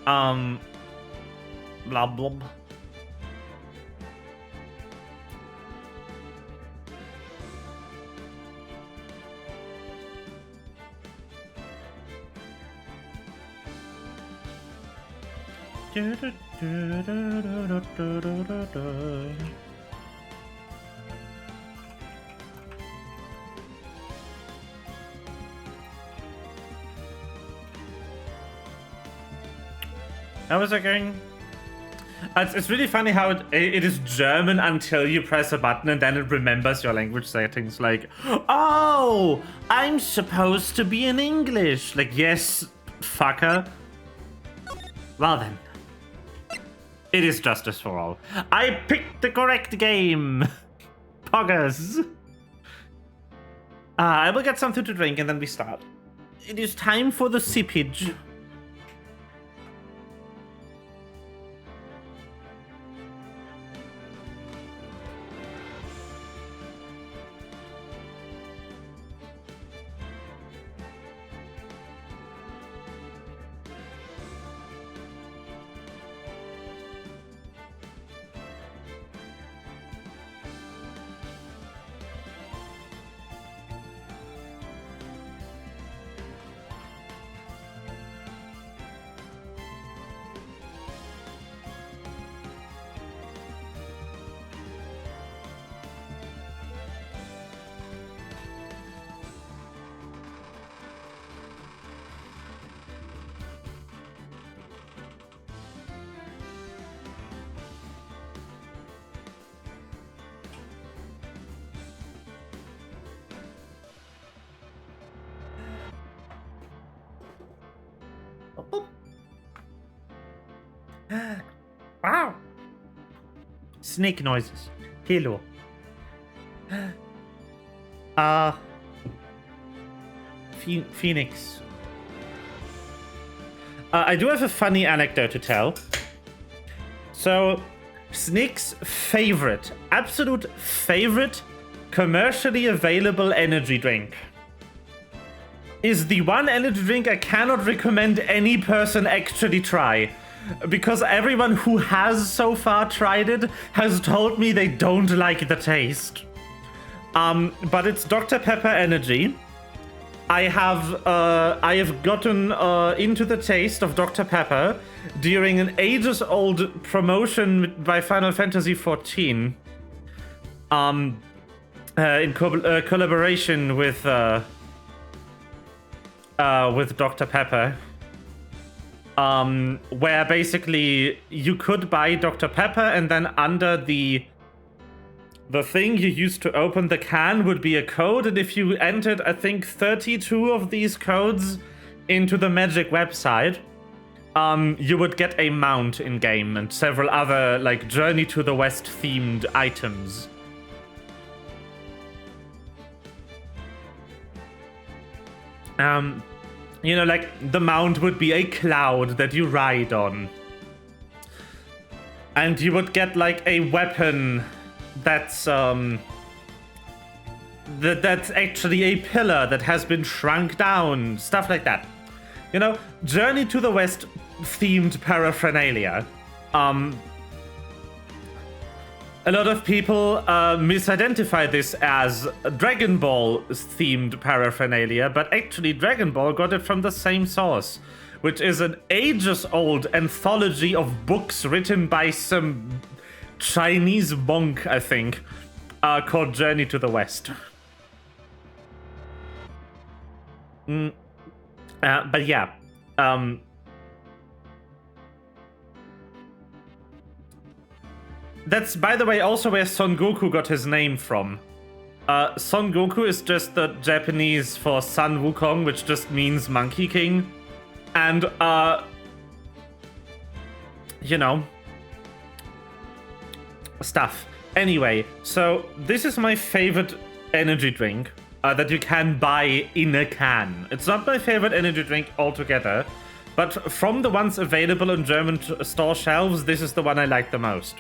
blah, blah. How was I going? It's really funny how it is German until you press a button and then it remembers your language settings. Like, oh, I'm supposed to be in English. Like, yes, fucker. Well then. It is Justice for All. I picked the correct game. Poggers. I will get something to drink and then we start. It is time for the sippage. Wow. Snake noises. Hello. Phoenix. I do have a funny anecdote to tell. So, Snake's favorite, absolute favorite, commercially available energy drink is the one energy drink I cannot recommend any person actually try. Because everyone who has so far tried it has told me they don't like the taste. But it's Dr. Pepper Energy. I have gotten into the taste of Dr. Pepper during an ages-old promotion by Final Fantasy XIV. In collaboration with Dr. Pepper. Where basically you could buy Dr. Pepper and then under the thing you used to open the can would be a code, and if you entered, I think, 32 of these codes into the magic website, you would get a mount in game and several other like Journey to the West themed items. You know, like the mount would be a cloud that you ride on. And you would get like a weapon that's that's actually a pillar that has been shrunk down, stuff like that. You know, Journey to the West themed paraphernalia. A lot of people misidentify this as Dragon Ball themed paraphernalia, but actually Dragon Ball got it from the same source, which is an ages-old anthology of books written by some Chinese monk, I think, called Journey to the West. But yeah, that's, by the way, also where Son Goku got his name from. Son Goku is just the Japanese for Sun Wukong, which just means Monkey King. And, you know, stuff. Anyway, so this is my favorite energy drink that you can buy in a can. It's not my favorite energy drink altogether, but from the ones available on German store shelves, this is the one I like the most.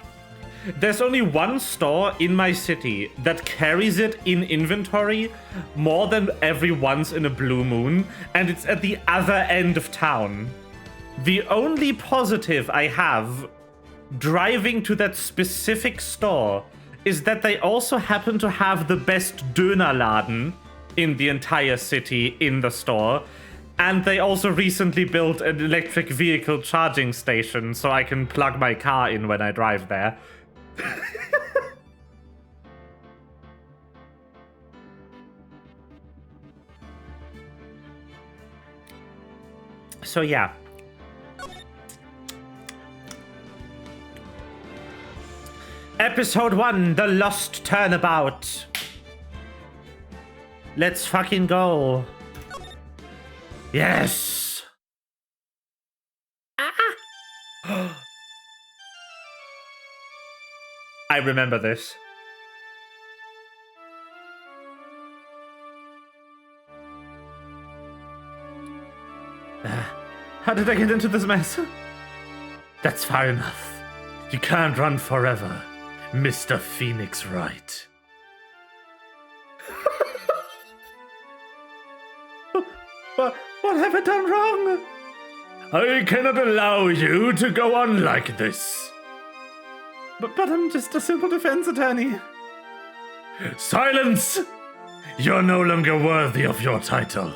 There's only one store in my city that carries it in inventory more than every once in a blue moon, and it's at the other end of town. The only positive I have driving to that specific store is that they also happen to have the best Dönerladen in the entire city in the store, and they also recently built an electric vehicle charging station so I can plug my car in when I drive there. So yeah. Episode 1, The Lost Turnabout. Let's fucking go. Yes. Ah. I remember this. How did I get into this mess? That's far enough. You can't run forever, Mr. Phoenix Wright. What have I done wrong? I cannot allow you to go on like this. But I'm just a simple defense attorney. Silence! You're no longer worthy of your title.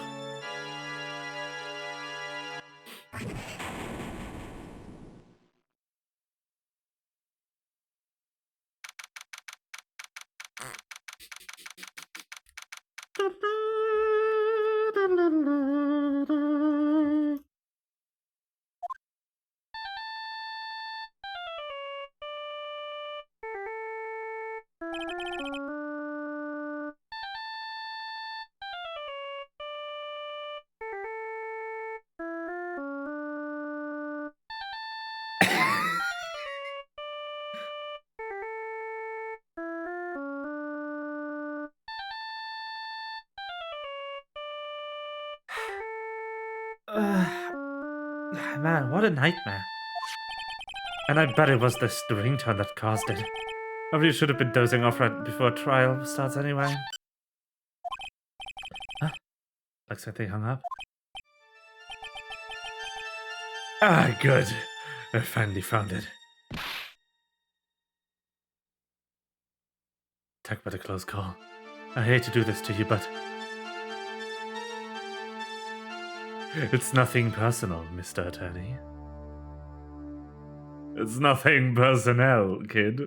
Man, what a nightmare. And I bet it was the ringtone that caused it. Probably should have been dozing off right before trial starts anyway. Huh? Looks like they hung up. Ah, good. I finally found it. Talk about a close call. I hate to do this to you, but... it's nothing personal, Mr. Attorney. It's nothing personnel, kid.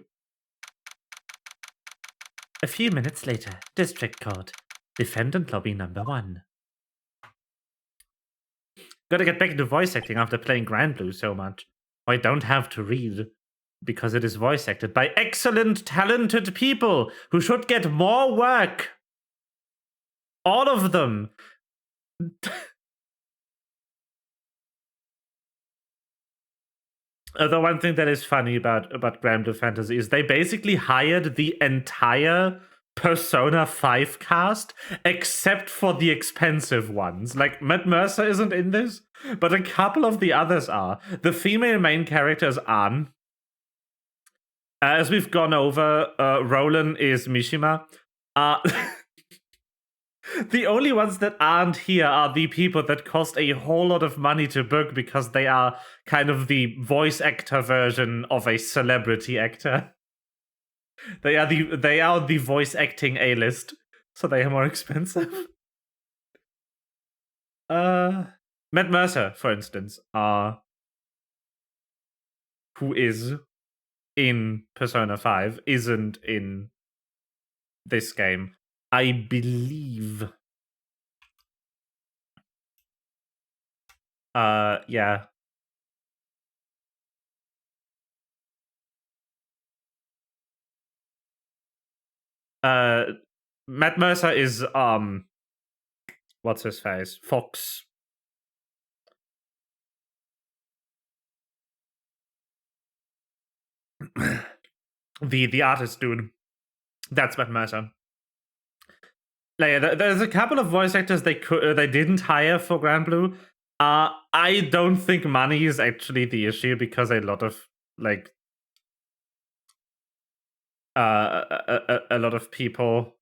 A few minutes later, District Court. Defendant Lobby number 1. Gotta get back into voice acting after playing Granblue so much. I don't have to read, because it is voice acted by excellent, talented people who should get more work. All of them. The one thing that is funny about Granblue Fantasy is they basically hired the entire Persona 5 cast except for the expensive ones. Like, Matt Mercer isn't in this, but a couple of the others are. The female main character is Anne. As we've gone over, Roland is Mishima. The only ones that aren't here are the people that cost a whole lot of money to book because they are kind of the voice actor version of a celebrity actor. They are the voice acting A-list, so they are more expensive. Matt Mercer, for instance, who is in Persona 5, isn't in this game. I believe. Yeah. Matt Mercer is, what's his face? Fox. the artist dude. That's Matt Mercer. Like, there's a couple of voice actors they didn't hire for Granblue. I don't think money is actually the issue because a lot of like a lot of people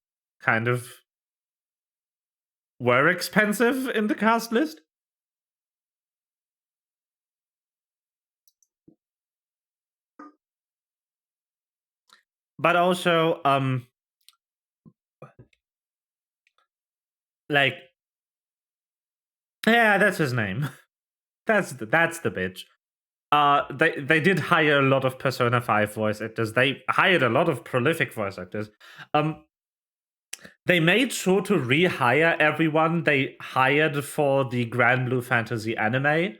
kind of were expensive in the cast list. But also, like, yeah, that's his name. That's the bitch. They did hire a lot of Persona 5 voice actors. They hired a lot of prolific voice actors. They made sure to rehire everyone they hired for the Granblue Fantasy anime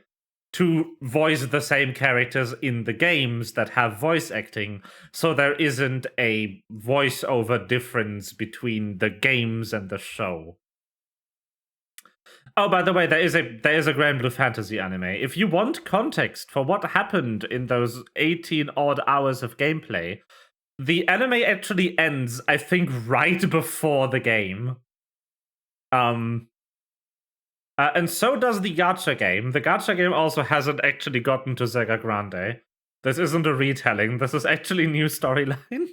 to voice the same characters in the games that have voice acting, so there isn't a voiceover difference between the games and the show. Oh, by the way, there is a Granblue Fantasy anime. If you want context for what happened in those 18 odd hours of gameplay, the anime actually ends, I think, right before the game. And so does the gacha game. The gacha game also hasn't actually gotten to Sega Grande. This isn't a retelling. This is actually new storyline.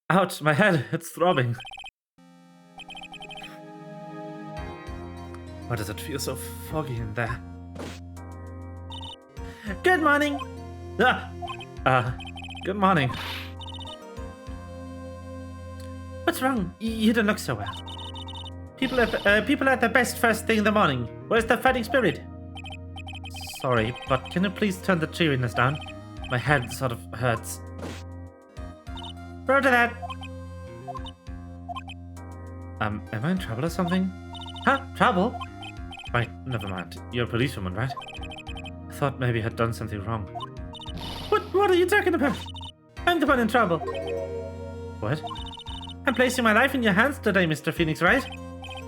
Ouch, my head, it's throbbing. Why does it feel so foggy in there? Good morning! Good morning. What's wrong? You don't look so well. People are at their best first thing in the morning. Where's the fighting spirit? Sorry, but can you please turn the cheeriness down? My head sort of hurts. Roger that! Am I in trouble or something? Huh? Trouble? Right, never mind. You're a policewoman, right? I thought maybe I had done something wrong. What are you talking about? I'm the one in trouble. What? I'm placing my life in your hands today, Mr. Phoenix, right?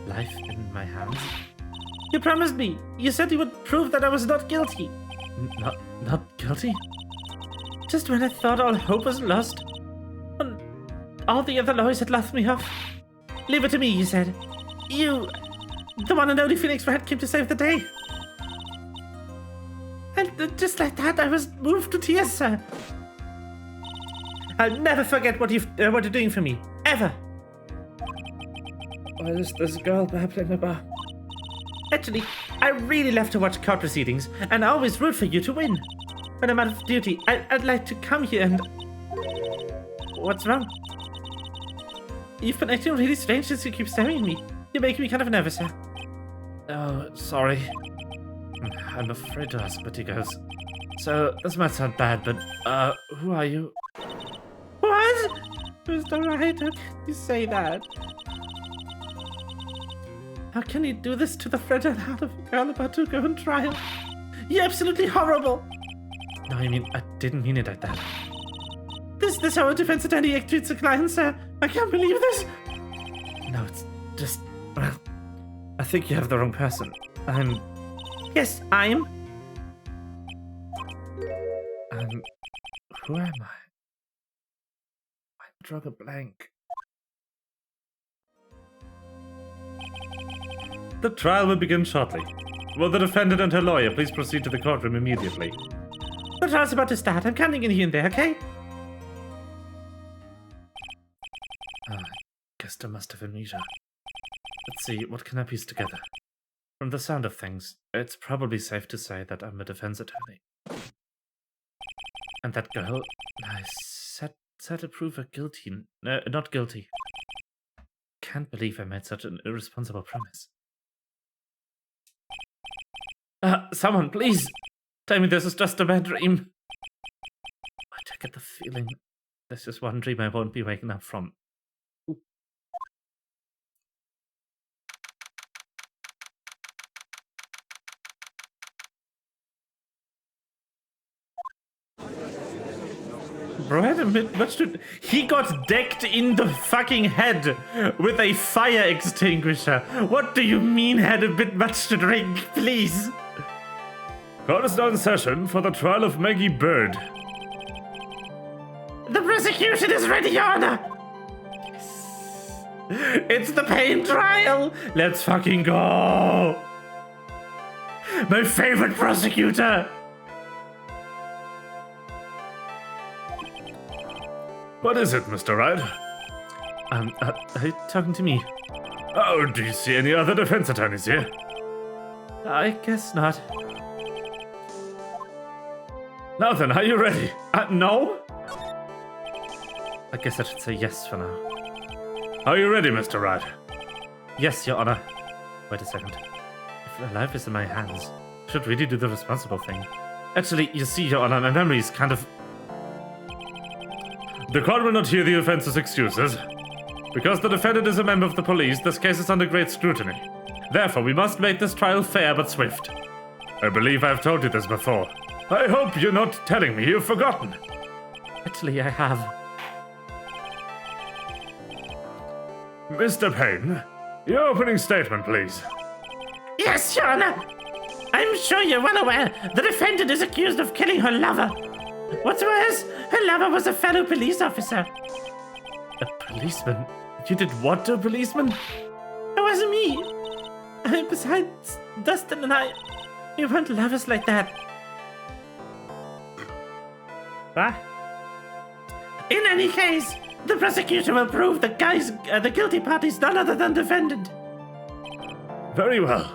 Life in my hands? You promised me. You said you would prove that I was not guilty. Not guilty? Just when I thought all hope was lost. When all the other lawyers had laughed me off. Leave it to me, you said. You, the one and only Phoenix Wright, came to save the day. And just like that, I was moved to tears, sir. I'll never forget what you're doing for me. Ever. Why is this girl babbling in the bar? Actually, I really love to watch court proceedings, and I always root for you to win. When I'm out of duty, I'd like to come here and... What's wrong? You've been acting really strange since you keep staring at me. You're making me kind of nervous, sir. Oh, sorry. I'm afraid to ask, but he goes. So, this might sound bad, but, who are you? What? Mr. Wright, how can you say that? How can you do this to the friend and heart of a girl about to go on trial? You're absolutely horrible! No, I mean, I didn't mean it like that. This how a defense attorney treats a client, sir? I can't believe this! No, it's just... Well, I think you have the wrong person. Yes, I'm... Who am I? I drew a blank. The trial will begin shortly. Will the defendant and her lawyer please proceed to the courtroom immediately? The trial's about to start. I'm counting in here and there, okay? I guess I must have amnesia. Let's see, what can I piece together? From the sound of things, it's probably safe to say that I'm a defense attorney. And that girl, I said to prove her guilty. Not guilty. Can't believe I made such an irresponsible promise. Someone, please! Tell me this is just a bad dream. I get the feeling this is one dream I won't be waking up from. Bro had a bit much to... He got decked in the fucking head with a fire extinguisher. What do you mean had a bit much to drink, please? Court is now in session for the trial of Maggie Bird. The prosecution is ready, Your Honor! Yes. It's the Payne trial! Let's fucking go! My favorite prosecutor! What is it, Mr. Wright? Are you talking to me? Oh, do you see any other defense attorneys here? I guess not. Now then, are you ready? No? I guess I should say yes for now. Are you ready, Mr. Wright? Yes, Your Honor. Wait a second. If her life is in my hands, I should really do the responsible thing. Actually, you see, Your Honor, my memory is kind of... The court will not hear the offense's excuses. Because the defendant is a member of the police, this case is under great scrutiny. Therefore, we must make this trial fair but swift. I believe I've told you this before. I hope you're not telling me you've forgotten. Actually, I have. Mr. Payne, your opening statement, please. Yes, Your Honor. I'm sure you're well aware the defendant is accused of killing her lover. What's worse, her lover was a fellow police officer. A policeman? You did what to a policeman? It wasn't me. Besides, Dustin and I, we weren't lovers like that. What? In any case, the prosecution will prove the guilty party's none other than defendant. Very well.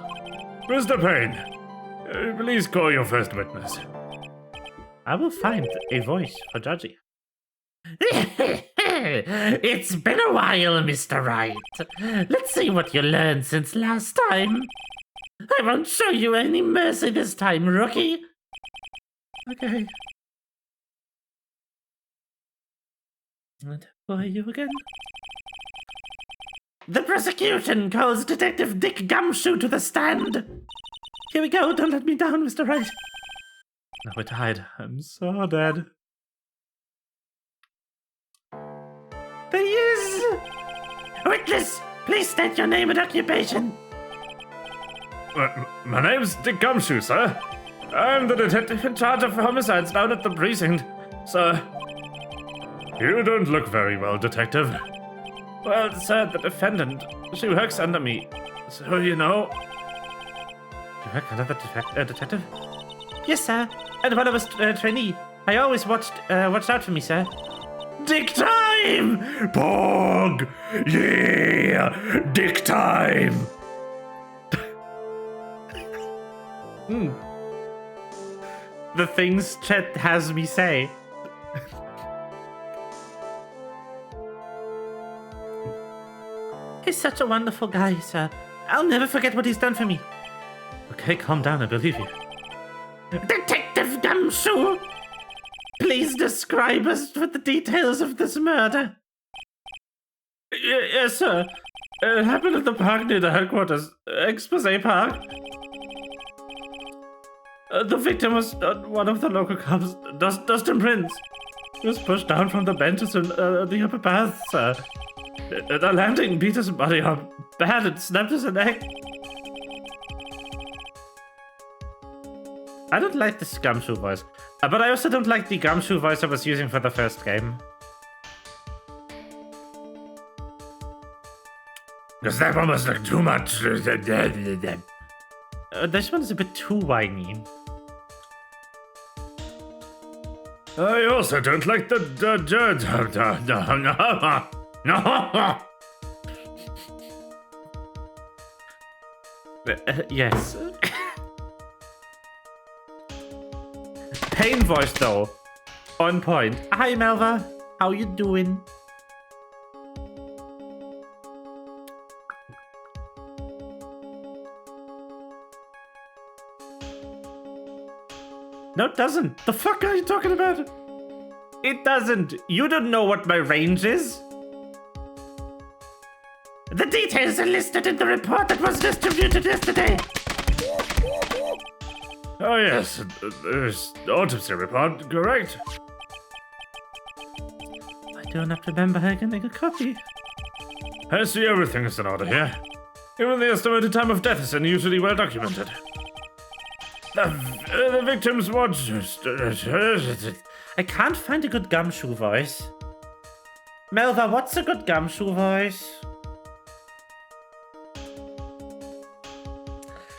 Mr. Payne, please call your first witness. I will find a voice for judging. It's been a while, Mr. Wright. Let's see what you learned since last time. I won't show you any mercy this time, rookie. Okay. And who are you again? The prosecution calls Detective Dick Gumshoe to the stand. Here we go. Don't let me down, Mr. Wright. Nowhere to hide. I'm so dead. There he is! Witness, please state your name and occupation. My name's Dick Gumshoe, sir. I'm the detective in charge of homicides down at the precinct, sir. You don't look very well, detective. Well, sir, the defendant, she works under me, so you know. You work under the detective? Yes, sir. And when I was a trainee, I always watched out for me, sir. Dick time! Pog! Yeah! Dick time! The things Chet has me say. He's such a wonderful guy, sir. I'll never forget what he's done for me. Okay, calm down, I believe you. Detective Gumshoe! Please describe us with the details of this murder. Yes, sir. It happened at the park near the headquarters. Expose Park. The victim was one of the local cops, Dustin Prince. He was pushed down from the benches in the upper path, sir. The landing beat his body up bad and snapped his neck. I don't like this Gumshoe voice. But I also don't like the Gumshoe voice I was using for the first game. Because that one was like too much. This one is a bit too whiny. I also don't like the yes. Pain voice though. On point. Hi Melva. How you doing? No, it doesn't. The fuck are you talking about? It doesn't. You don't know what my range is. The details are listed in the report that was distributed yesterday. Oh yes, there's the autopsy report, correct? I do not remember how I can make a copy. I see everything is in order here. Even the estimated time of death is unusually well documented. The victim's watch. I can't find a good Gumshoe voice. Melva, what's a good Gumshoe voice?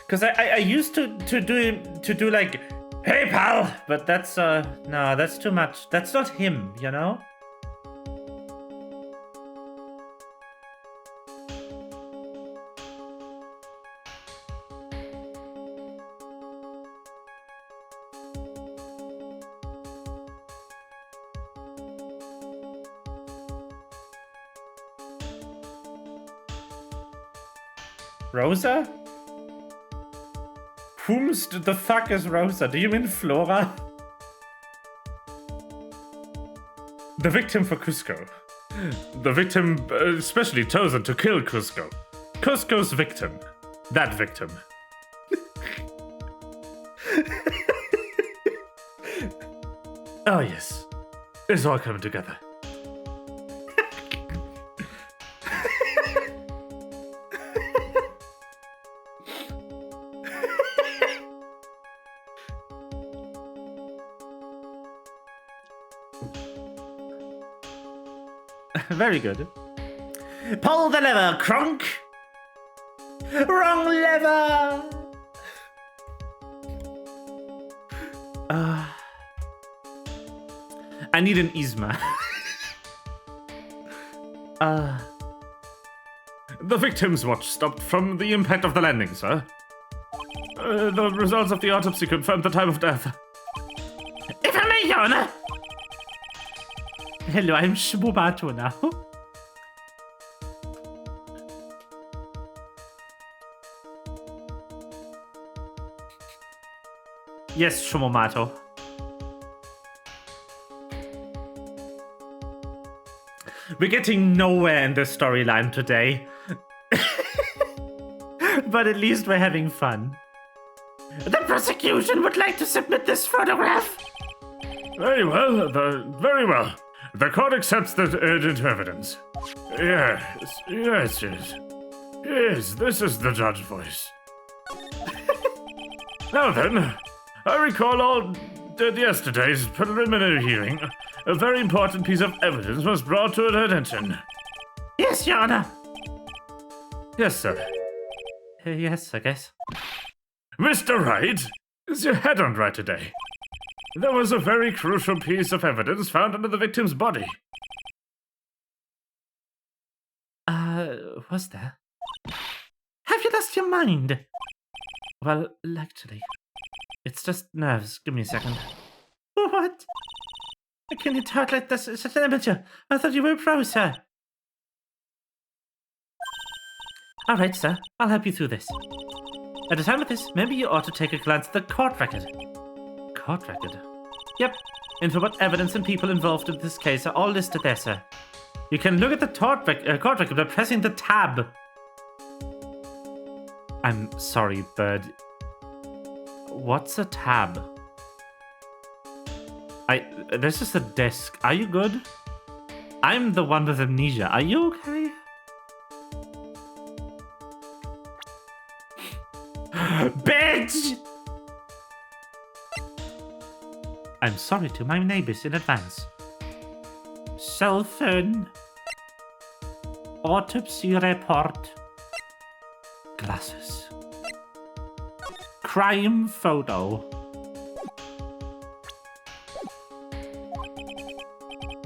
Because I used to do like, hey pal, but that's no, that's too much. That's not him, you know? Rosa? Whomst the fuck is Rosa? Do you mean Flora? The victim for Cusco. The victim specially chosen to kill Cusco. Cusco's victim. That victim. Oh yes. It's all coming together. Very good. Pull the lever, Kronk! Wrong lever! I need an Isma. The victim's watch stopped from the impact of the landing, sir. The results of the autopsy confirmed the time of death. If I may, Your Honor! Hello, I'm Shmubato now. Yes, Shmubato. We're getting nowhere in this storyline today. But at least we're having fun. The prosecution would like to submit this photograph. Very well, very well. The court accepts the into evidence. Yes. Yes, this is the judge voice. Now then, I recall all yesterday's preliminary hearing. A very important piece of evidence was brought to our attention. Yes, Your Honor. Yes, sir. Yes, I guess. Mr. Wright, is your head on right today? There was a very crucial piece of evidence found under the victim's body. Was there? Have you lost your mind? Well, actually, it's just nerves. Give me a second. What? Can you talk like this? It's such an amateur. I thought you were a pro, sir. Alright, sir. I'll help you through this. At the time of this, maybe you ought to take a glance at the court record. Court record? Yep. And for what evidence and people involved in this case are all listed there, sir. You can look at the court record by pressing the tab. I'm sorry, Bird. What's a tab? This is a desk. Are you good? I'm the one with amnesia. Are you okay? Bitch! I'm sorry to my neighbors in advance. Cell phone. Autopsy report. Glasses. Crime photo.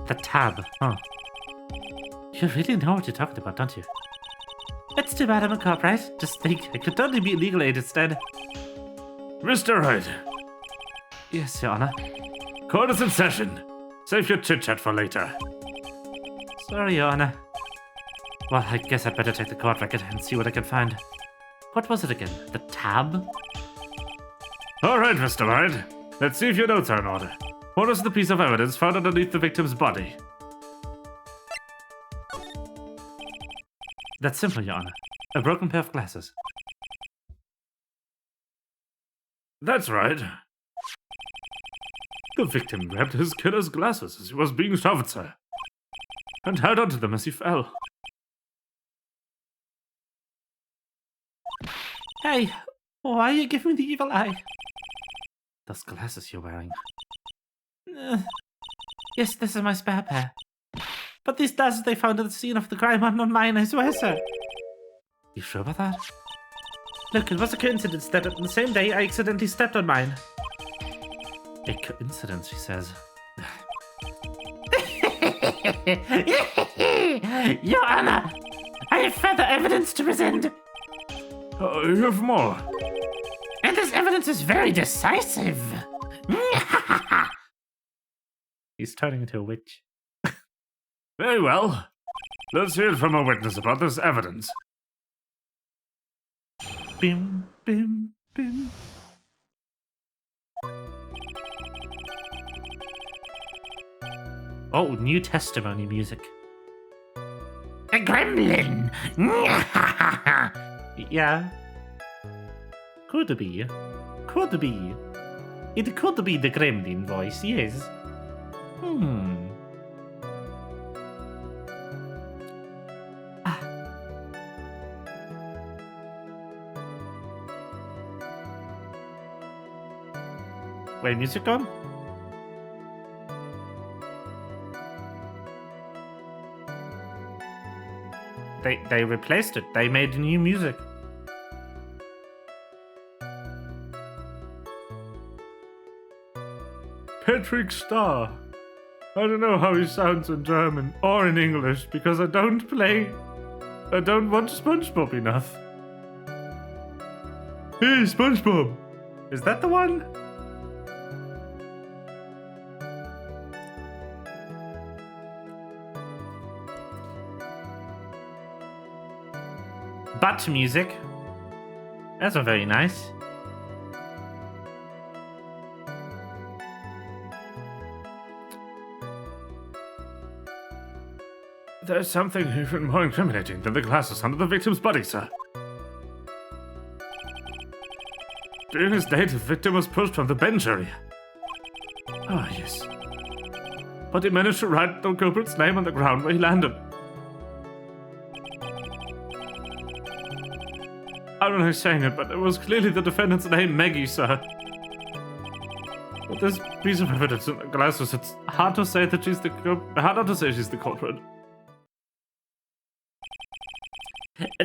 The tab, huh? You really know what you're talking about, don't you? It's too bad I'm a cop, right? Just think, I could totally be legal aid instead. Mr. Wright. Yes, Your Honor. Court is in session. Save your chit-chat for later. Sorry, Your Honor. Well, I guess I'd better check the court record and see what I can find. What was it again? The tab? Alright, Mr. Wright. Let's see if your notes are in order. What was the piece of evidence found underneath the victim's body? That's simple, Your Honor. A broken pair of glasses. That's right. The victim grabbed his killer's glasses as he was being shoved, sir, and held onto them as he fell. Hey, why are you giving me the evil eye? Those glasses you're wearing. Yes, this is my spare pair. But these glasses they found at the scene of the crime are not mine, I swear, sir. You sure about that? Look, it was a coincidence that on the same day I accidentally stepped on mine. A coincidence, she says. Your Honor, I have further evidence to present. You have more. And this evidence is very decisive. He's turning into a witch. Very well. Let's hear from a witness about this evidence. Bim, bim, bim. Oh, new testimony music. A gremlin! Yeah. Could be. Could be. It could be the gremlin voice, yes. Wait, music on? They replaced it. They made new music. Patrick Star. I don't know how he sounds in German or in English because I don't watch SpongeBob enough. Hey, SpongeBob! Is that the one? Butt music. That's not very nice. There's something even more incriminating than the glasses under the victim's body, sir. During his date, the victim was pushed from the bench area. Ah, yes. But he managed to write the culprit's name on the ground where he landed. I don't know who's saying it, but it was clearly the defendant's name, Maggie, sir. With this piece of evidence in the glasses, it's hard to say that she's the culprit.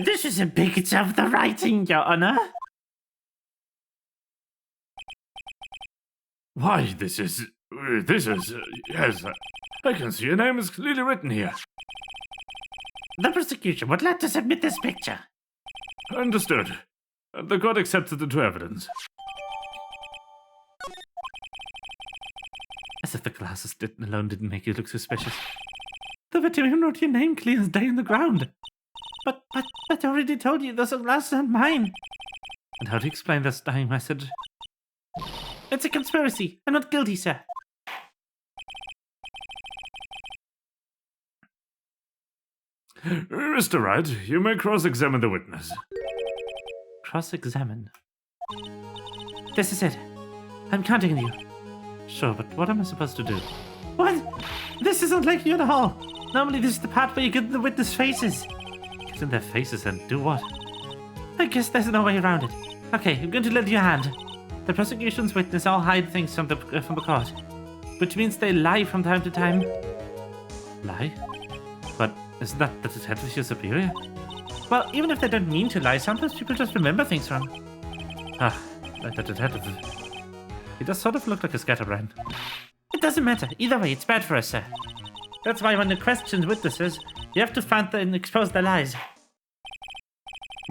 This is a big job of the writing, Your Honor. Why, this is, yes, I can see your name is clearly written here. The prosecution would like to submit this picture. Understood. The court accepted the two evidence. As if the glasses alone didn't make you look suspicious. The victim even wrote your name clear as day in the ground. But I already told you those glasses aren't mine. And how do you explain this dying message? It's a conspiracy. I'm not guilty, sir. Mr. Wright, you may cross-examine the witness. Cross-examine? This is it. I'm counting on you. Sure, but what am I supposed to do? What? This isn't like you at all. Normally this is the part where you get the witness faces. Get in their faces and do what? I guess there's no way around it. Okay, I'm going to lend you a hand. The prosecution's witness all hide things from the court. which means they lie from time to time. Lie? But isn't that the detective your superior? Well, even if they don't mean to lie, sometimes people just remember things wrong. Ah, like the detective. He does sort of look like a scatterbrain. It doesn't matter. Either way, it's bad for us, sir. That's why when you question witnesses, you have to find and expose their lies.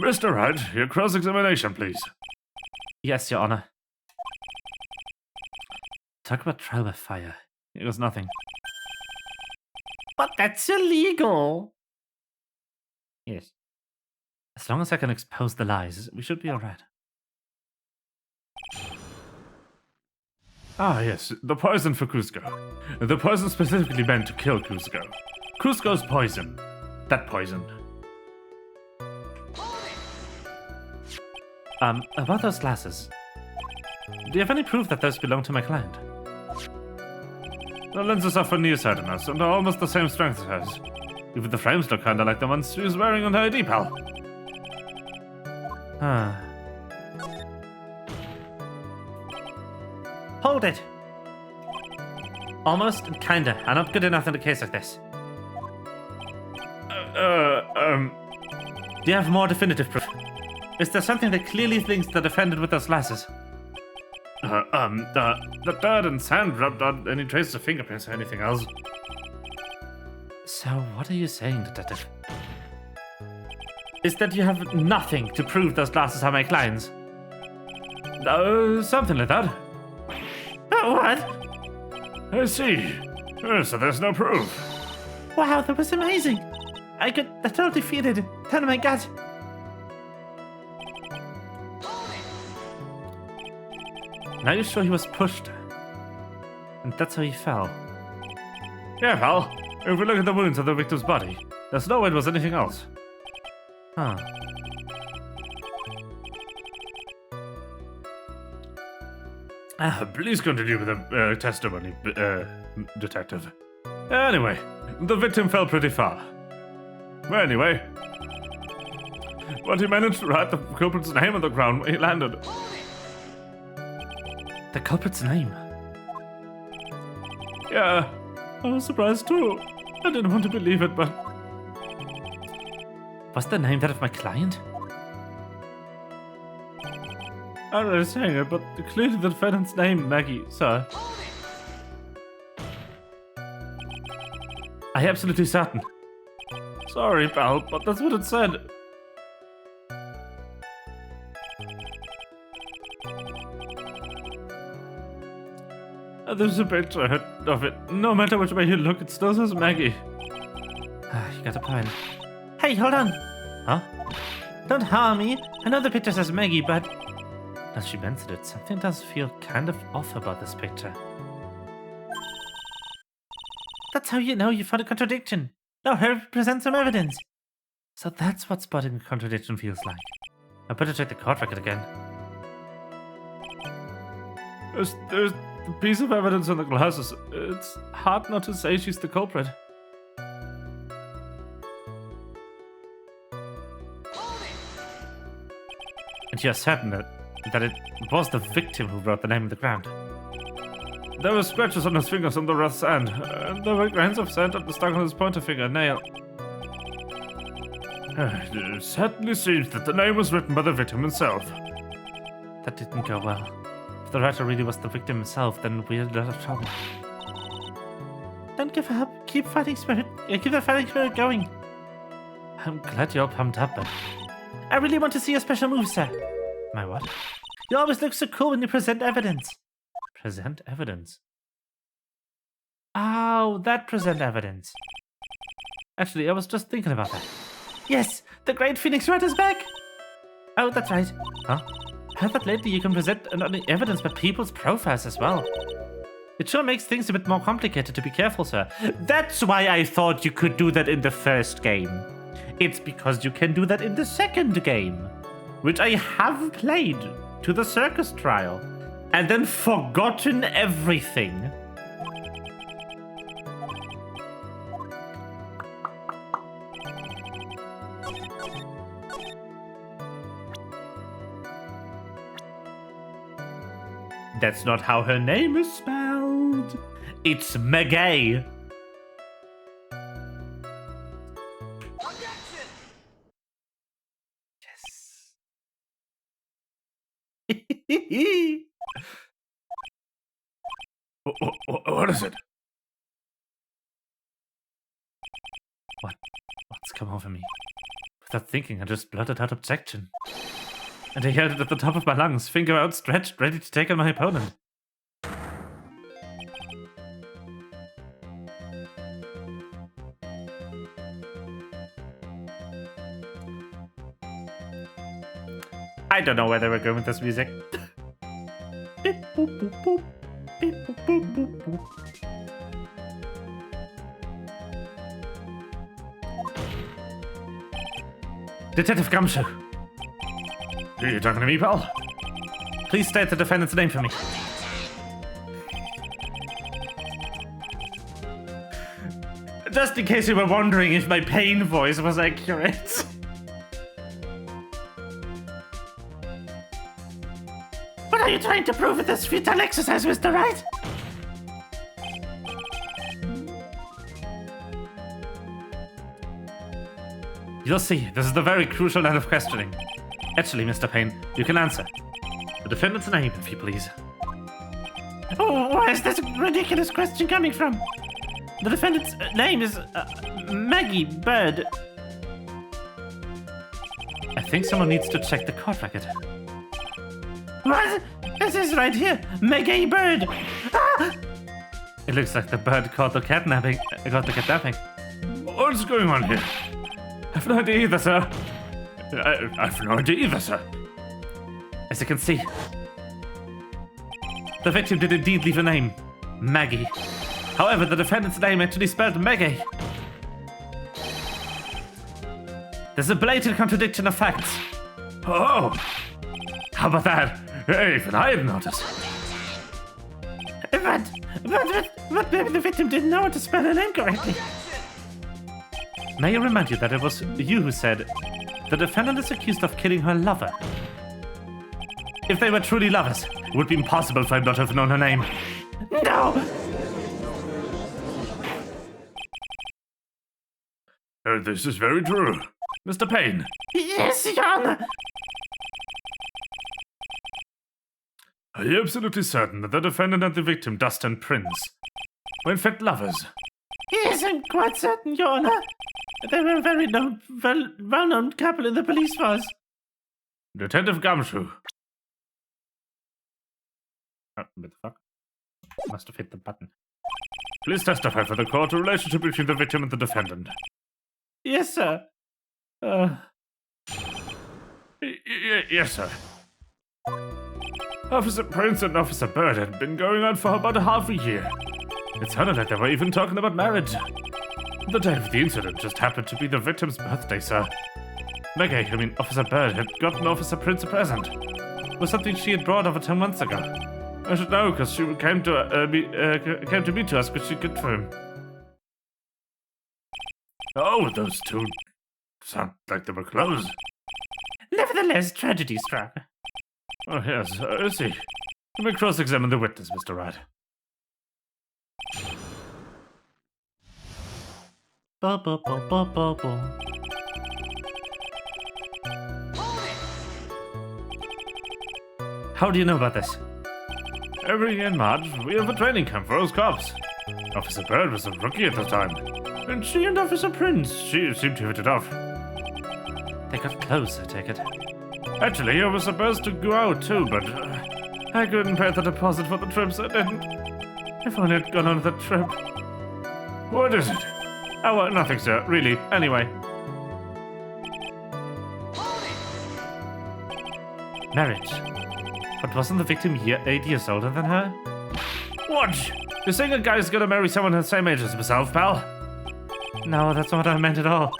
Mr. Wright, your cross-examination, please. Yes, Your Honor. Talk about trial by fire. It was nothing. But that's illegal! Yes. As long as I can expose the lies, we should be alright. Ah, yes, the poison for Cusco. The poison specifically meant to kill Cusco. Cusco's poison. That poison. About those glasses. Do you have any proof that those belong to my client? The lenses are for nearsightedness and are almost the same strength as hers. Even the frames look kinda like the ones she was wearing on her ID pal. Ah. Hold it! Almost and kinda are not good enough in a case like this. Do you have more definitive proof? Is there something that clearly links the defendant with those glasses? The dirt and sand rubbed on any traces of fingerprints or anything else. So what are you saying, detective? Is that you have nothing to prove those glasses are my client's? Something like that. What? I see. So there's no proof. Wow, that was amazing. I totally feel it. Turn my gut. Now you're sure he was pushed? And that's how he fell? Yeah, pal. If we look at the wounds on the victim's body, there's no way it was anything else. Huh. Please continue with the testimony, detective. Anyway, the victim fell pretty far. Anyway, but he managed to write the culprit's name on the ground when he landed. The culprit's name? Yeah, I was surprised too. I didn't want to believe it, but... Was the name that of my client? I'm not really saying it, but clearly the defendant's name, Maggie, sir. Are you absolutely certain? Sorry, pal, but that's what it said. There's a picture of it. No matter which way you look, it still says Maggie. You got a point. Hey, hold on! Huh? Don't harm me. I know the picture says Maggie, but... As she mentioned it, something does feel kind of off about this picture. That's how you know you found a contradiction. Now hurry, present some evidence. So that's what spotting a contradiction feels like. I better check the court record again. There's the piece of evidence on the glasses. It's hard not to say she's the culprit. And you're certain that it was the victim who wrote the name on the ground? There were scratches on his fingers on the rough sand, and there were grains of sand stuck on his pointer finger nail. It certainly seems that the name was written by the victim himself. That didn't go well. If the writer really was the victim himself, then we're in a lot of trouble. Don't give up. Keep fighting spirit. Keep the fighting spirit going. I'm glad you're all pumped up, but I really want to see a special move, sir. My what? You always look so cool when you present evidence. Present evidence? Oh, that present evidence. Actually, I was just thinking about that. Yes, the great Phoenix Wright is back! Oh, that's right. Huh? I heard that lately you can present not only evidence but people's profiles as well. It sure makes things a bit more complicated, to be careful, sir. That's why I thought you could do that in the first game. It's because you can do that in the second game, which I have played to the circus trial, and then forgotten everything. That's not how her name is spelled. cute. It's Megay. Yes. What is it? What's come over me? Without thinking, I just blurted out objection. And I yelled it at the top of my lungs, finger outstretched, ready to take on my opponent. I don't know where they were going with this music. Beep, boop, boop, boop. Beep, boop, boop, boop, boop. Detective Gumshoe. Are you talking to me, pal? Please state the defendant's name for me. Just in case you were wondering if my pain voice was accurate. What are you trying to prove with this futile exercise, Mr. Wright? You'll see, this is the very crucial line of questioning. Actually, Mr. Payne, you can answer. The defendant's name, if you please. Oh, where is this ridiculous question coming from? The defendant's name is Maggie Bird. I think someone needs to check the court record. What? This is right here. Maggie Bird. Ah! It looks like the bird caught the kidnapping. What's going on here? I've no idea either, sir. I've no idea either, sir. As you can see, the victim did indeed leave a name, Maggie. However, the defendant's name actually spelled Maggie. There's a blatant contradiction of facts. Oh! How about that? Hey, even I had noticed. But maybe the victim didn't know how to spell her name correctly. May I remind you that it was you who said the defendant is accused of killing her lover. If they were truly lovers, it would be impossible for him not to have known her name. No! This is very true. Mr. Payne. Yes, Your Honor. Are you absolutely certain that the defendant and the victim, Dustin Prince, were in fact lovers? Yes, I'm quite certain, Your Honor. They were a very well-known couple in the police force. Detective Gumshoe. Oh, what the fuck? Must have hit the button. Please testify for the court the relationship between the victim and the defendant. Yes, sir. Yes, sir. Officer Prince and Officer Bird had been going on for about half a year. It sounded like they were even talking about marriage. The day of the incident just happened to be the victim's birthday, sir. Officer Bird had gotten Officer Prince a present. It was something she had brought over 10 months ago. I should know, because she came to meet us, because she good for him. Oh, those two sound like they were close. Nevertheless, tragedy struck. Oh, yes, I see. Let me cross-examine the witness, Mr. Wright. How do you know about this? Every year in March, we have a training camp for us cops. Officer Bird was a rookie at the time, and she and Officer Prince, she seemed to hit it off. They got close, I take it. Actually, I was supposed to go out too, but I couldn't pay the deposit for the trip, so I didn't. If only I'd gone on the trip. What is it? Oh, well, nothing, sir. Really. Anyway. Marriage. But wasn't the victim 8 years older than her? What? You're saying a guy's gonna marry someone the same age as himself, pal? No, that's not what I meant at all.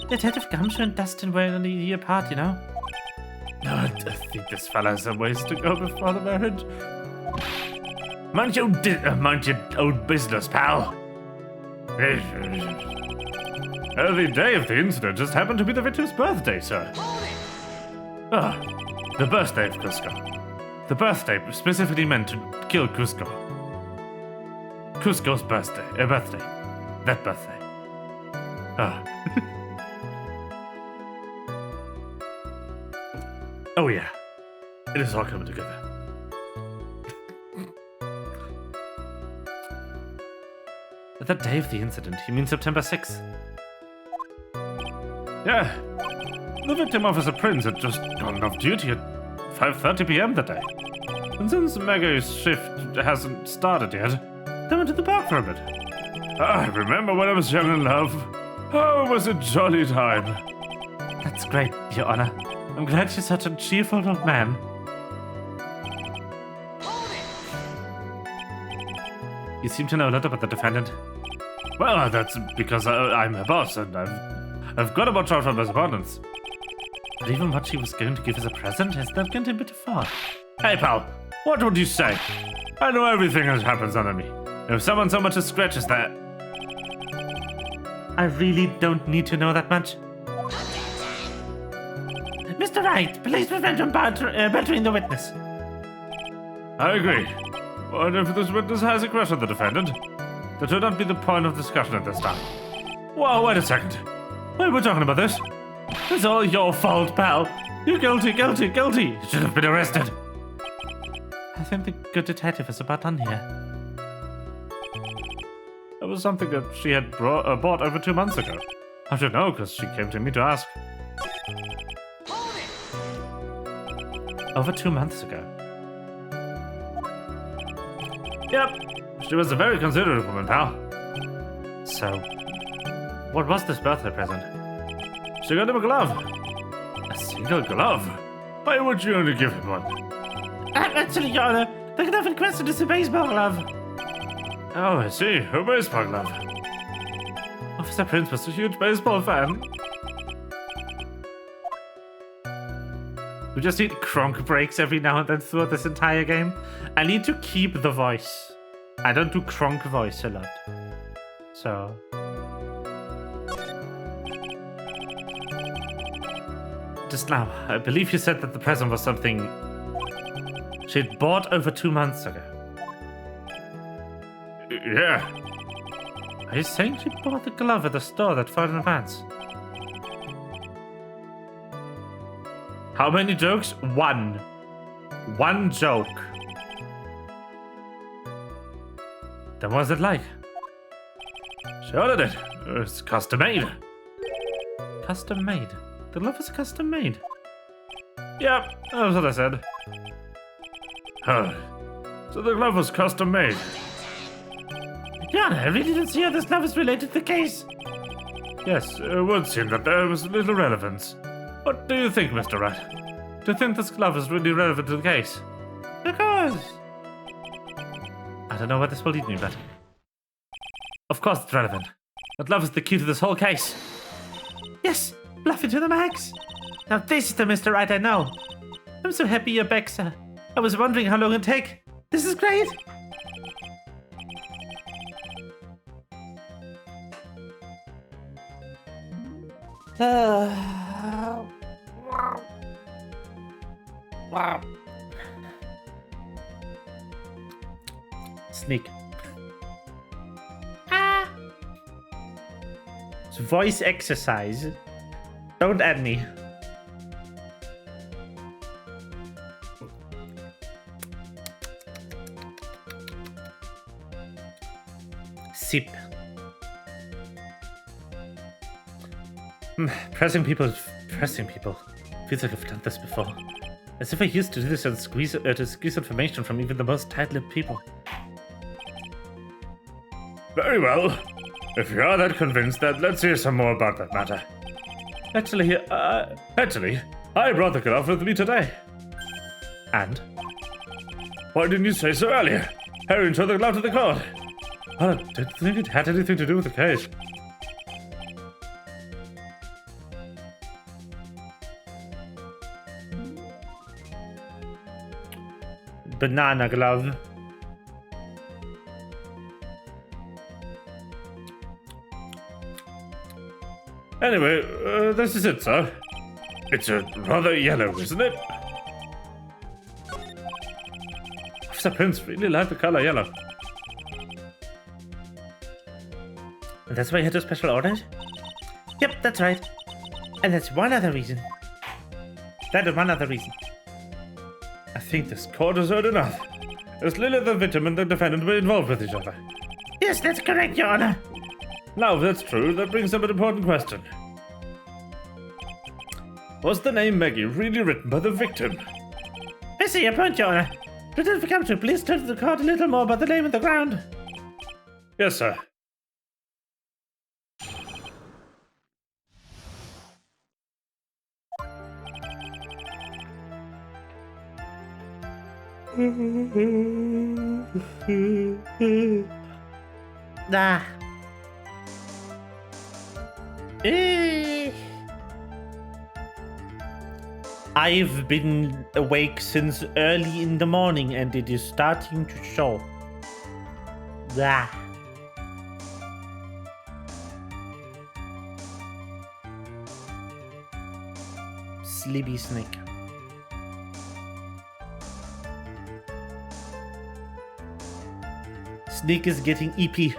Detective Gumshoe and Dustin were only a year apart, you know? I think this fella has some ways to go before the marriage. Mind your own business, pal. The day of the incident just happened to be the victim's birthday, sir. The birthday of Cusco. The birthday specifically meant to kill Cusco. Cusco's birthday. That birthday. Ah. Oh yeah. It is all coming together. The day of the incident, you mean September 6th? Yeah. The victim officer Prince had just gone off duty at 5:30 p.m. that day. And since Maggie's shift hasn't started yet, they went to the park for a bit. I remember when I was young in love. Oh, it was a jolly time. That's great, Your Honor. I'm glad you're such a cheerful old man. You seem to know a lot about the defendant. Well, that's because I'm her boss, and I've got to watch out for my subordinates. But even what she was going to give as a present, is that getting a bit far? Hey, pal, what would you say? I know everything that happens under me. If someone so much as scratches that... I really don't need to know that much. Mr. Wright, please prevent him battering the witness. I agree. What if this witness has a crush on the defendant? That should not be the point of discussion at this time. Whoa, wait a second. Why are we talking about this? It's all your fault, pal. You're guilty. You should have been arrested. I think the good detective is about done here. It was something that she had bought over 2 months ago. I should know, because she came to me to ask. Over 2 months ago? Yep. She was a very considerate woman, pal. So, what was this birthday present? She got him a glove. A single glove? Why would you only give him one? Actually, Your Honor, the glove in question is a baseball glove. Oh, I see. A baseball glove. Officer Prince was a huge baseball fan. We just need cronk breaks every now and then throughout this entire game. I need to keep the voice. I don't do cronk voice a lot. So... Just now, I believe you said that the present was something she'd bought over 2 months ago. Yeah. Are you saying she bought the glove at the store that far in advance? How many jokes? One. One joke. Then what was it like? She ordered it. It's custom made. Custom made? The glove is custom made. Yep, that's what I said. So the glove was custom made. Yeah, I really didn't see how this glove is related to the case. Yes, it would seem that there was little relevance. What do you think, Mr. Wright? Do you think this glove is really relevant to the case? Of course. I don't know where this will lead me, but... Of course it's relevant. The glove is the key to this whole case. Yes, bluffing to the max. Now this is the Mr. Wright I know. I'm so happy you're back, sir. I was wondering how long it'd take. This is great. Wow. Sneak. It's voice exercise. Don't add me. Sip. Pressing people. Feels like I've done this before. As if I used to do this and squeeze information from even the most tight-lipped people. Very well. If you are that convinced, then let's hear some more about that matter. Actually, I brought the glove with me today. And? Why didn't you say so earlier? Harry showed the glove to the court. I didn't think it had anything to do with the case. Banana glove. Anyway, this is it, sir. It's a rather yellow, isn't it? Officer Prince really liked the color yellow. And that's why you had those special orders? Yep, that's right. And that's one other reason. That is one other reason. I think this court has heard enough. As Lily the victim and the defendant were involved with each other. Yes, that's correct, Your Honor. Now, if that's true, that brings up an important question. Was the name Maggie really written by the victim? I see your point, Your Honor. But if we come to, please tell the court a little more about the name on the ground. Yes, sir. Ah. I've been awake since early in the morning and it is starting to show. Ah. Sleepy snake. Snake is getting EP.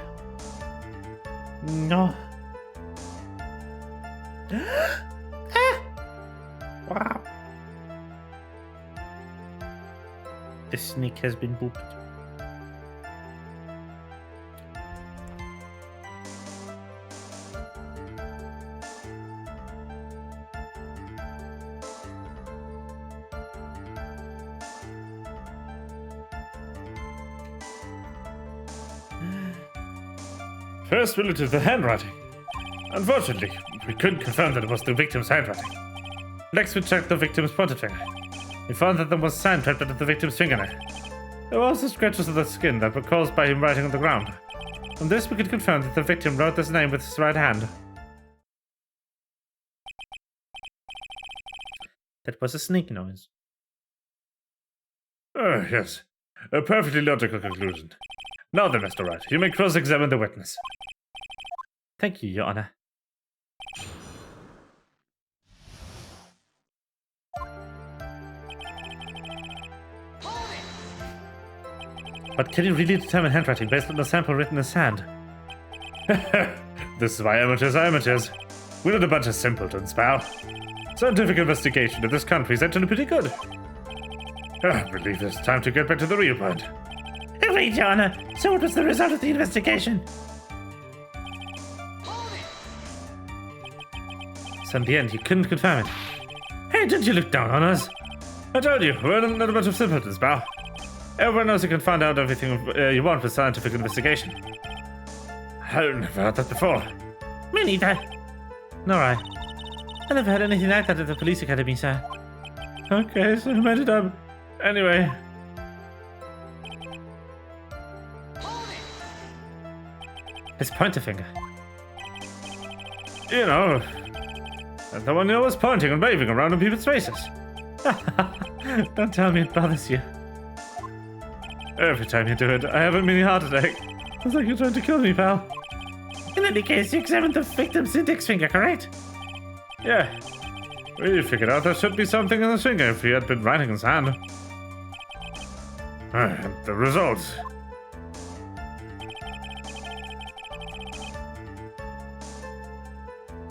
No. Ah! Wow. The snake has been booped. First, relative to the handwriting. Unfortunately, we couldn't confirm that it was the victim's handwriting. Next, we checked the victim's pointed finger. We found that there was sand trapped under the victim's fingernail. There were also scratches of the skin that were caused by him writing on the ground. From this, we could confirm that the victim wrote his name with his right hand. That was a snake noise. Oh, yes. A perfectly logical conclusion. Now then, Mr. Wright, you may cross-examine the witness. Thank you, Your Honor. But can you really determine handwriting based on the sample written in sand? This is why amateurs are amateurs. We're not a bunch of simpletons, pal. Scientific investigation in this country is actually pretty good. I believe it's time to get back to the real point. Agreed, Your Honor. So what was the result of the investigation? So in the end, you couldn't confirm it. Hey, didn't you look down on us? I told you, we're not a bunch of simpletons, pal. Everyone knows you can find out everything you want with scientific investigation. I've never heard that before. Me neither. Nor I. I never heard anything like that at the police academy, sir. Okay, so who made it up? Anyway. His pointer finger. You know, the one you're always pointing and waving around in people's faces. Don't tell me it bothers you. Every time you do it, I have a mini heart attack. It's like you're trying to kill me, pal. In any case, you examined the victim's index finger, correct? Yeah. We figured out there should be something in the finger if he had been writing in sand. And the results.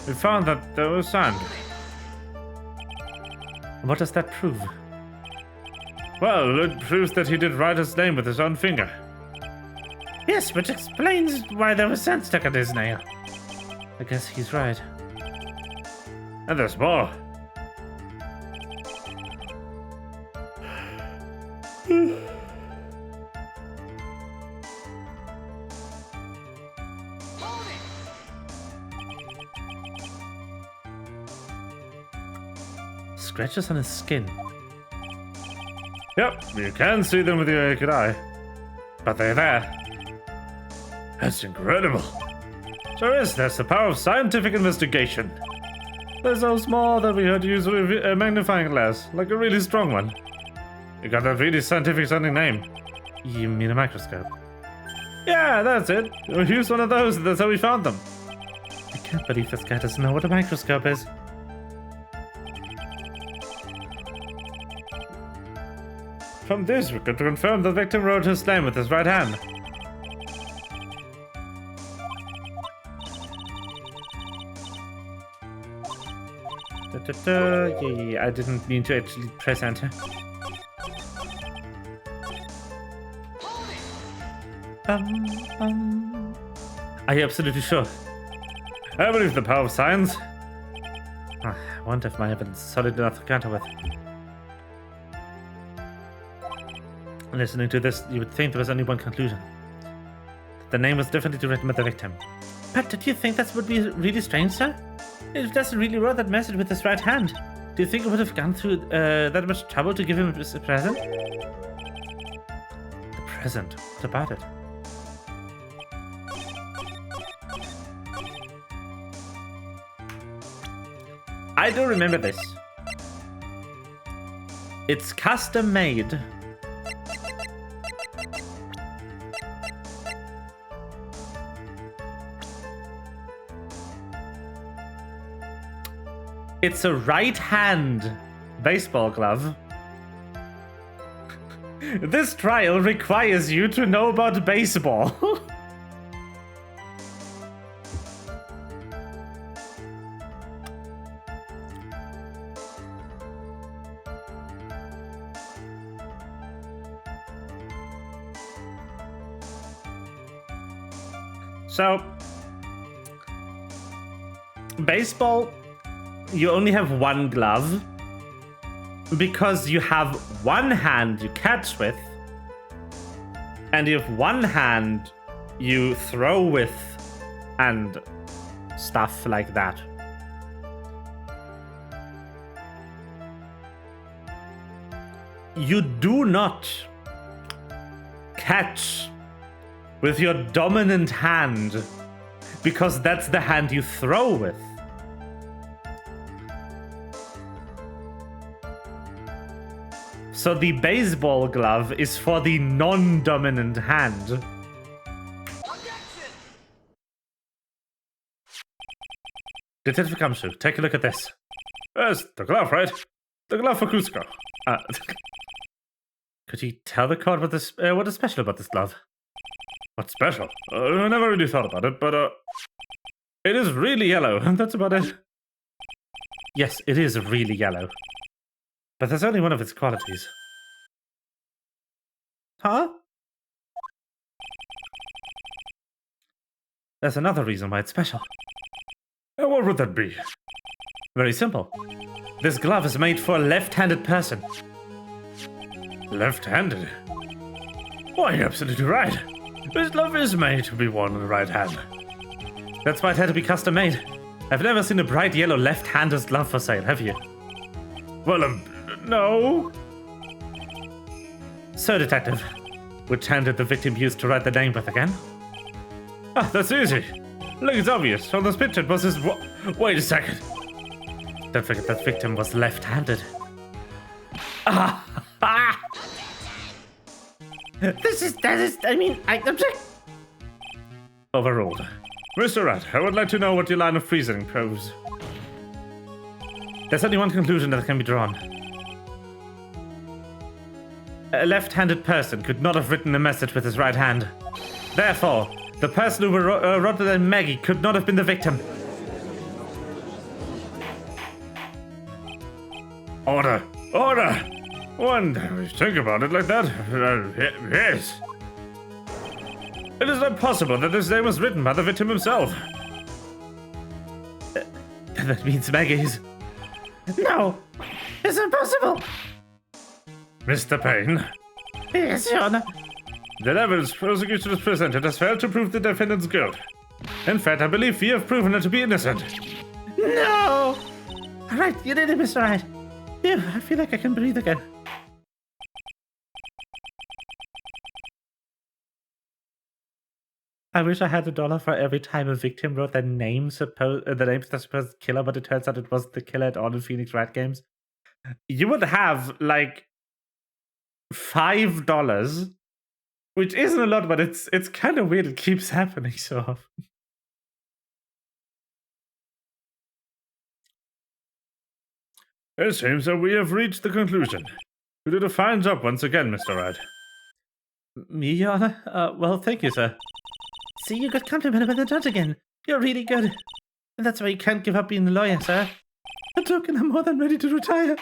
We found that there was sand. What does that prove? Well, it proves that he did write his name with his own finger. Yes, which explains why there was sand stuck at his nail. I guess he's right. And there's more. Scratches on his skin. Yep, you can see them with your naked eye. But they're there. That's incredible. So yes, that's the power of scientific investigation. They're so small that we had to use a magnifying glass, like a really strong one. You got that really scientific sounding name. You mean a microscope? Yeah, that's it. We used one of those, and that's how we found them. I can't believe this guy doesn't know what a microscope is. From this, we could confirm the victim wrote his name with his right hand. Yeah, I didn't mean to actually press enter. Are you absolutely sure? I believe the power of science. I wonder if my evidence is solid enough to counter with. Listening to this, you would think there was only one conclusion. The name was definitely written by the victim. But do you think that would be really strange, sir? It doesn't really wrote that message with his right hand. Do you think it would have gone through that much trouble to give him a present? The present? What about it? I do remember this. It's custom made. It's a right-hand baseball glove. This trial requires you to know about baseball. So, baseball, you only have one glove because you have one hand you catch with and you have one hand you throw with and stuff like that. You do not catch with your dominant hand because that's the hand you throw with. So the baseball glove is for the non-dominant hand. Detective Kamshu, take a look at this. Yes, the glove, right? The glove for Cusco. Could you tell the court what is special about this glove? What's special? I never really thought about it, but it is really yellow, and that's about it. Yes, it is really yellow. But that's only one of its qualities. Huh? There's another reason why it's special. What would that be? Very simple. This glove is made for a left-handed person. Left-handed? Why, you're absolutely right. This glove is made to be worn in the right hand. That's why it had to be custom made. I've never seen a bright yellow left-handed glove for sale, have you? Well, no. So, Detective, which hand did the victim use to write the name with again? Ah, that's easy. Look, it's obvious. From this picture, it was his... Wait a second. Don't forget that victim was left-handed. I object. Overruled. Mr. Rat, I would like to know what your line of reasoning proves. There's only one conclusion that can be drawn. A left-handed person could not have written a message with his right hand. Therefore, the person who wrote the name Maggie could not have been the victim. Order! Order! When you think about it like that, yes. It is not possible that this name was written by the victim himself. That means Maggie's. No! It's impossible! Mr. Payne? Yes, Your Honor. The evidence prosecution has presented has failed to prove the defendant's guilt. In fact, I believe we have proven her to be innocent. No! Alright, you did it, Mr. Right. Phew, I feel like I can breathe again. I wish I had $1 for every time a victim wrote the name the name of the supposed killer, but it turns out it was the killer at all in Phoenix Wright games. You would have like $5, which isn't a lot, but it's kind of weird. It keeps happening so often. It seems that we have reached the conclusion. You did a fine job once again, Mr. Wright. Me, Your Honor? Well, thank you, sir. See, you got complimented by the judge again. You're really good. And that's why you can't give up being a lawyer, sir. But token. I'm more than ready to retire.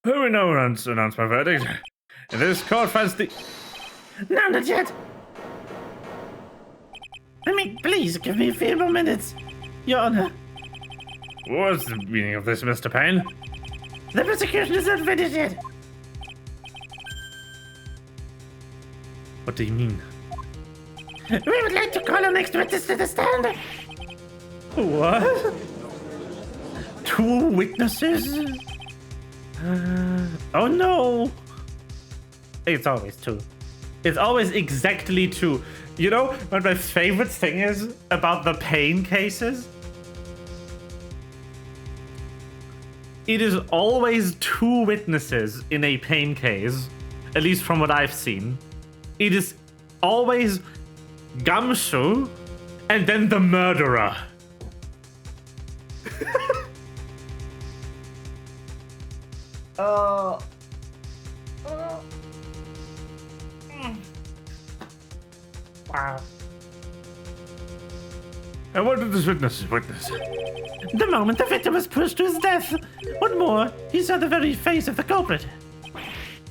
Who we now announce my verdict. And this court finds the... No, not yet. I mean, please give me a few more minutes, Your Honor. What's the meaning of this, Mr. Payne? The prosecution is not finished yet. What do you mean? We would like to call our next witness to the stand. What? 2 witnesses? Oh no. It's always 2. It's always exactly 2. You know what my favorite thing is about the Payne cases? It is always 2 witnesses in a Payne case, at least from what I've seen. It is always Gumshoe and then the murderer. Wow. And what did this witness? The moment the victim was pushed to his death. What more, he saw the very face of the culprit.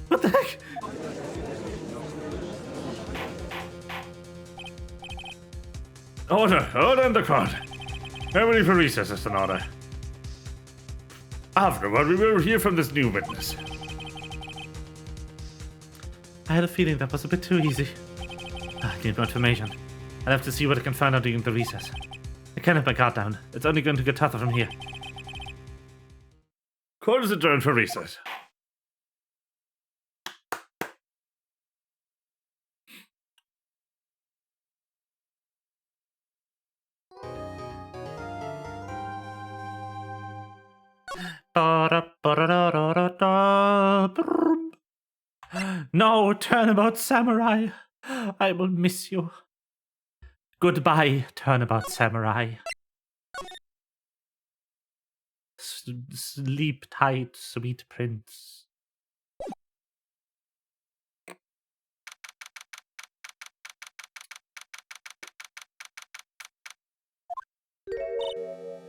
What the heck? Order in the court. I'm ready for recess, Mr. Order. Afterward, we will hear from this new witness. I had a feeling that was a bit too easy. I need more information. I'll have to see what I can find out during the recess. I can't have my guard down. It's only going to get tougher from here. Court is adjourned for recess. No, Turnabout Samurai. I will miss you. Goodbye, Turnabout Samurai. Sleep tight, sweet prince.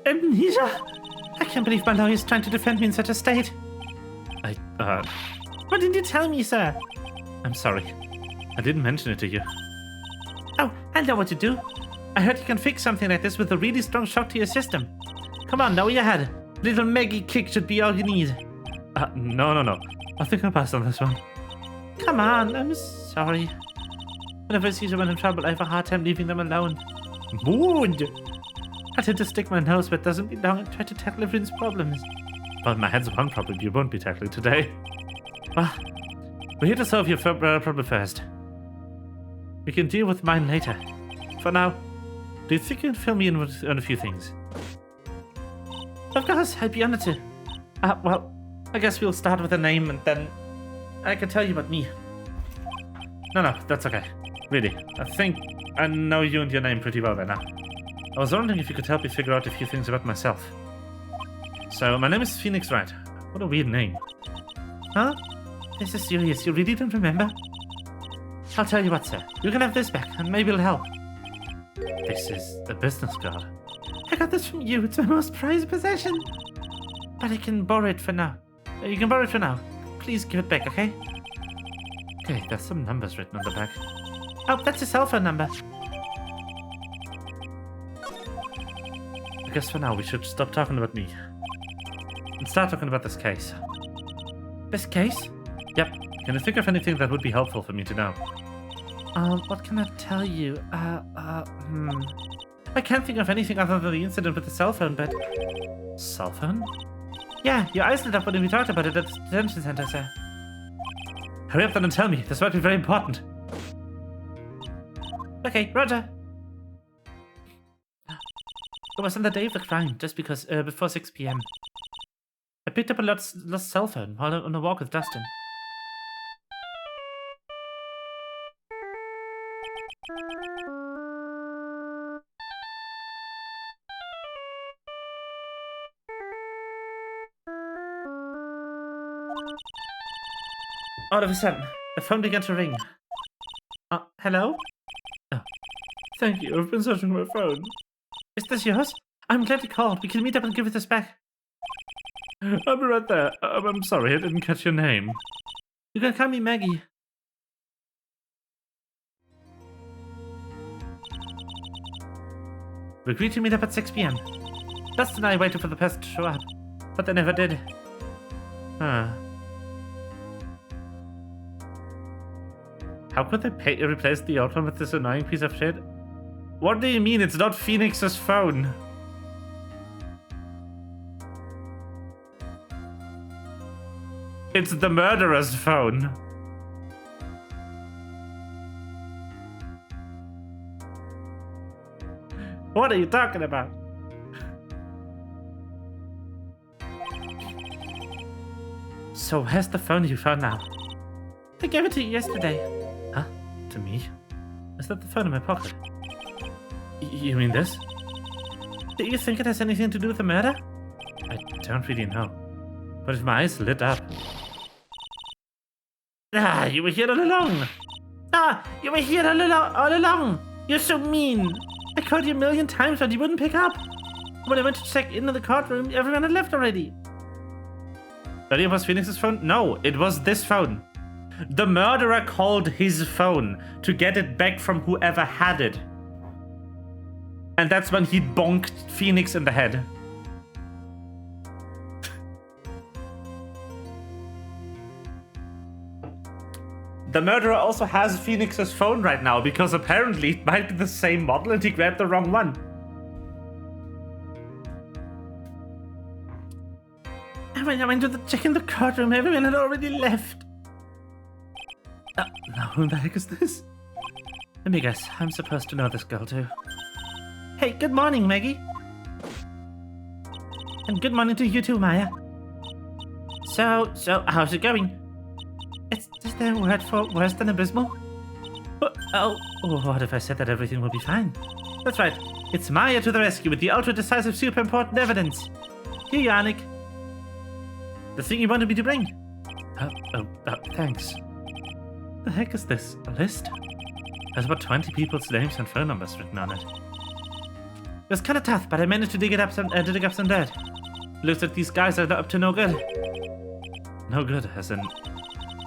Amnesia? I can't believe my lawyer is trying to defend me in such a state. Why didn't you tell me, sir? I'm sorry. I didn't mention it to you. Oh, I know what to do. I heard you can fix something like this with a really strong shock to your system. Come on, now you had. Little Maggie kick should be all you need. No. I think I'll pass on this one. Come on, I'm sorry. Whenever I see someone in trouble, I have a hard time leaving them alone. Mood! I tend to stick my nose where it doesn't belong and try to tackle everyone's problems. Well, my head's one problem you won't be tackling today. Well, we're here to solve your problem first. We can deal with mine later. For now, do you think you can fill me in on a few things? Of course, I'd be honored to. Well, I guess we'll start with a name and then I can tell you about me. No, that's okay. Really, I think I know you and your name pretty well by now. I was wondering if you could help me figure out a few things about myself. So, my name is Phoenix Wright. What a weird name. Huh? This is serious. You really don't remember? I'll tell you what, sir. You can have this back, and maybe it'll help. This is a business card. I got this from you. It's my most prized possession. But I can borrow it for now. You can borrow it for now. Please give it back, okay? Okay, there's some numbers written on the back. Oh, that's a cell phone number. I guess for now we should stop talking about me. And start talking about this case. This case? Yep. Can you think of anything that would be helpful for me to know? What can I tell you? I can't think of anything other than the incident with the cell phone, but... Cell phone? Yeah, your eyes lit up when we talked about it at the detention center, sir. Hurry up then and tell me. This might be very important. Okay, roger. It was on the day of the crime, just because, before 6 p.m. I picked up a lost cell phone while on a walk with Dustin. All of a sudden, the phone began to ring. Hello? Oh, thank you. I've been searching my phone. Is this yours? I'm glad you called. We can meet up and give this back. I'll be right there. I'm sorry, I didn't catch your name. You can call me Maggie. We agreed to meet up at 6 p.m. Dust and I waited for the person to show up, but they never did. Huh. How could they replace the old one with this annoying piece of shit? What do you mean it's not Phoenix's phone? It's the murderer's phone. What are you talking about? So where's the phone you found now? I gave it to you yesterday. Huh? To me? Is that the phone in my pocket? You mean this? Do you think it has anything to do with the murder? I don't really know. But if my eyes lit up... Ah, you were here all along! Ah, you were here all along! You're so mean! I called you a million times but you wouldn't pick up! When I went to check into the courtroom, everyone had left already! Earlier was Phoenix's phone? No, it was this phone. The murderer called his phone to get it back from whoever had it. And that's when he bonked Phoenix in the head. The murderer also has Phoenix's phone right now because apparently it might be the same model and he grabbed the wrong one. When I went to check in the courtroom, everyone had already left. Now who the heck is this? Let me guess, I'm supposed to know this girl too. Hey, good morning, Maggie. And good morning to you too, Maya. So, how's it going? Is there a word for worse than abysmal? What if I said that everything will be fine? That's right, it's Maya to the rescue with the ultra-decisive super important evidence. Here you are, Nick. The thing you wanted me to bring. Thanks. The heck is this? A list? There's about 20 people's names and phone numbers written on it. It was kind of tough, but I managed to dig up some dirt. Looks like these guys are up to no good. No good, as in...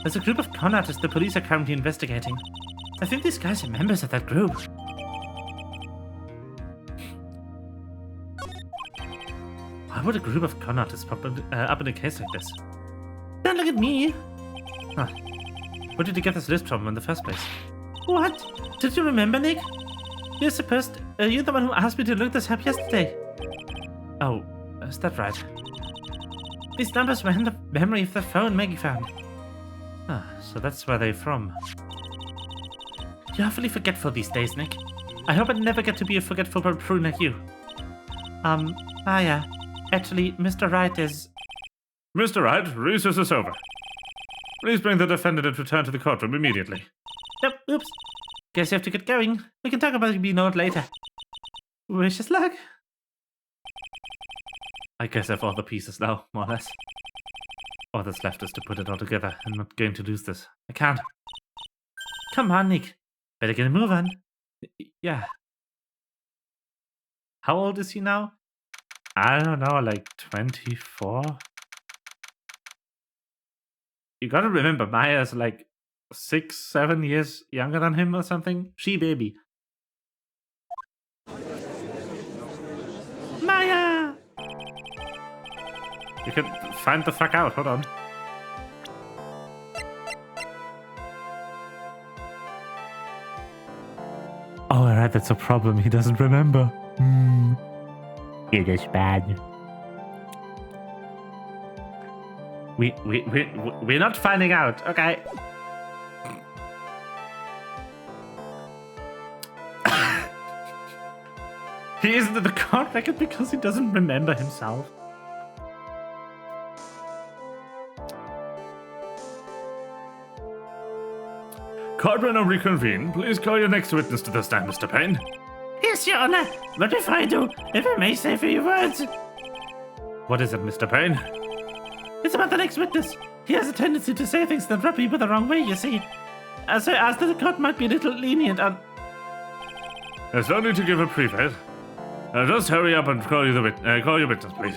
There's a group of con artists the police are currently investigating. I think these guys are members of that group. Why would a group of con artists pop up in a case like this? Don't look at me! Huh. Where did you get this list from in the first place? What? Did you remember, Nick? You're the one who asked me to look this up yesterday. Oh, is that right? These numbers were in the memory of the phone Maggie found. Ah, so that's where they're from. You're awfully forgetful these days, Nick. I hope I never get to be a forgetful prune like you. Yeah. Actually, Mr. Wright is... Mr. Wright, recess is over. Please bring the defendant and return to the courtroom immediately. Oh, oops. Guess you have to get going. We can talk about it being out later. Wish us luck. I guess I have all the pieces now, more or less. All that's left is to put it all together. I'm not going to lose this. I can't. Come on, Nick. Better get a move on. Yeah. How old is he now? I don't know, like 24? You gotta remember, Maya's like 6-7 years younger than him or something. She baby. Maya! You can find the fuck out, hold on. Oh, alright, that's a problem. He doesn't remember. It is bad. We're not finding out, okay? He isn't in the court record because he doesn't remember himself. Court will now reconvene. Please call your next witness to the stand, Mr. Payne. Yes, Your Honor. But before I do, if I may say a few words. What is it, Mr. Payne? It's about the next witness. He has a tendency to say things that rub people the wrong way, you see. So I asked that the court might be a little lenient on... There's no need to give a preface. Just hurry up and call your witness, please.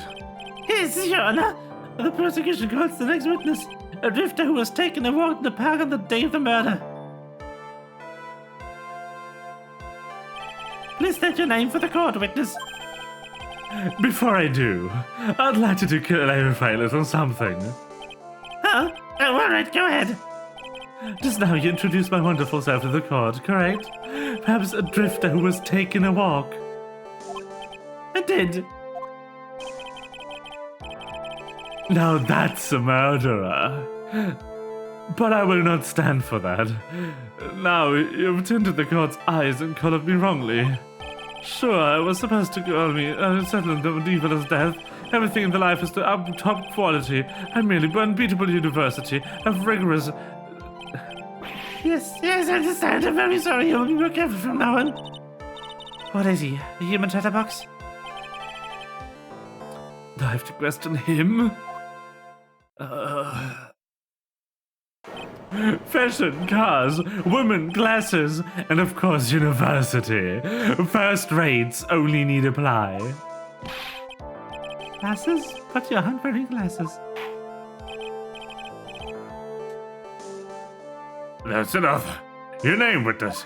Yes, Your Honor. The prosecution calls the next witness, a drifter who was taken a walk in the park on the day of the murder. Please state your name for the court, witness. Before I do, I'd like you to clarify a little something. Huh? Oh, alright, go ahead. Just now you introduced my wonderful self to the court, correct? Perhaps a drifter who was taking a walk. I did. Now that's a murderer. But I will not stand for that. Now you've tinted the court's eyes and colored me wrongly. Sure, I was supposed to call me settling the evil as death. Everything in the life is to top quality. I'm merely unbeatable university of rigorous. Yes, I understand. I'm very sorry. I will be more careful from now on. What is he? A human chatterbox? Do I have to question him? Fashion, cars, women, glasses, and of course university. First rates only need apply. Glasses? But you aren't wearing glasses. That's enough. Your name, witness.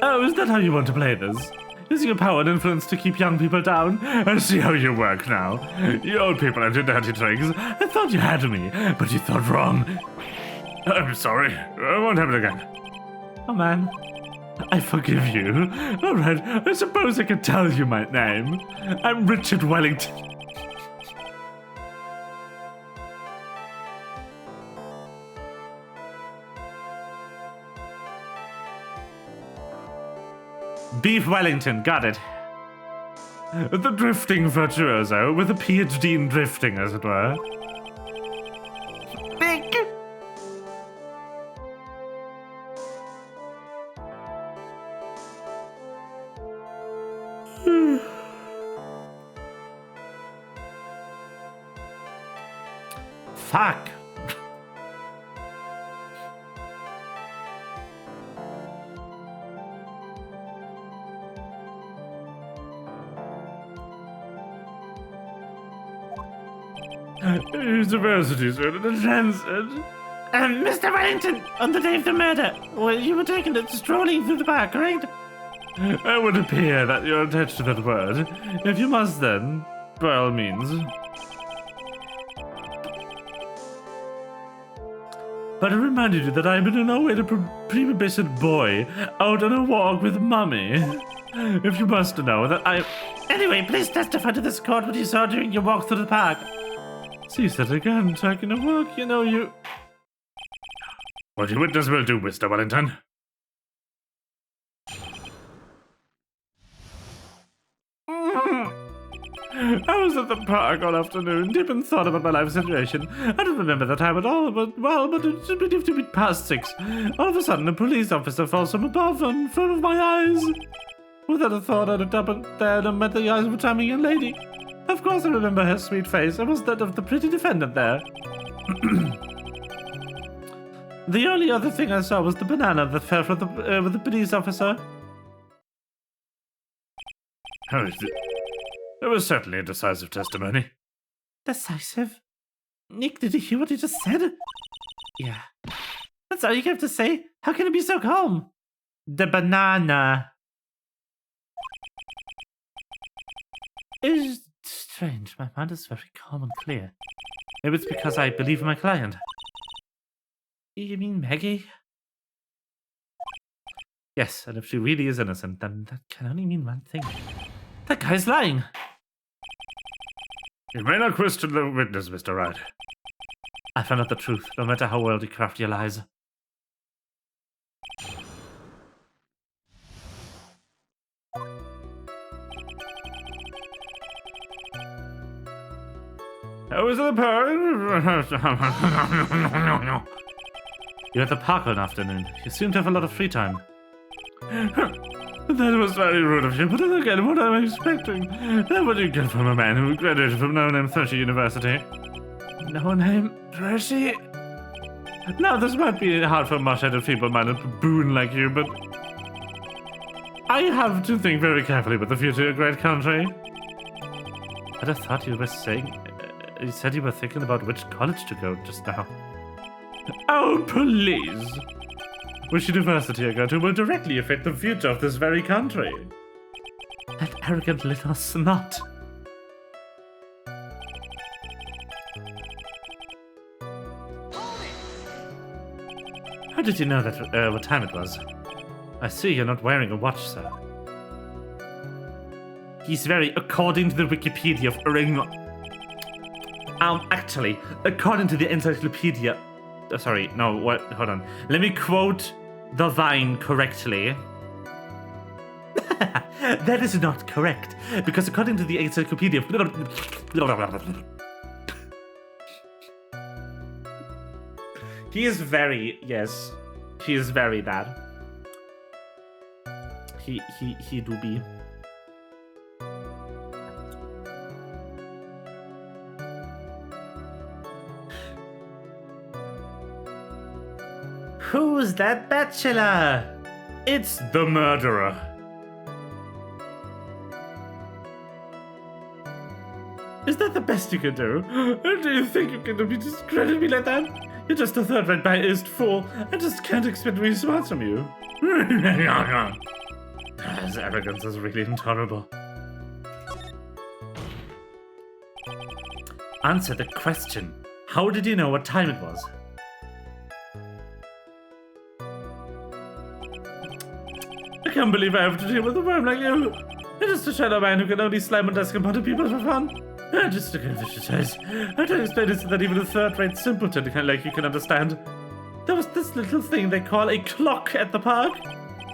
Oh, is that how you want to play this? Using your power and influence to keep young people down? I see how you work now. You old people and your dirty tricks. I thought you had me, but you thought wrong. I'm sorry. It won't happen again. Oh, man. I forgive you. Alright, I suppose I could tell you my name. I'm Richard Wellington. Beef Wellington, got it. The drifting virtuoso, with a PhD in drifting, as it were. Big. Fuck. University student at Jansen. Mr. Wellington, on the day of the murder, you were taken strolling through the park, right? It would appear that you're attached to that word. If you must then, by all means. But I reminded you that I'm in no way a prepubescent boy out on a walk with Mummy. If you must know that I... Anyway, please testify to this court what you saw during your walk through the park. See that again, taking a walk, you know you... What your witness will do, Mr. Wellington. I was at the park all afternoon, deep in thought about my life situation. I don't remember the time at all, but it's believed to be past 6. All of a sudden, a police officer falls from above in front of my eyes. Without a thought, I looked up there and met the eyes of a charming young lady. Of course, I remember her sweet face. It was that of the pretty defendant there. The only other thing I saw was the banana that fell from the police officer. How is it? It was certainly a decisive testimony. Decisive? Nick, did you hear what he just said? Yeah. That's all you have to say? How can it be so calm? The banana. It's strange. My mind is very calm and clear. Maybe it's because I believe in my client. You mean Maggie? Yes, and if she really is innocent, then that can only mean one thing. That guy's lying. You may not question the witness, Mr. Wright. I found out the truth, no matter how well you craft your lies. I was at the park. You're at the park one afternoon. You seem to have a lot of free time. That was very rude of you, but then again, what am I expecting? What do you get from a man who graduated from No Name Threshy University? No Name Threshy? Now, this might be hard for a mush-headed, feeble-minded baboon like you, but I have to think very carefully about the future of great country. I'd have thought you were saying... you said you were thinking about which college to go just now. Oh, please! Which university I go to will directly affect the future of this very country. That arrogant little snot. How did you know that what time it was? I see you're not wearing a watch, sir. He's very according to the Wikipedia of ring. Actually, according to the encyclopedia. Sorry, no, what? Hold on. Let me quote the Vine correctly. That is not correct, because according to the encyclopedia of... He is very, yes, he is very bad. He do be. Who's that bachelor? It's the murderer. Is that the best you can do? Do you think you can discredit me like that? You're just a third-rate biased fool. I just can't expect response from you. His arrogance is really intolerable. Answer the question. How did you know what time it was? I can't believe I have to deal with a worm like you. You're just a shadow man who can only slime on desk and bother people for fun. Just a kind of vicious eyes. I don't explain this so that even a third-rate simpleton like you can understand. There was this little thing they call a clock at the park.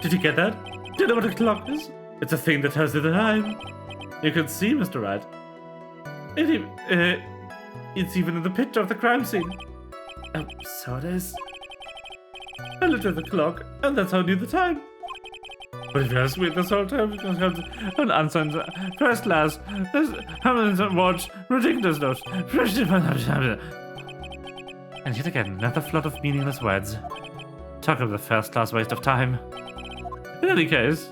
Did you get that? Do you know what a clock is? It's a thing that tells you the time. You can see, Mr. Wright. It's even in the picture of the crime scene. Oh, so it is. I looked at the clock, and that's how I knew the time. But if you ask me this whole time, an answer in first class, Hamilton watch, ridiculous notes. And yet again, another flood of meaningless words. Talk of the first class waste of time. In any case.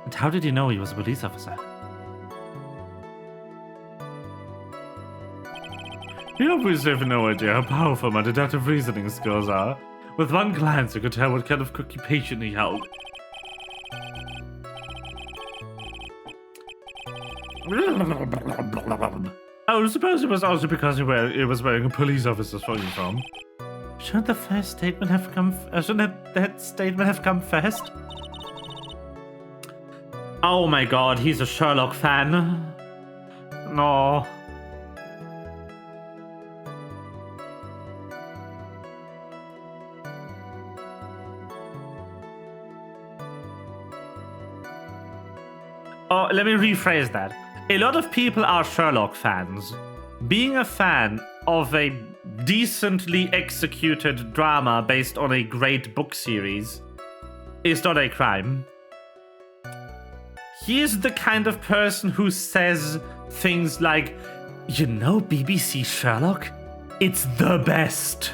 And how did you know he was a police officer? You obviously have no idea how powerful my deductive reasoning skills are. With one glance, you could tell what kind of occupation he held. I suppose it was also because he was wearing a police officer's uniform. Shouldn't the first statement have come? Shouldn't that statement have come first? Oh my God, he's a Sherlock fan. No. Oh, let me rephrase that. A lot of people are Sherlock fans. Being a fan of a decently executed drama based on a great book series is not a crime. He is the kind of person who says things like, you know BBC Sherlock? It's the best.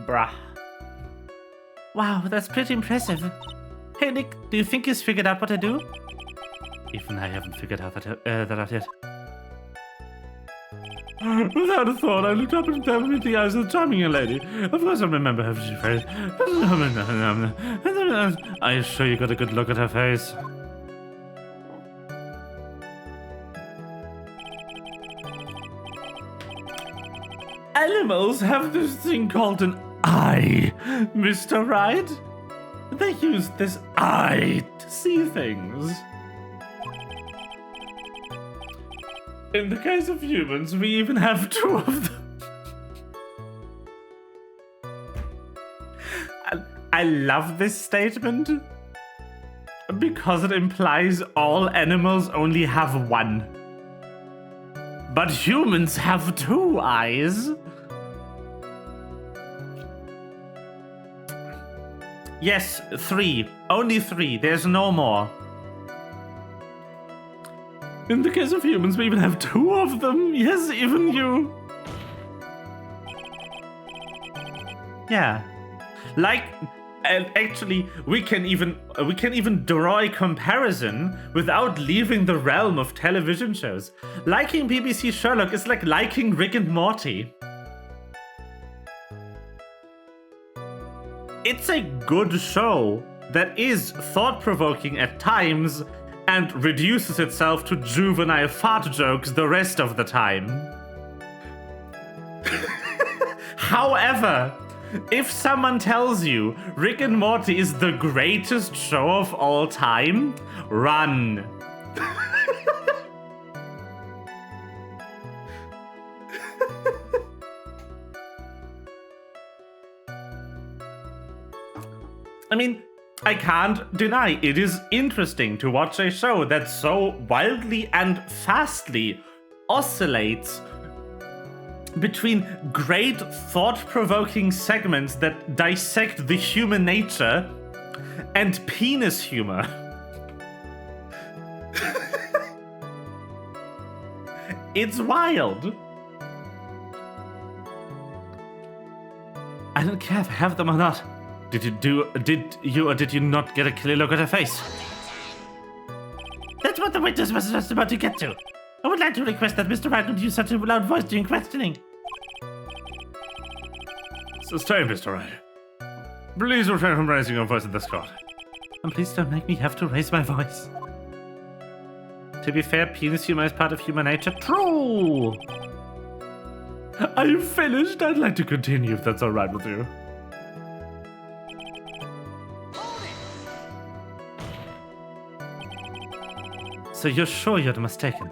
Bruh. Wow, that's pretty impressive. Hey Nick, do you think he's figured out what to do? Even I haven't figured out that out yet. Without a thought, I looked up and stared with the eyes of the charming young lady. Of course I remember her face. I assure you got a good look at her face. Animals have this thing called an eye, Mr. Wright. They use this eye to see things. In the case of humans, we even have two of them. I love this statement because it implies all animals only have one. But humans have 2 eyes. Yes, 3. Only 3. There's no more. In the case of humans, we even have 2 of them. Yes, even you. Yeah. Like, and actually, we can even draw a comparison without leaving the realm of television shows. Liking BBC Sherlock is like liking Rick and Morty. It's a good show that is thought-provoking at times and reduces itself to juvenile fart jokes the rest of the time. However, if someone tells you Rick and Morty is the greatest show of all time, run. I mean, I can't deny it is interesting to watch a show that so wildly and fastly oscillates between great thought-provoking segments that dissect the human nature and penis humor. It's wild. I don't care if I have them or not. Did you not get a clear look at her face? That's what the witness was just about to get to. I would like to request that Mr. Wright would use such a loud voice during questioning. Sustain, Mr. Wright. Please refrain from raising your voice in this court. And please don't make me have to raise my voice. To be fair, penis humor is part of human nature. True! Are you finished? I'd like to continue if that's alright with you. So you're sure you're mistaken?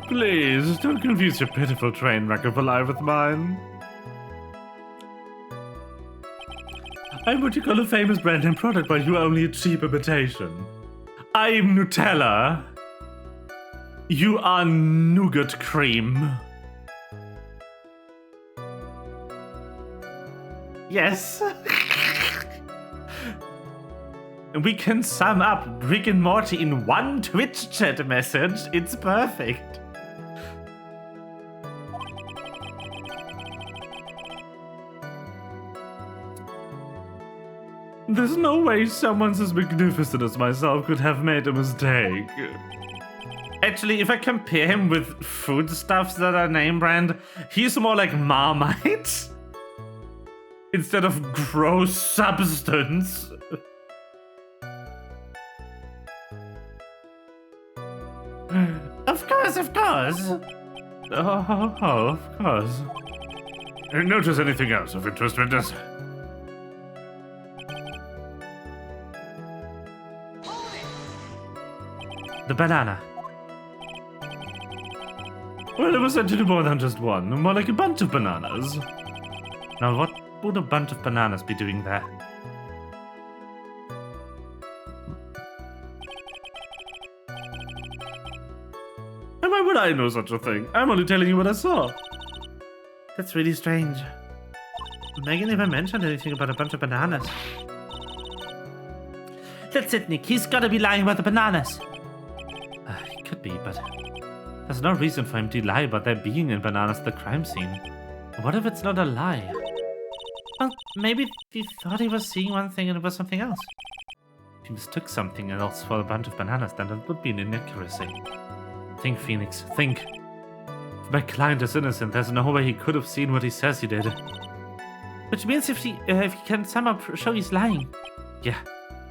Please, don't confuse your pitiful train wreck of a life with mine. I'm what you call a famous brand and product, but you're only a cheap imitation. I'm Nutella. You are nougat cream. Yes. We can sum up Rick and Morty in one Twitch chat message. It's perfect. There's no way someone as magnificent as myself could have made a mistake. Actually, if I compare him with foodstuffs that are name brand, he's more like Marmite instead of gross substance. Of course, of course. Oh, of course. Notice anything else of interest, witness? The banana. Well, it was actually more than just one. More like a bunch of bananas. Now, what would a bunch of bananas be doing there? And why would I know such a thing? I'm only telling you what I saw. That's really strange. Megan never mentioned anything about a bunch of bananas. That's it, Nick. He's gotta be lying about the bananas. He could be, but there's no reason for him to lie about there being in bananas at the crime scene. What if it's not a lie? Well, maybe he thought he was seeing one thing and it was something else. If he mistook something else for a bunch of bananas, then that would be an inaccuracy. Think, Phoenix, think. If my client is innocent, there's no way he could have seen what he says he did. Which means if he can somehow show he's lying. Yeah,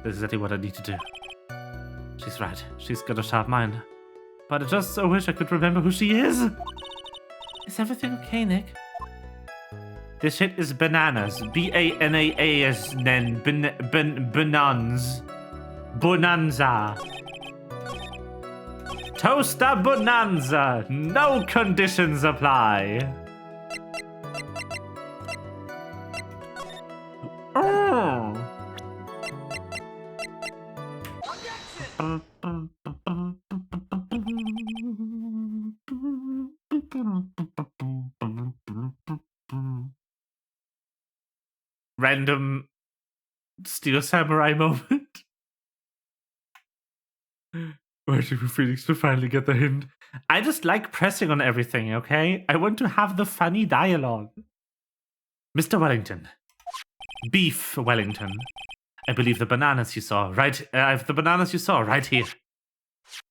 that's exactly what I need to do. She's right. She's got a sharp mind. But I just so wish I could remember who she is. Is everything okay, Nick? This shit is bananas. B-A-N-A-A-S, then bananas. Bonanza. Toaster bonanza. No conditions apply. Oh. random Steel Samurai moment. Waiting for Phoenix to finally get the hint. I just like pressing on everything, okay? I want to have the funny dialogue. Mr. Wellington. Beef Wellington. I believe the bananas you saw right... I have the bananas you saw right here.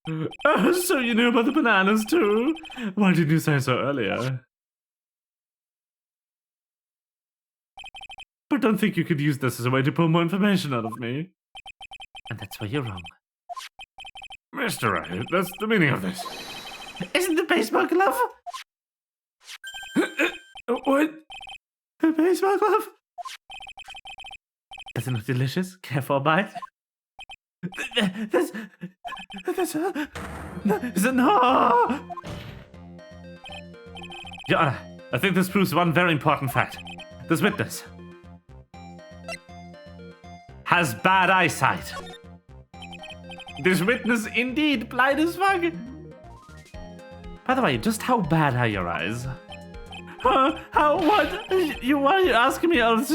So you knew about the bananas too? Why didn't you say so earlier? But don't think you could use this as a way to pull more information out of me. And that's where you're wrong. Mr. Wright, that's the meaning of this. Isn't the baseball glove? What? The baseball glove? Does it look delicious? Care for a bite? No! Your Honor, I think this proves one very important fact. This witness has bad eyesight. This witness indeed blind as fuck. By the way, just how bad are your eyes? How, what? Why are you asking me all this?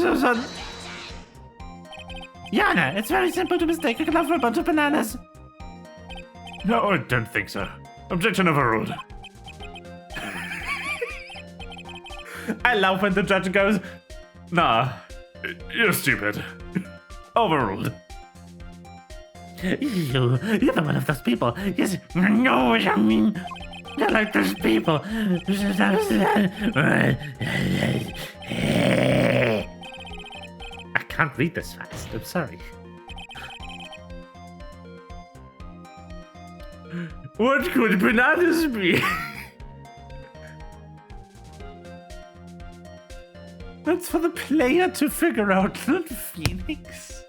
Yana, it's very simple to mistake a glove for a bunch of bananas. No, I don't think so. Objection overruled. I love when the judge goes, nah, you're stupid. Overruled. You're the one of those people. Yes, no, I mean, you're like those people. I can't read this fast. I'm sorry. What could bananas be? That's for the player to figure out, not Phoenix.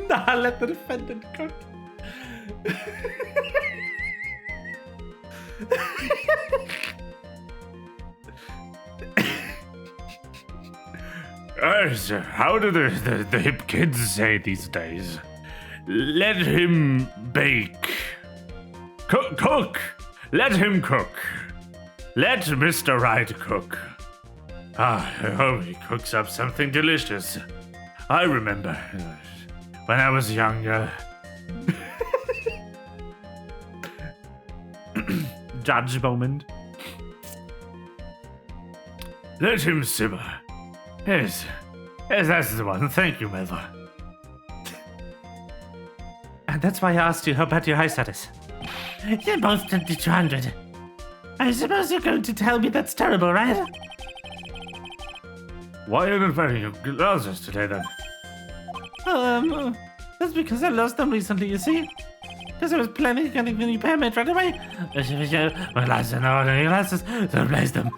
Nah, let the defendant cook. How do the hip kids say these days? Let him bake. Cook! Let him cook. Let Mr. Wright cook. I hope he cooks up something delicious. I remember when I was younger. Judge moment. Let him simmer. Yes, that's the one. Thank you, Mother. And that's why I asked you how bad your eyesight is. You're both 2200. I suppose you're going to tell me that's terrible, right? Why are you not wearing your glasses today, then? That's because I lost them recently, you see? Because I was planning on getting the new pair made right away. My glasses are not any glasses, so replace them.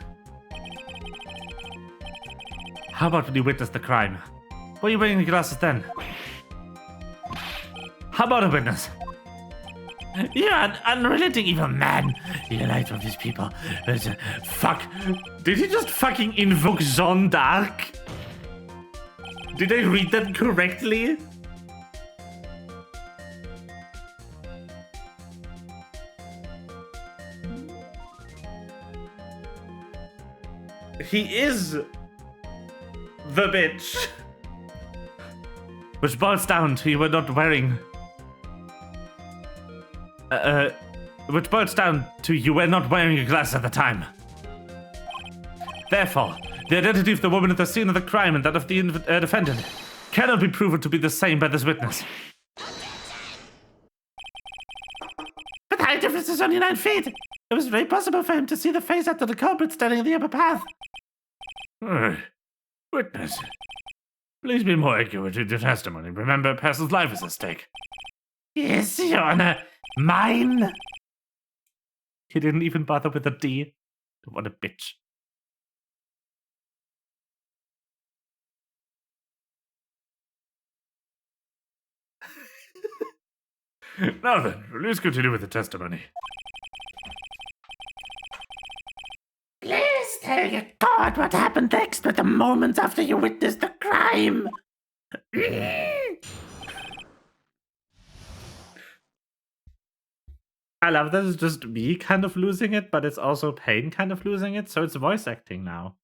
How about when you witnessed the crime? Were you wearing the glasses then? How about a witness? You're an unrelenting evil man. You're like one of these people. Fuck. Did he just fucking invoke Jeanne d'Arc? Did I read that correctly? He is the bitch. Which boils down to you were not wearing... which boils down to you were not wearing a glass at the time. Therefore, the identity of the woman at the scene of the crime and that of the defendant cannot be proven to be the same by this witness. But the height difference is only 9 feet. It was very possible for him to see the face after the culprit standing in the upper path. Witness, please be more accurate in your testimony. Remember, a person's life is at stake. Yes, Your Honor. Mine. He didn't even bother with a D. What a bitch. Now then, please continue with the testimony. Please tell your God what happened next with the moments after you witnessed the crime. I love that it's just me kind of losing it, but it's also Pain kind of losing it, so it's voice acting now.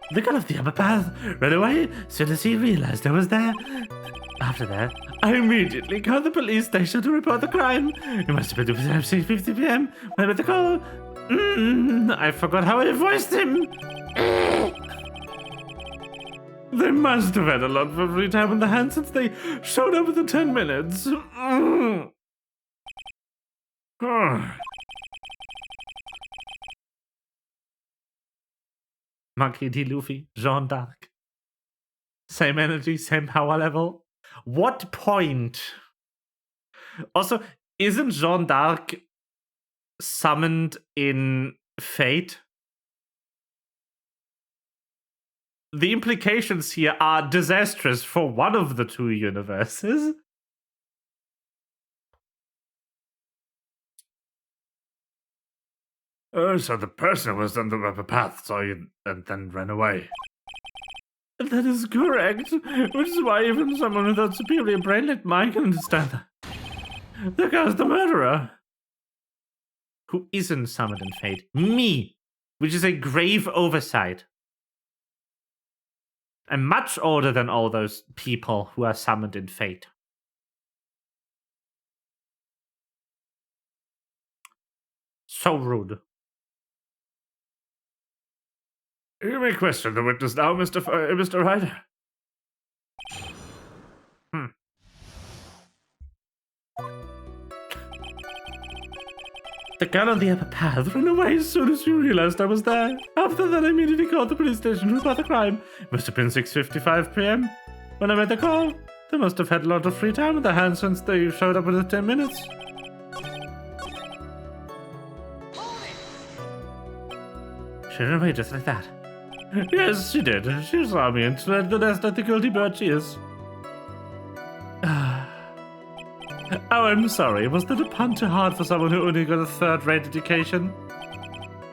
The girl of the upper path ran away as soon as he realized I was there. After that, I immediately called the police station to report the crime. It must have been 6:50 p.m. when I made the call. I forgot how I voiced him. They must have had a lot of free time on their hands since they showed up within 10 minutes. Monkey D. Luffy, Jean d'Arc. Same energy, same power level. What point? Also, isn't Jean d'Arc summoned in Fate? The implications here are disastrous for one of the two universes. Oh, so the person was on the upper path, saw you, and then ran away. That is correct, which is why even someone without superior brain like mine can understand that. The guy's the murderer. Who isn't summoned in Fate? Me, which is a grave oversight. I'm much older than all those people who are summoned in Fate. So rude. You may question the witness now, Mr. Wright. The girl on the upper path ran away as soon as she realized I was there. After that, I immediately called the police station to report the crime. It must have been 6:55 p.m. when I made the call. They must have had a lot of free time on their hands since they showed up within 10 minutes. She ran away just like that. Yes, she did. She saw me and fled the nest like the guilty bird she is. Oh, I'm sorry. Was that a pun too hard for someone who only got a third-rate education?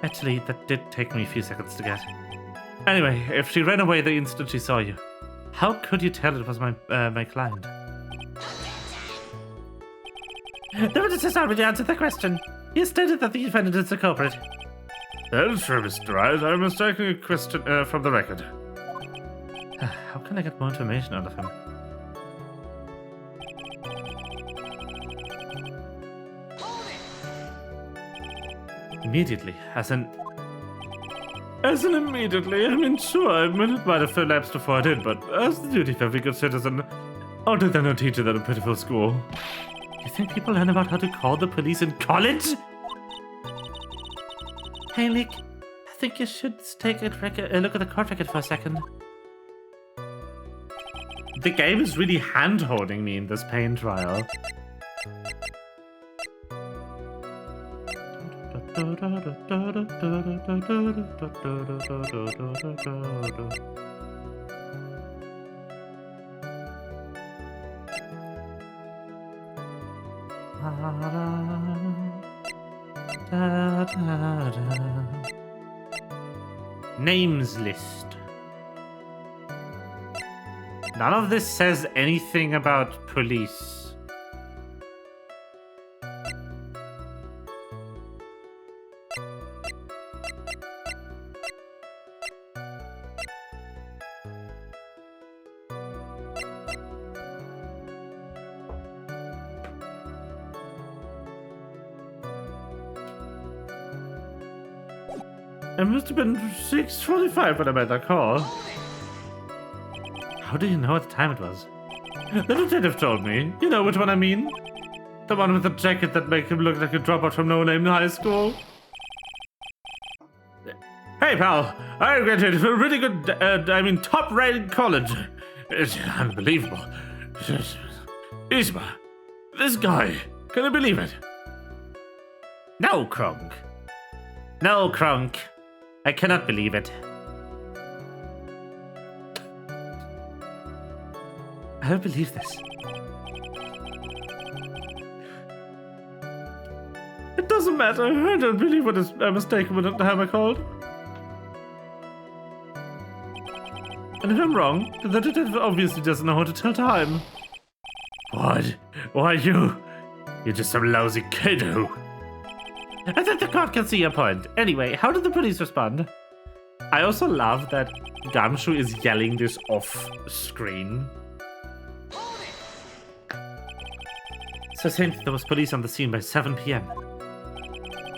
Actually, that did take me a few seconds to get. Anyway, if she ran away the instant she saw you, how could you tell it was my client? The witness has already answered the question. He stated that the defendant is the culprit. That is true, Mr. Wright. I'm mistaking a question from the record. How can I get more information out of him? Immediately, as in immediately, I mean, sure, a minute might have elapsed before I did, but as the duty of every good citizen, how did they not teach you that in pitiful school? You think people learn about how to call the police in college? Hey, Nick, I think you should take a look at the court record for a second. The game is really hand-holding me in this pain trial. Names list. None of this says anything about police. It must have been 6:45 when I made that call. How do you know what time it was? The detective told me. You know which one I mean? The one with the jacket that makes him look like a dropout from no-name high school. Hey, pal. I graduated from a really good, top-rated college. It's unbelievable. Isma, this guy. Can you believe it? No, Kronk. No, Kronk. I cannot believe it. I don't believe this. It doesn't matter. I don't believe what is a mistake with the hammer called. And if I'm wrong, the detective obviously doesn't know how to tell time. What? Why you? You're just some lousy kid who... I think the court can see your point. Anyway, how did the police respond? I also love that Gumshoe is yelling this off screen. So saying there was police on the scene by 7 p.m.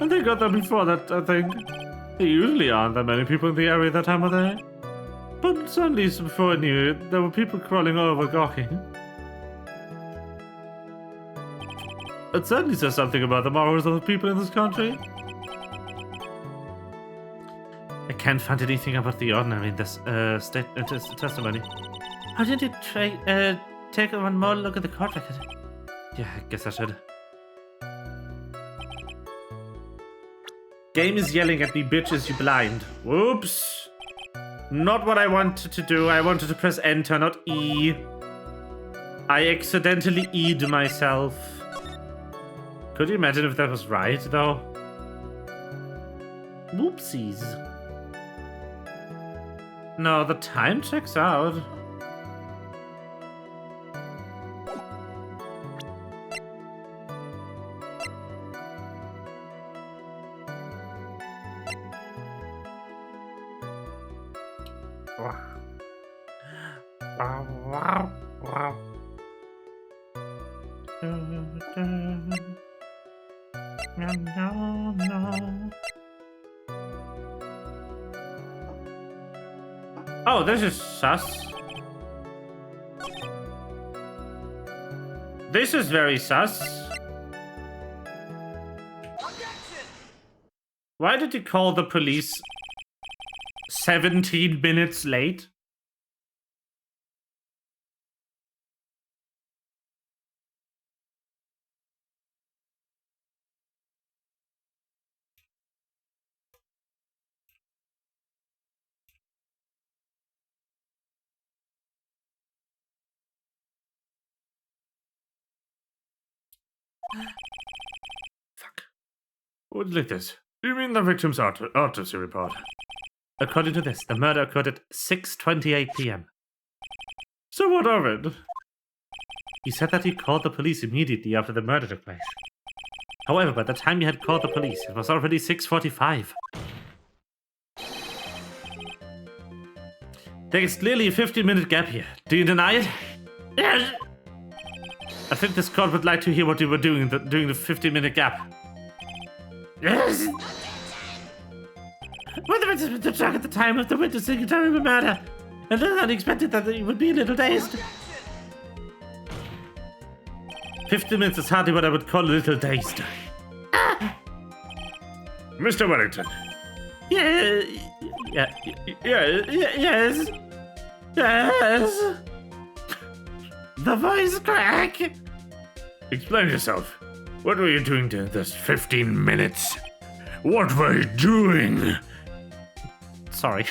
And they got there before that, I think. There usually aren't that many people in the area that time of day. But certainly before I knew it, there were people crawling all over gawking. It certainly says something about the morals of the people in this country. I can't find anything about the ordinary in this testimony. How didn't you take one more look at the court record? Yeah, I guess I should. Game is yelling at me, bitches, you blind. Whoops. Not what I wanted to do. I wanted to press enter, not E. I accidentally E'd myself. Could you imagine if that was right, though? Whoopsies. No, the time checks out. Oh, this is sus. This is very sus. Why did you call the police 17 minutes late? Fuck. What's like this? Do you mean the victim's autopsy report? According to this, the murder occurred at 6:28 p.m. So what of it? He said that he called the police immediately after the murder took place. However, by the time he had called the police, it was already 6:45. There is clearly a 15-minute gap here. Do you deny it? Yes! I think this court would like to hear what you were doing during the 15-minute gap. Yes! When the witness was the truck at the time of the witnessing a terrible murder, and then unexpected that he would be a little dazed. 15 minutes is hardly what I would call a little dazed. Mr. Wellington. Yes. The voice crack. Explain yourself. What were you doing during this 15 minutes? What were you doing? Sorry.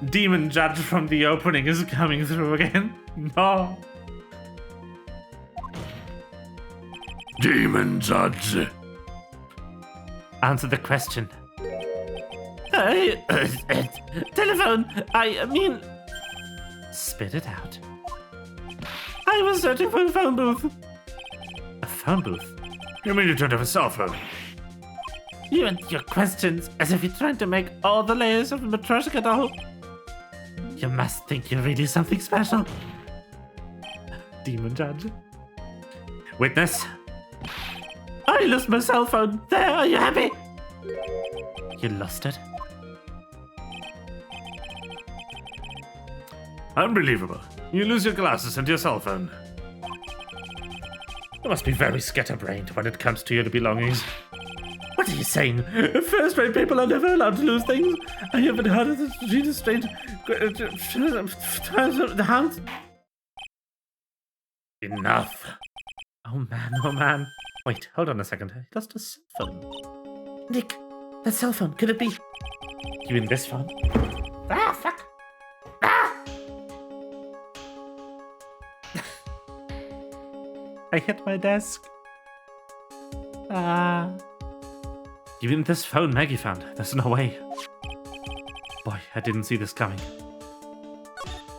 Demon Judge from the opening is coming through again. No. Demon Judge. Answer the question. Telephone. I mean... Spit it out. I was searching for a phone booth. A phone booth? You mean you don't have a cell phone? You and your questions, as if you're trying to make all the layers of a Matryoshka doll. You must think you're really something special. Demon Judge. Witness. I lost my cell phone. There, are you happy? You lost it? Unbelievable. You lose your glasses and your cell phone. You must be very scatterbrained when it comes to your belongings. What are you saying? First-rate people are never allowed to lose things. I haven't heard of this genus strange... Enough. Oh man. Wait, hold on a second. He lost a cell phone. Nick, that cell phone, could it be... You mean this phone? Ah, fuck. Ah! I hit my desk. Ah. You mean this phone Maggie found? There's no way. Boy, I didn't see this coming.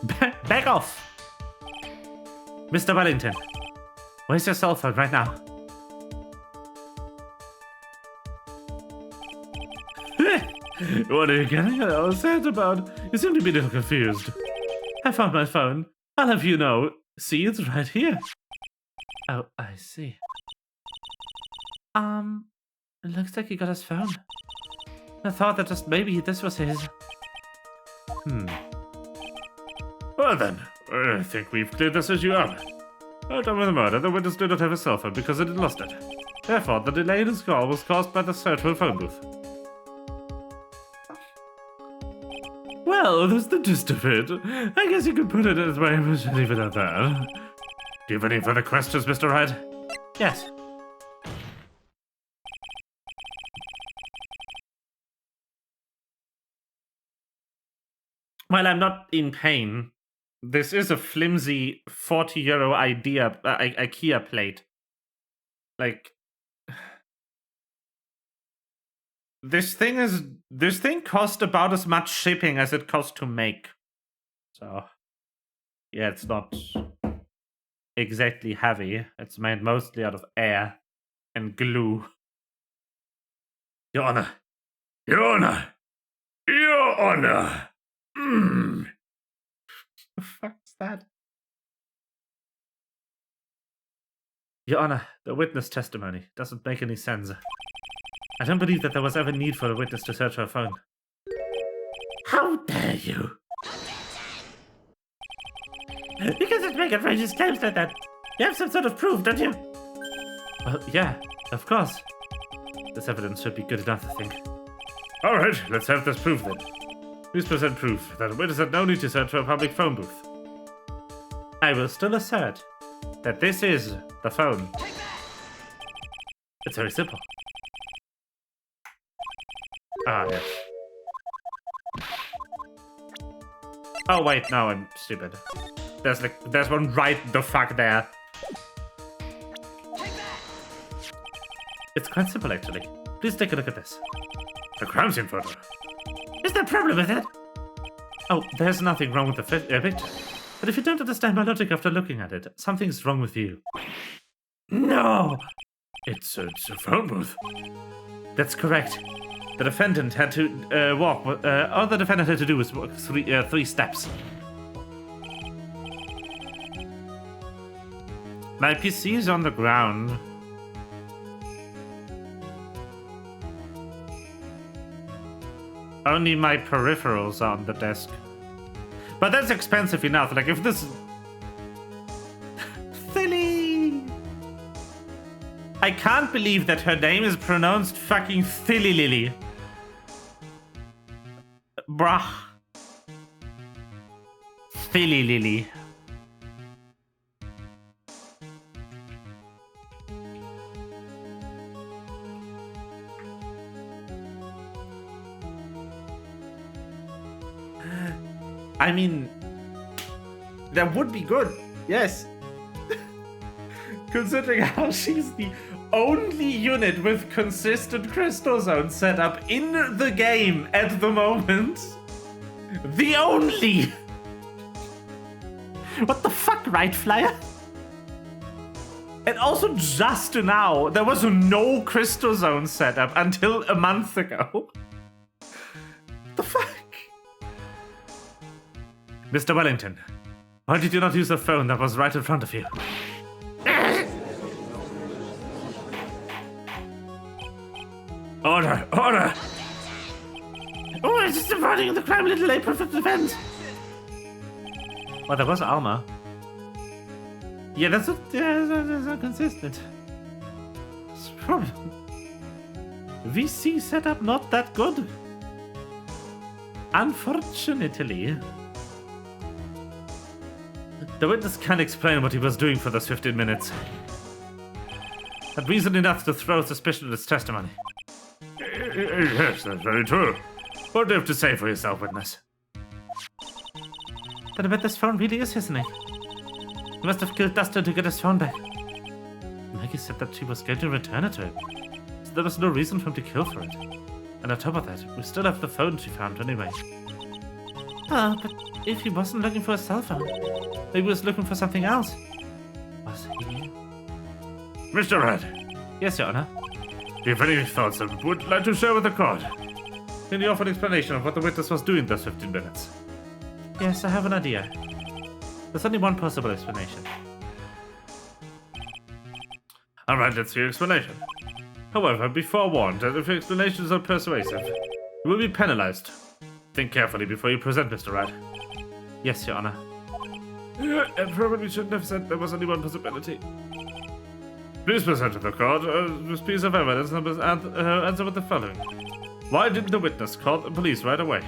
Back off! Mr. Wellington, where's your cell phone right now? What are you getting all sad about? You seem to be a little confused. I found my phone. I'll have you know. See, it's right here. Oh, I see. It looks like he got his phone. I thought that just maybe this was his. Well then, I think we've cleared this issue up. At time of the murder, the witness did not have a cell phone because it had lost it. Therefore, the delay in his call was caused by the search for a phone booth. Well, that's the gist of it. I guess you could put it as way, we should leave it at that. Do you have any further questions, Mr. Wright? Yes. While I'm not in pain, this is a flimsy 40 € IKEA plate. Like, this thing cost about as much shipping as it cost to make. So, yeah, it's not exactly heavy. It's made mostly out of air and glue. Your Honor! Your Honor! Your Honor! The fuck's that? Your Honor, the witness testimony doesn't make any sense. I don't believe that there was ever need for a witness to search her phone. How dare you! You can't make outrageous claims like that. You have some sort of proof, don't you? Well, yeah, of course. This evidence should be good enough, I think. Alright, let's have this proof then. Please present proof that a witness had no need to search for a public phone booth. I will still assert that this is the phone. It's very simple. Ah, yes. Oh wait, no, I'm stupid. There's one right the fuck there. It's quite simple, actually. Please take a look at this. The crime scene photo. Is there a problem with it? Oh, there's nothing wrong with the picture. But if you don't understand my logic after looking at it, something's wrong with you. No! It's a phone booth. That's correct. The defendant had to all the defendant had to do was walk three steps. My PC is on the ground. Only my peripherals are on the desk. But that's expensive enough. Like, if this... Silly! I can't believe that her name is pronounced fucking Silly Lily. Bruh. Silly Lily. I mean, that would be good, yes. Considering how she's the only unit with consistent crystal zone set up in the game at the moment. The only! What the fuck, right, Flyer? And also just now, there was no crystal zone set up until a month ago. The fuck? Mr. Wellington, why did you not use the phone that was right in front of you? Order! Order! Oh, it's just avoiding the crime, little late perfect defense. Well, there was Alma. Yeah, that's not consistent. It's a problem. VC setup not that good. Unfortunately. The witness can't explain what he was doing for those 15 minutes. Had reason enough to throw suspicion at his testimony. Yes, that's very true. What do you have to say for yourself, witness? Then I bet this phone really is his name. He must have killed Dustin to get his phone back. Maggie said that she was going to return it to him, so there was no reason for him to kill for it. And on top of that, we still have the phone she found anyway. Ah, but if he wasn't looking for a cell phone, maybe he was looking for something else. Mr. Red, Yes, Your Honor. do you have any thoughts that would like to share with the court? Can you offer an explanation of what the witness was doing those 15 minutes? Yes, I have an idea. There's only one possible explanation. Alright, let's hear your explanation. However, be forewarned that if your explanations are persuasive, you will be penalized. Think carefully before you present, Mr. Red. Yes, Your Honor. I probably shouldn't have said there was only one possibility. Please present to the court this piece of evidence and answer with the following. Why didn't the witness call the police right away?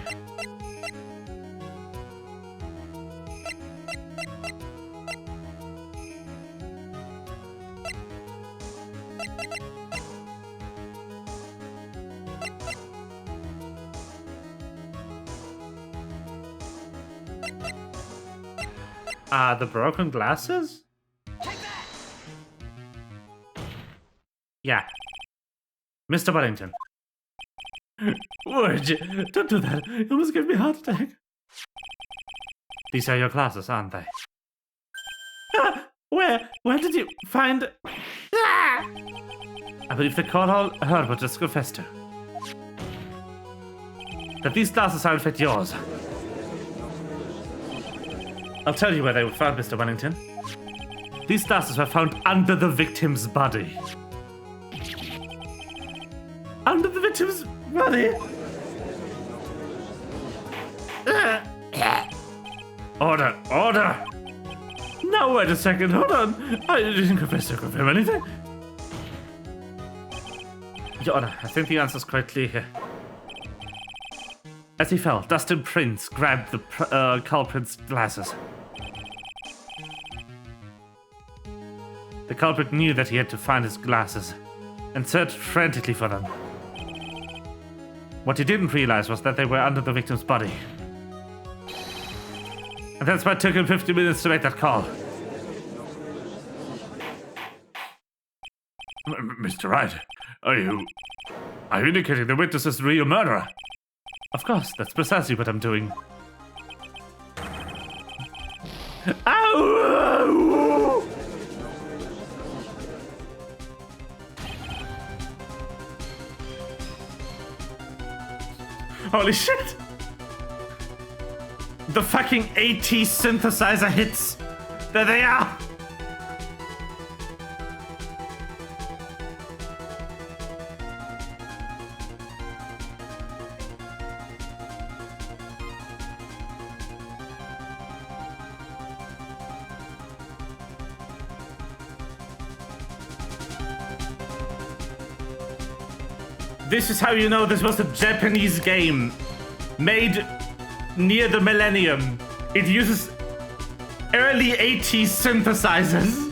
The broken glasses? Yeah. Mr. Wellington. Would you? Don't do that. You almost gave me a heart attack. These are your glasses, aren't they? Where did you find... I believe the court heard what just confessed to. That these glasses are in fact yours. I'll tell you where they were found, Mr. Wellington. These glasses were found under the victim's body. Under the victim's body? Order! Now wait a second, hold on. I didn't confess to confirm anything. Your Honor, I think the answer's quite clear here. As he fell, Dustin Prince grabbed the culprit's glasses. The culprit knew that he had to find his glasses, and searched frantically for them. What he didn't realize was that they were under the victim's body. And that's why it took him 50 minutes to make that call. Mr. Wright, are you indicating the witness is the real murderer? Of course, that's precisely what I'm doing. Ow! Holy shit! The fucking AT synthesizer hits! There they are! This is how you know this was a Japanese game made near the millennium. It uses early 80s synthesizers.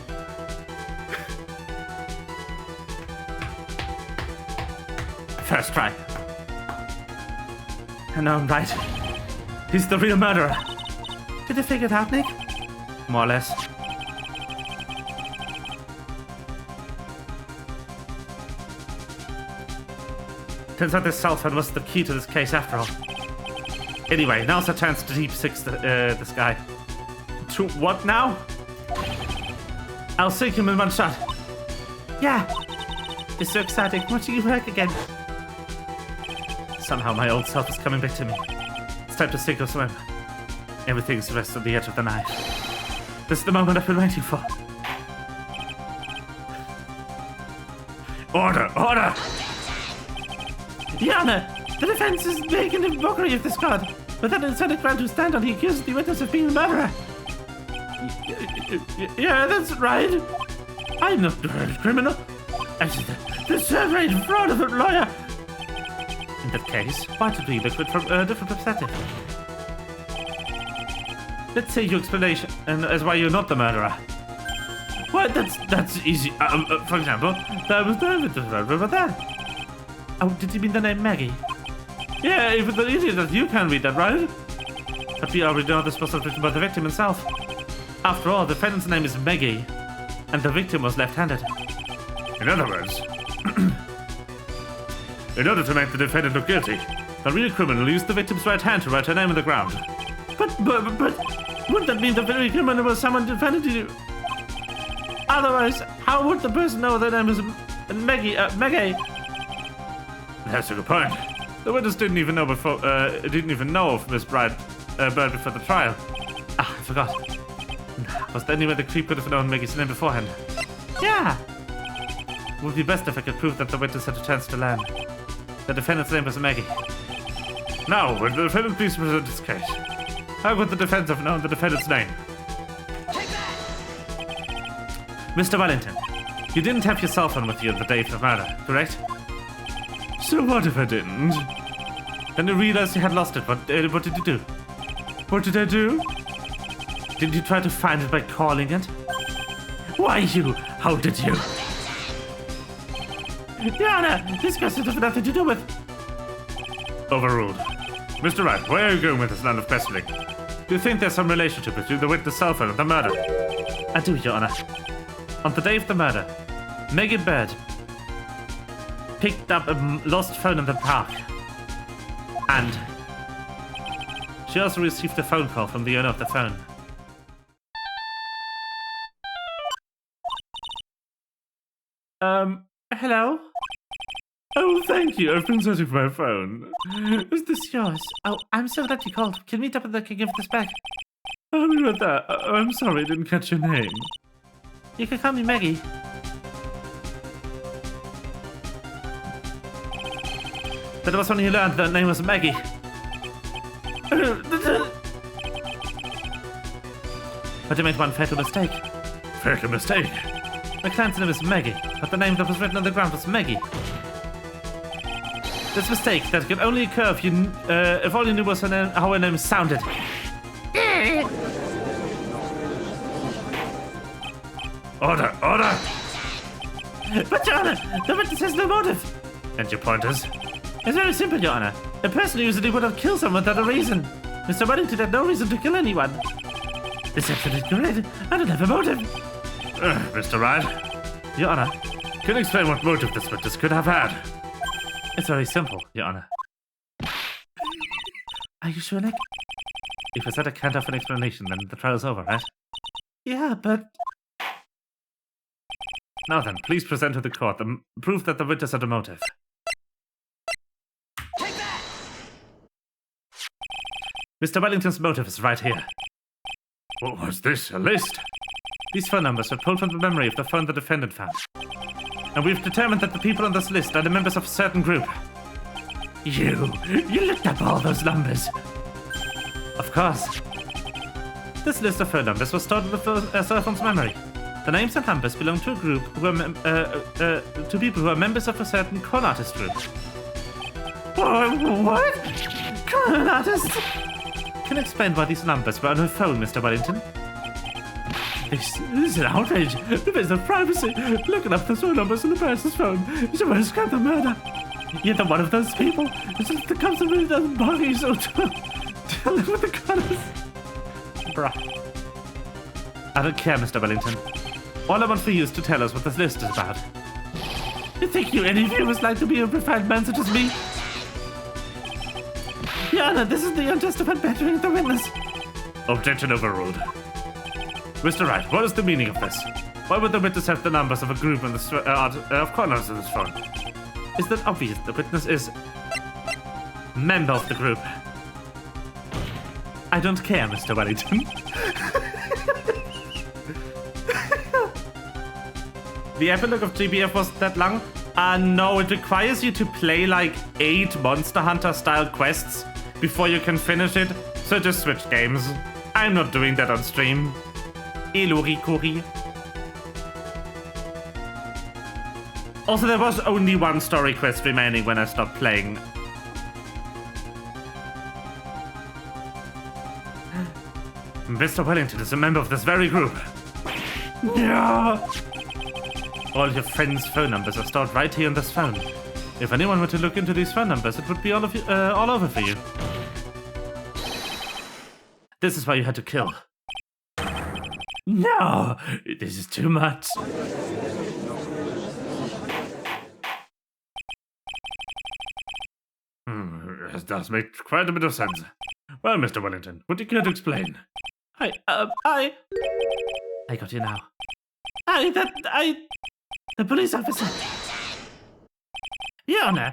First try. I know I'm right. He's the real murderer. Did you figure it out, Nick? More or less. Turns out this cell phone was the key to this case after all. Anyway, now's our chance to deep six this guy. To what now? I'll sink him in one shot. Yeah. It's so exciting watching you work again. Somehow my old self is coming back to me. It's time to sink or swim. Everything's rests on the edge of the knife. This is the moment I've been waiting for. Order! Your Honor, the defense is making a mockery of this god. Without an incentive ground to stand on, he accuses the witness of being the murderer. Yeah, that's right. I'm not a criminal. Actually, the surveyed fraudulent lawyer. In that case, why did we look at it from a different perspective? Let's say your explanation as why you're not the murderer. Why, that's easy. For example, that was the murderer there. Oh, did you mean the name Maggie? Yeah, even the idiot that you can read that, right? But we already know this was written by the victim himself. After all, the defendant's name is Maggie, and the victim was left-handed. In other words, in order to make the defendant look guilty, the real criminal used the victim's right hand to write her name on the ground. But wouldn't that mean the very criminal was someone defended you? Otherwise, How would the person know their name is Maggie? Maggie? That's a good point. The witness didn't even know of Miss Bird before the trial. Ah, I forgot. Was there any way the creep could have known Maggie's name beforehand? Yeah. It would be best if I could prove that the witness had a chance to learn. The defendant's name was Maggie. Now, will the defendant please present his case? How could the defense have known the defendant's name? Mr. Wellington, you didn't have your cell phone with you the day of the murder, correct? So what if I didn't? Then you realized you had lost it. What did you do? What did I do? Did you try to find it by calling it? Why you? How did you? Your Honor, this question has nothing to do with... Overruled. Mr. Wright, where are you going with this line of questioning? Do you think there's some relationship between the witness' cell phone and the murder? I do, Your Honor. On the day of the murder, Maggie Bird picked up a lost phone in the park. And she also received a phone call from the owner of the phone. Hello? Oh, thank you. I've been searching for my phone. Is this yours? Oh, I'm so glad you called. Can we meet up and I can give this back? I'll be right there. I'm sorry I didn't catch your name. You can call me Maggie. That was when you learned the name was Maggie. But you made one fatal mistake. Fatal mistake? My client's name is Maggie, but the name that was written on the ground was Maggie. This mistake that could only occur if all you knew was how her name sounded. Order! Order! But, Your Honor, the witness has no motive. And your pointers? It's very simple, Your Honor. A person usually would have killed someone without a reason. Mr. Wellington had no reason to kill anyone. Deception is correct. I don't have a motive. Mr. Wright? Your Honor. Can you explain what motive this witness could have had? It's very simple, Your Honor. Are you sure, Nick? If I said I can't offer an explanation, then the trial's over, right? Yeah, but... Now then, please present to the court the proof that the witness had a motive. Take that! Mr. Wellington's motive is right here. What was this? A list? These phone numbers were pulled from the memory of the phone the defendant found. And we've determined that the people on this list are the members of a certain group. You looked up all those numbers. Of course. This list of phone numbers was stored in the cell phone's memory. The names and numbers belong to a group who are to people who are members of a certain con artist group. What? Con artist? Can you explain why these numbers were on her phone, Mr. Wellington? This is an outrage. The business of privacy. Looking up the phone numbers on the person's phone. She might describe the murder. You're the one of those people. It's just the comes of the body, so tell him what the colors. Bruh. I don't care, Mr. Wellington. All I want for you is to tell us what this list is about. You think any of you would like to be a refined man such as me? Your Honor, this is the unjustified battering of the witness. Objection overruled. Mr. Wright, what is the meaning of this? Why would the witness have the numbers of a group in the of corners in this phone? Is that obvious? The witness is member of the group. I don't care, Mr. Wellington. The epilogue of GBF was that long? No, it requires you to play like 8 Monster Hunter style quests before you can finish it, so just switch games. I'm not doing that on stream. Ilori-kori. Also, there was only one story quest remaining when I stopped playing. Mr. Wellington is a member of this very group. Yeah. All your friends' phone numbers are stored right here on this phone. If anyone were to look into these phone numbers, it would be all over for you. This is why you had to kill. No, this is too much. This does make quite a bit of sense. Well, Mr. Wellington, would you care to explain? I got you now. The police officer. Your Honor.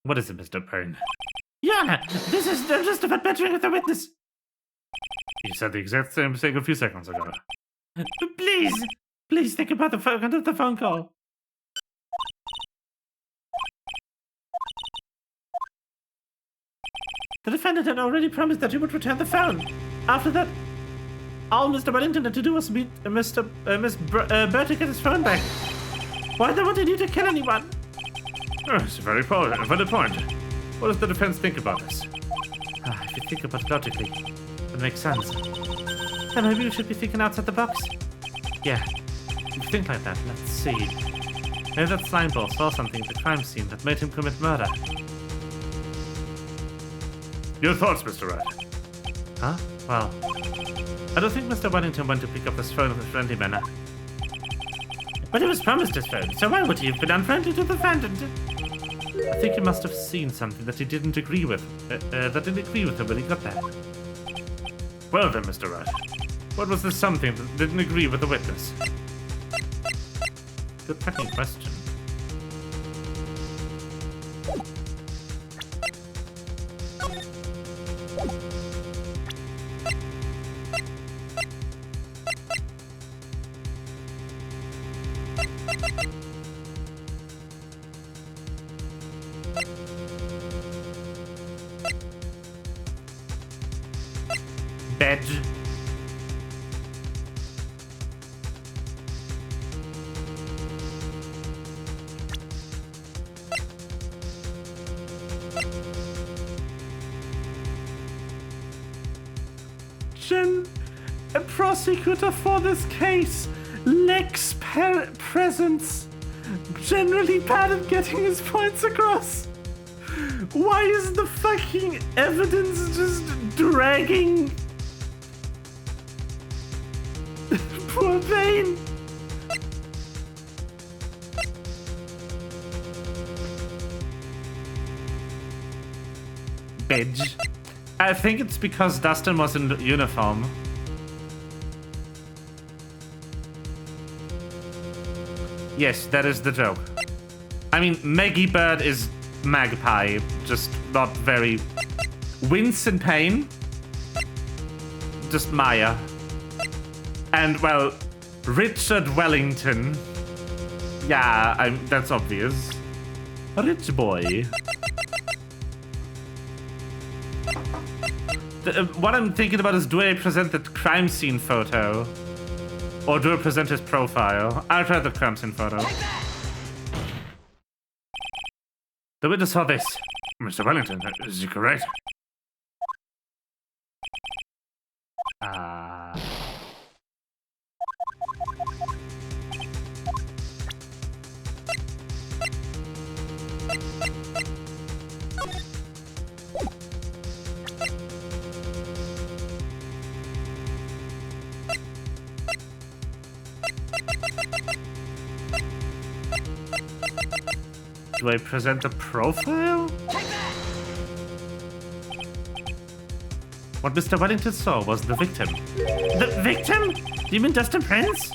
What is it, Mr. Payne? Your Honor, this is just about bettering of the witness. You said the exact same thing a few seconds ago. Please think about the phone call. The defendant had already promised that he would return the phone. After that, all Mr. Wellington had to do was meet Miss Burt to get his phone back. Why then would he need to kill anyone? Oh, it's a very valid point. What does the defense think about this? If you think about it logically, it makes sense. Then maybe we should be thinking outside the box. Yeah, if you think like that, let's see. Maybe that slime ball saw something at the crime scene that made him commit murder. Your thoughts, Mr. Wright? Huh? Well, I don't think Mr. Wellington went to pick up his phone in a friendly manner. But he was promised his phone, so why would he have been unfriendly to the phantom? I think he must have seen something that he didn't agree with. That didn't agree with him when he got there. Well then, Mr. Wright. What was the something that didn't agree with the witness? Good fucking question. Bed. Jen, a prosecutor for this case, lacks presence. Generally bad at getting his points across. Why is the fucking evidence just dragging? Poor Bane. Bedge. I think it's because Dustin was in uniform. Yes, that is the joke. I mean, Maggie Bird is Magpie, just not very... Winston Payne? Just Maya. And, well, Richard Wellington. Yeah, that's obvious. Rich boy. What I'm thinking about is, do I present the crime scene photo? Or do I present his profile? I'll try the crime scene photo. The witness saw this. Mr. Wellington, is he correct? Do I present a profile? What Mr. Wellington saw was the victim. The victim? Do you mean Dustin Prince?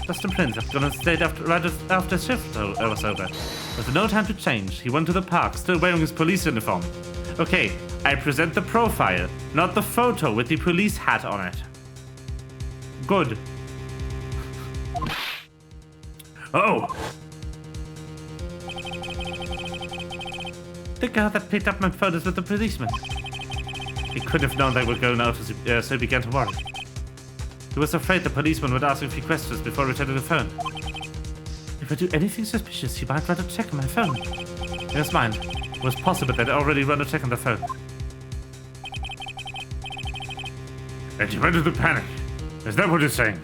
Dustin Prince had gone and stayed right after shift was over. With no time to change, he went to the park, still wearing his police uniform. Okay, I present the profile, not the photo with the police hat on it. Good. Oh! The girl that picked up my photos with the policeman. He could have known they were going out, so he began to worry. He was afraid the policeman would ask him a few questions before returning the phone. If I do anything suspicious, he might run a check on my phone. In his mind, it was possible that I'd already run a check on the phone. And you went into panic. Is that what you're saying?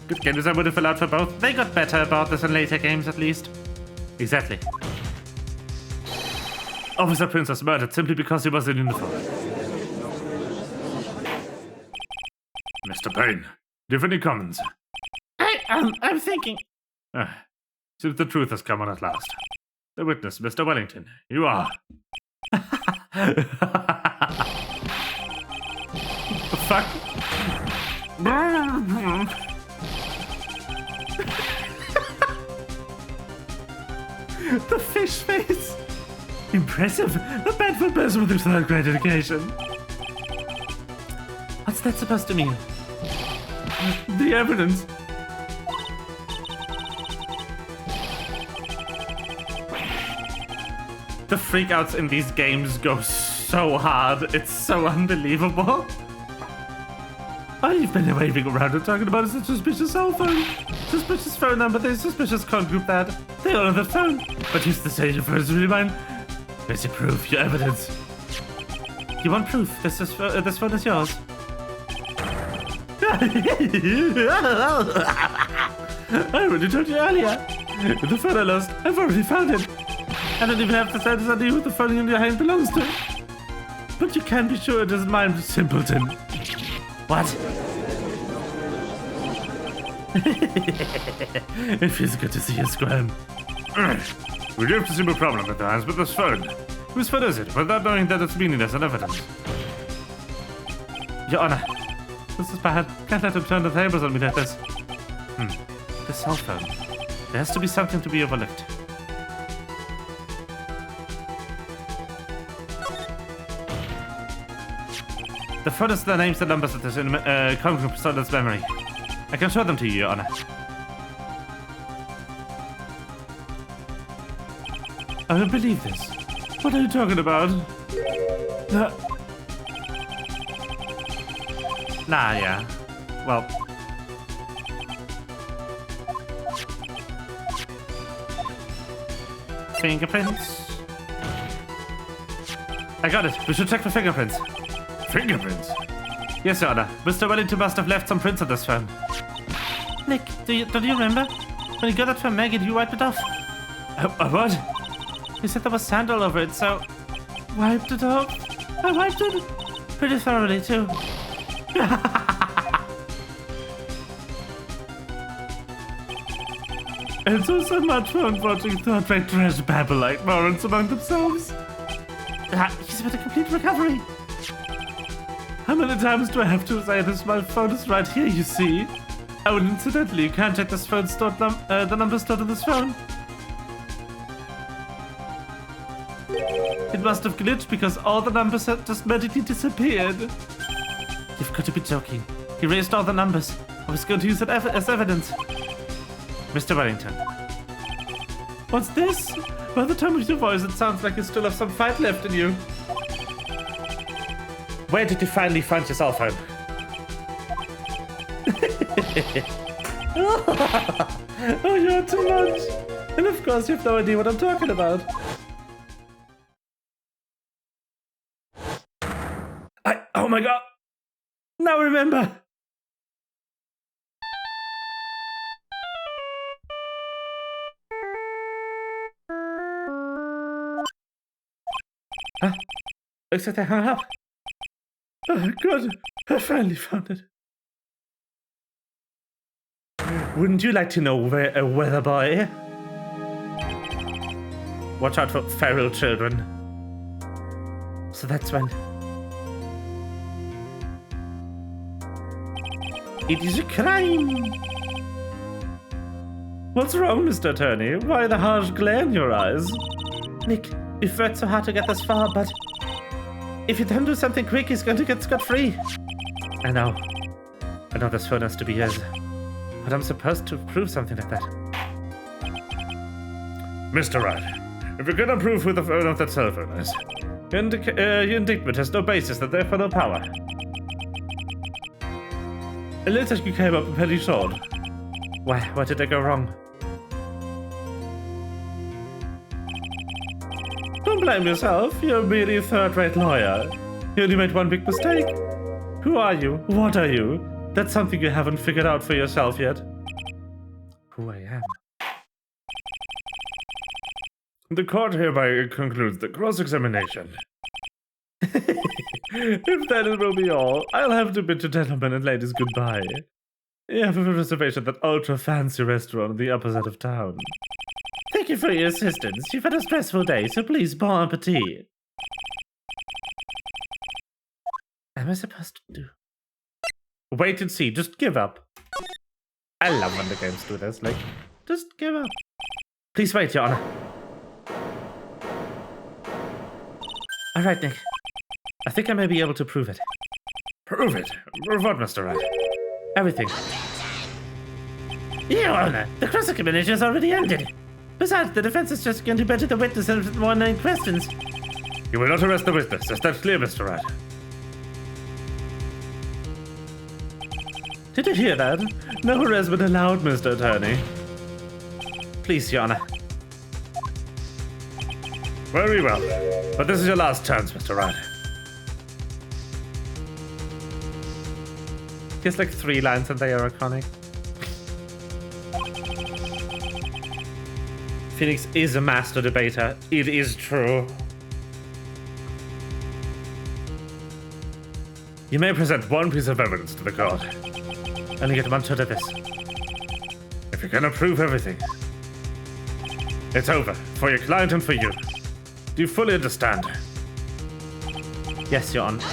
Good games I would have allowed for both. They got better about this in later games, at least. Exactly. Officer Prince was murdered simply because he was in uniform. Mr. Payne, do you have any comments? I'm thinking. Seems the truth has come on at last. The witness, Mr. Wellington, you are. Fuck. The fish face. Impressive. Not bad for a person with a third grade education. What's that supposed to mean? The evidence. The freakouts in these games go so hard. It's so unbelievable. Oh, you've been waving around and talking about a suspicious cell phone. Suspicious phone number, there's suspicious code group that. They all have the phone. But used to say your phone is really mine. Where's your proof, your evidence? You want proof? This phone is yours. I already told you earlier. The phone I lost, I've already found it. I don't even have to say this idea who the phone in your hand belongs to. But you can be sure it isn't mine, simpleton. What? It feels good to see you squirm. We do have a simple problem at times with this phone. Whose phone is it, without knowing that it's meaningless and evidence? Your Honor, this is bad. Can't let him turn the tables on me like this. The cell phone. There has to be something to be overlooked. The phone is the names and numbers that is in Congress Solid's memory. I can show them to you, Your Honor. I don't believe this. What are you talking about? Nah, yeah. Well. Fingerprints? I got it. We should check for fingerprints. Fingerprints? Yes, Your Honor. Mr. Wellington must have left some prints on this phone. Nick, don't you remember? When you got that from Megan, you wiped it off. What? You said there was sand all over it, so... Wiped it off? I wiped it pretty thoroughly, too. And so much fun watching third-rate trash babble like morons among themselves. He's made a complete recovery. How many times do I have to say this? My phone is right here, you see. Oh, and incidentally, you can't check this phone stored the number stored on this phone. It must have glitched because all the numbers had just magically disappeared. You've got to be joking. He erased all the numbers. I was going to use it as evidence. Mr. Wellington. What's this? By the tone of your voice, it sounds like you still have some fight left in you. Where did you finally find your cell phone? Oh, you're too much. And of course, you have no idea what I'm talking about. Oh my god. Now remember. Huh? Looks like they hung up. Oh god, I finally found it. Wouldn't you like to know where a weather boy? Watch out for feral children. So that's when. It is a crime. What's wrong, Mr. Attorney? Why the harsh glare in your eyes? Nick, we've worked so hard to get this far, but if you don't do something quick, he's going to get scot-free. I know this phone has to be his. But I'm supposed to prove something like that. Mr. Wright, if you're gonna prove who the owner of that cell phone is, your indictment has no basis and therefore no power. It looks like you came up a penny short. Why? What did I go wrong? Don't blame yourself. You're merely a third-rate lawyer. You only made one big mistake. Who are you? What are you? That's something you haven't figured out for yourself yet. Who I am. The court hereby concludes the cross-examination. If that will be all, I'll have to bid you gentlemen and ladies goodbye. You have a reservation at that ultra-fancy restaurant on the upper side of town. Thank you for your assistance. You've had a stressful day, so please, bon appetit. Am I supposed to do? Wait and see. Just give up. I love when the games do this. Like, just give up. Please wait, Your Honor. All right, Nick. I think I may be able to prove it. Prove it? Prove what, Mr. Wright? Everything. Your Honor, the cross-examination has already ended. Besides, the defense is just going to better the witness and more 9 questions. You will not arrest the witness. Is that clear, Mr. Wright? Did you hear that? No harassment allowed, Mr. Attorney. Please, Your Honor. Very well. But this is your last chance, Mr. Wright. He has like 3 lines and they are iconic. Phoenix is a master debater. It is true. You may present one piece of evidence to the court. Only get 1 shot at this. If you cannot prove everything, it's over. For your client and for you. Do you fully understand? Yes, Your Honor.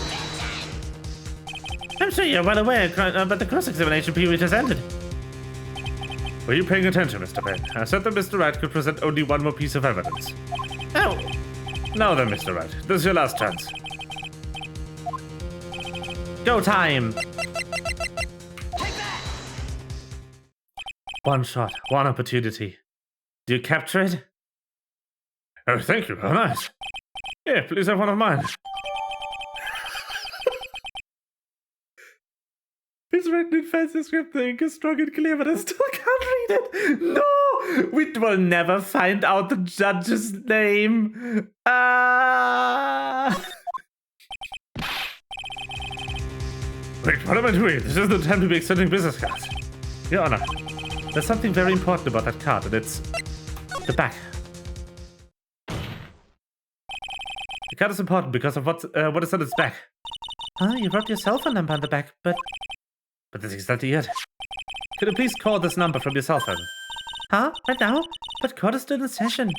I'm sure you're well aware about the cross-examination period has ended. Were you paying attention, Mr. Payne? I said that Mr. Wright could present only one more piece of evidence. Oh! Now then, Mr. Wright, this is your last chance. Go time! 1 shot, 1 opportunity. Do you capture it? Oh, thank you. How nice. Yeah, please have one of mine. It's written in fancy script, the ink is strong and clear, but I still can't read it. No! We will never find out the judge's name. Wait, what am I doing? This is the time to be extending business cards. Your Honor, there's something very important about that card, and it's the back. The card is important because of what is on its back. Oh, you wrote your cell phone number on the back, but that's exactly it. Could you please call this number from your cell phone? Huh? Right now? But court is still in session.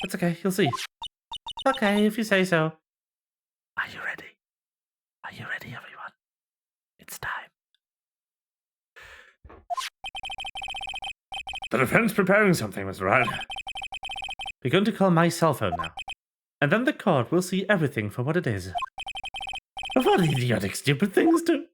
That's okay, you'll see. Okay, if you say so. Are you ready? Are you ready, everyone? It's time. The defense preparing something, Mr. Wright. We're going to call my cell phone now. And then the court will see everything for what it is. What idiotic, stupid things to...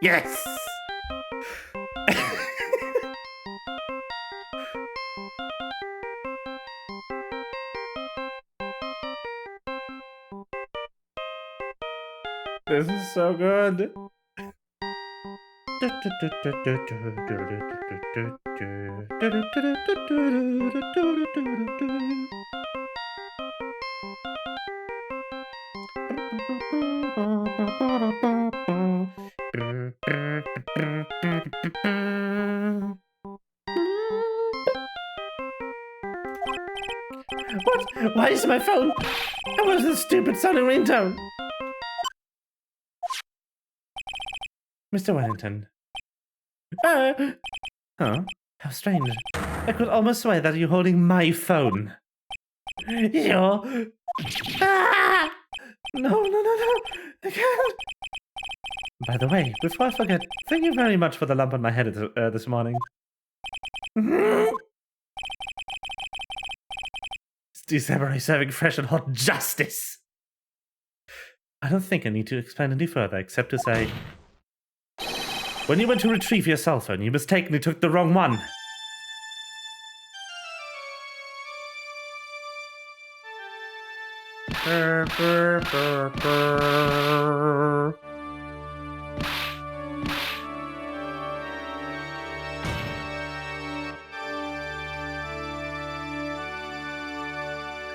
Yes! This is so good. What? Why is my phone? That was a stupid sounding ringtone. Mr. Wellington. Huh? How strange. I could almost swear that you're holding my phone. You're... Ah! No. I can't. By the way, before I forget, thank you very much for the lump on my head this morning. December is serving fresh and hot justice. I don't think I need to explain any further, except to say... When you went to retrieve your cell phone, you mistakenly took the wrong one.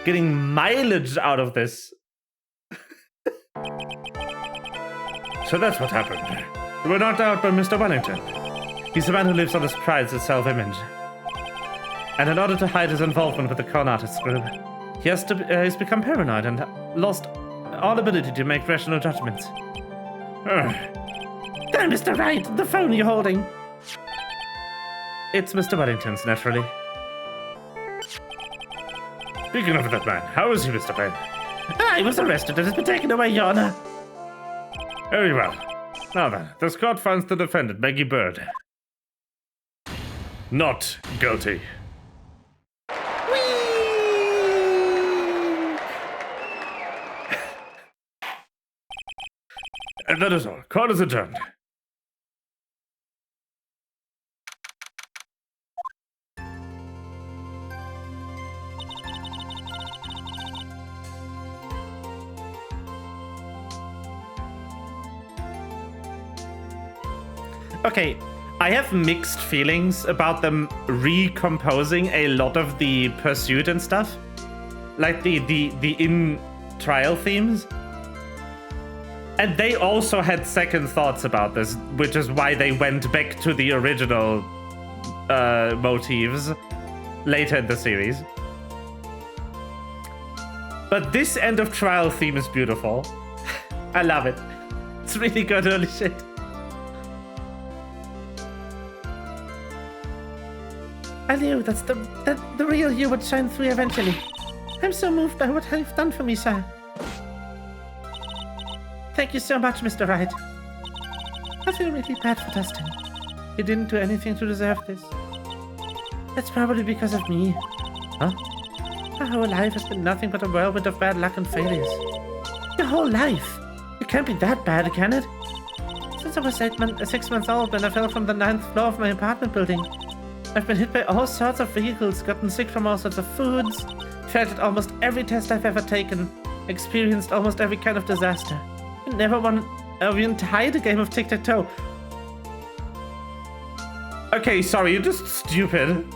Getting mileage out of this. So that's what happened. You were knocked out by Mr. Wellington. He's the man who lives on his pride's self-image. And in order to hide his involvement with the con artists group, he's become paranoid and lost all ability to make rational judgments. There, Mr. Wright, the phone you're holding. It's Mr. Wellington's, naturally. Speaking of that man, how is he, Mr. Payne? I was arrested and has been taken away, Your Honor. Very well. Now then, this court finds the defendant, Maggie Bird, not guilty. And that is all. Court is adjourned. Okay, I have mixed feelings about them recomposing a lot of the pursuit and stuff. Like the in-trial themes. And they also had second thoughts about this, which is why they went back to the original motifs later in the series. But this end of trial theme is beautiful. I love it. It's really good, holy shit. I knew that the real you would shine through eventually. I'm so moved by what you've done for me, sir. Thank you so much, Mr. Wright. I feel really bad for Dustin. He didn't do anything to deserve this. That's probably because of me. Huh? Our whole life has been nothing but a whirlwind of bad luck and failures. Your whole life? It can't be that bad, can it? Since I was 6 months old when I fell from the 9th floor of my apartment building, I've been hit by all sorts of vehicles, gotten sick from all sorts of foods, failed at almost every test I've ever taken, experienced almost every kind of disaster. I never won the entire game of tic-tac-toe. Okay, sorry, you're just stupid.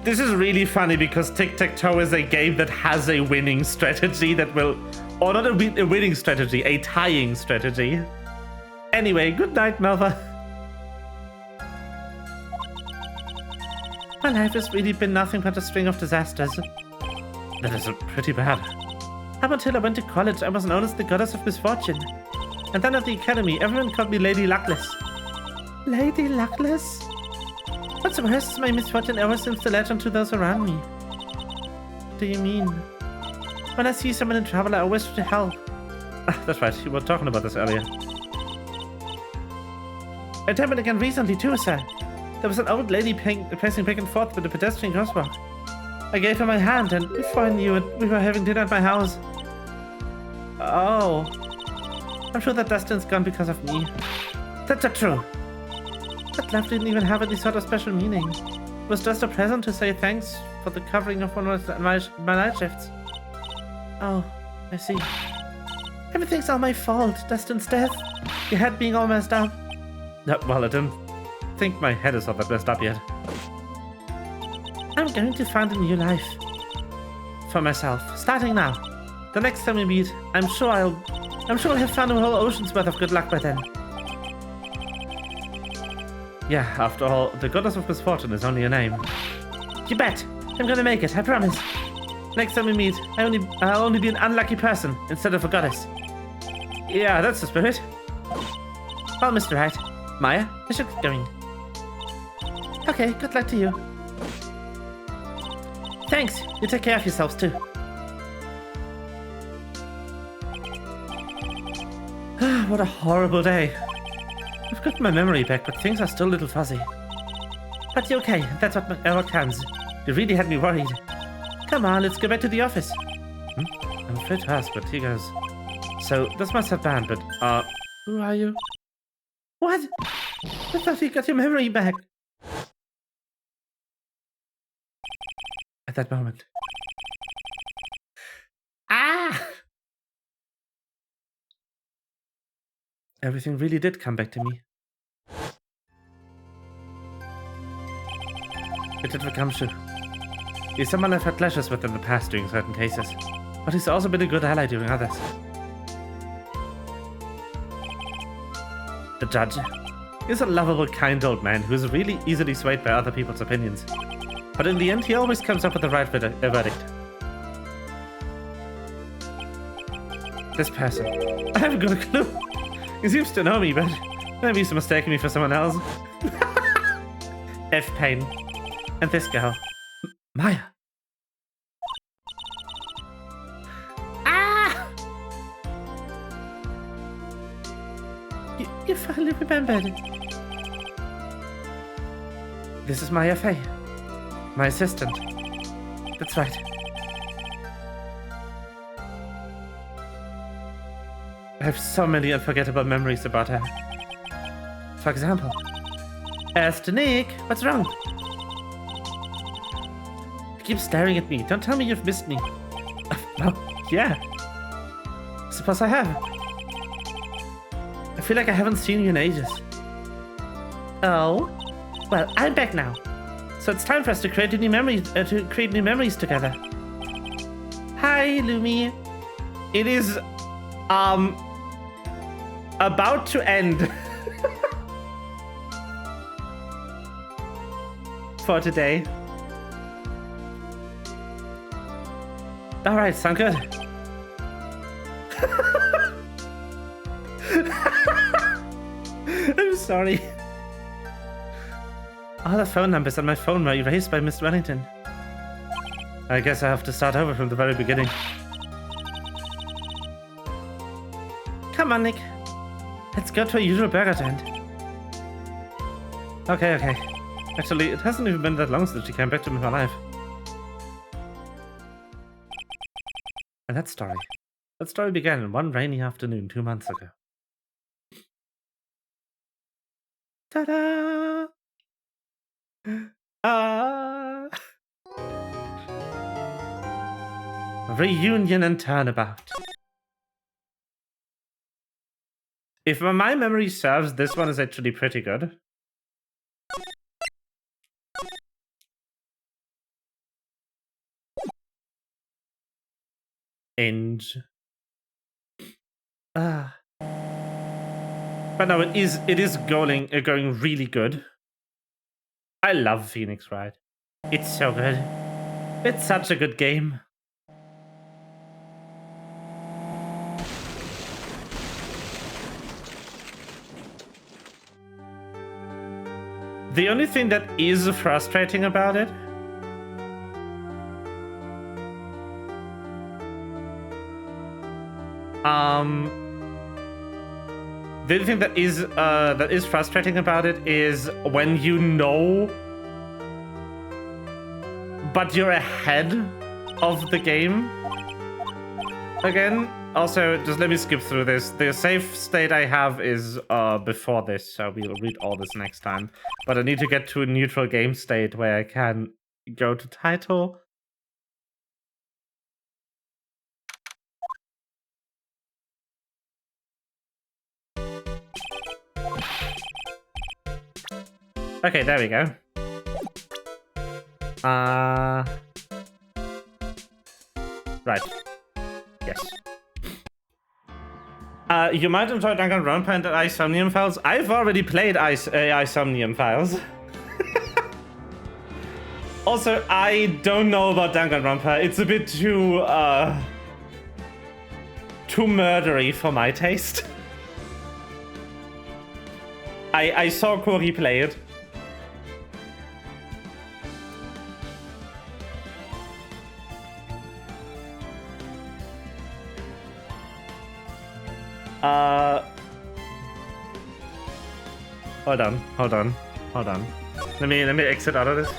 This is really funny because tic-tac-toe is a game that has a winning strategy that will... Or not a winning strategy, a tying strategy. Anyway, good night, Melva. My life has really been nothing but a string of disasters. That is pretty bad. Up until I went to college, I was known as the goddess of misfortune. And then at the academy, everyone called me Lady Luckless. Lady Luckless? What's worse is my misfortune ever since the legend to those around me. What do you mean? When I see someone in trouble, I always try to help. Ah, that's right, you were talking about this earlier. It happened again recently too, sir. There was an old lady pacing back and forth with a pedestrian crosswalk. I gave her my hand, and before I knew it, we were having dinner at my house. Oh. I'm sure that Dustin's gone because of me. That's not true. That love didn't even have any sort of special meaning. It was just a present to say thanks for the covering of one of my night shifts. Oh, I see. Everything's all my fault. Dustin's death. Your head being all messed up. No, well, I don't think my head is all that messed up yet. I'm going to find a new life. For myself. Starting now. The next time we meet, I'm sure I'll have found a whole ocean's worth of good luck by then. Yeah, after all, the goddess of misfortune is only a name. You bet! I'm gonna make it, I promise. Next time we meet, I'll only be an unlucky person instead of a goddess. Yeah, that's the spirit. Well, Mr. Wright. Maya, I should get going. Okay, good luck to you. Thanks, you take care of yourselves too. What a horrible day. I've got my memory back, but things are still a little fuzzy. But you're okay, that's what counts. You really had me worried. Come on, let's go back to the office. I'm afraid to ask, but he goes. So, this must have banned, but, who are you? What? I thought you got your memory back. At that moment. Ah! Everything really did come back to me. It did become true. He's someone I've had clashes with in the past during certain cases, but he's also been a good ally during others. The judge. He's a lovable, kind old man who's really easily swayed by other people's opinions. But in the end, he always comes up with the right verdict. This person. I haven't got a clue. He seems to know me, but maybe he's mistaken me for someone else. F Pain. And this girl. Maya. Ah! You finally remembered. This is Maya Fey. My assistant. That's right. I have so many unforgettable memories about her. For example, Attourney, what's wrong? You keep staring at me. Don't tell me you've missed me. Well, yeah. Suppose I have. I feel like I haven't seen you in ages. Oh? Well, I'm back now. So it's time for us to create new memories together. Hi, Lumi. It is about to end for today. All right, sound good. I'm sorry. All the phone numbers on my phone were erased by Miss Wellington. I guess I have to start over from the very beginning. Come on, Nick. Let's go to a usual burger joint. Okay. Actually, it hasn't even been that long since she came back to my life. And that story began one rainy afternoon 2 months ago. Ta-da! Reunion and turnabout. If my memory serves, this one is actually pretty good. And but no, it is going really good. I love Phoenix Wright. It's so good. It's such a good game. The only thing that is frustrating about it the only thing that is frustrating about it is when you know, but you're ahead of the game. Again, also, just let me skip through this. The save state I have is before this, so we'll read all this next time. But I need to get to a neutral game state where I can go to title. Okay, there we go. Right. Yes. You might enjoy Danganronpa and Isomnium Files. I've already played Isomnium Files. Also, I don't know about Danganronpa. It's a bit too murdery for my taste. I saw Cory play it. Hold on. Let me exit out of this.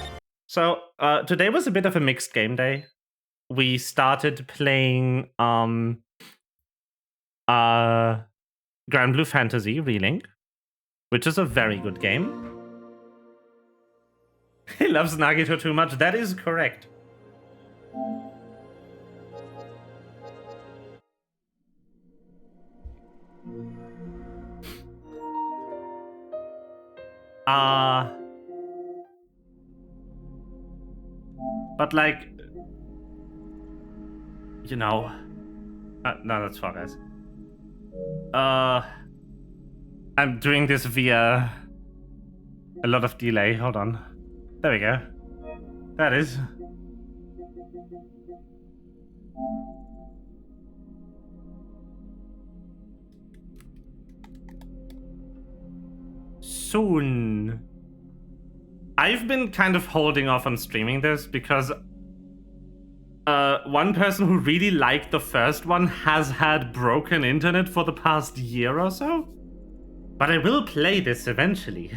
So, today was a bit of a mixed game day. We started playing Granblue Fantasy Relink, which is a very good game. He loves Nagito too much. That is correct. But like, you know, no, that's fine, guys. I'm doing this via A lot of delay. Hold on. There we go. That is. Soon. I've been kind of holding off on streaming this because one person who really liked the first one has had broken internet for the past year or so. But I will play this eventually.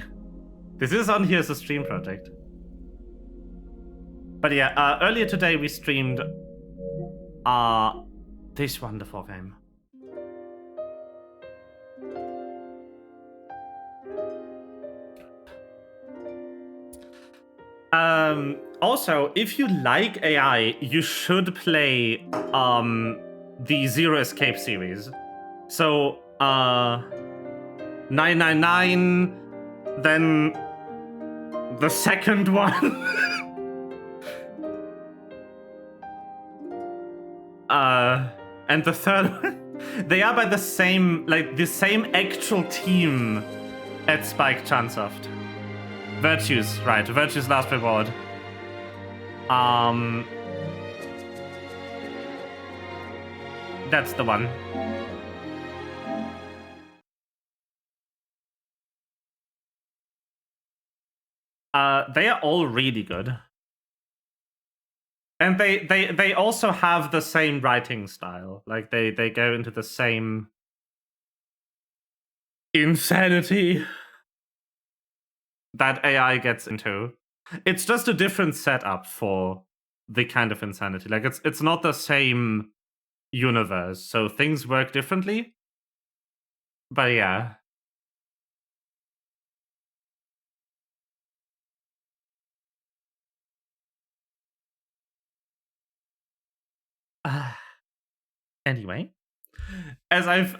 This is on here as a stream project. But yeah, earlier today we streamed this wonderful game. Also, if you like AI, you should play the Zero Escape series. So 999, then the second one. And the third one. They are by the same, like, the same actual team at Spike Chunsoft. Virtues, right. Virtues Last Reward. That's the one. They are all really good. And they also have the same writing style. Like, they go into the same insanity that AI gets into. It's just a different setup for the kind of insanity. Like, it's not the same universe, so things work differently. But yeah. Anyway, as I've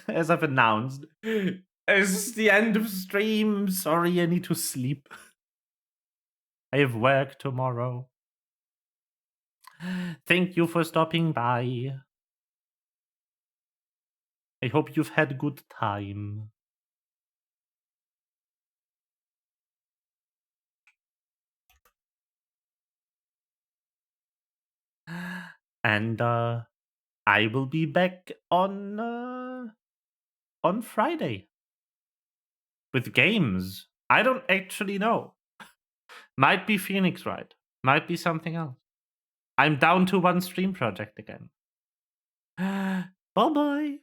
as I've announced, it's the end of stream. Sorry, I need to sleep. I have work tomorrow. Thank you for stopping by. I hope you've had a good time. And I will be back on Friday with games. I don't actually know. Might be Phoenix Wright. Might be something else. I'm down to one stream project again. Bye-bye.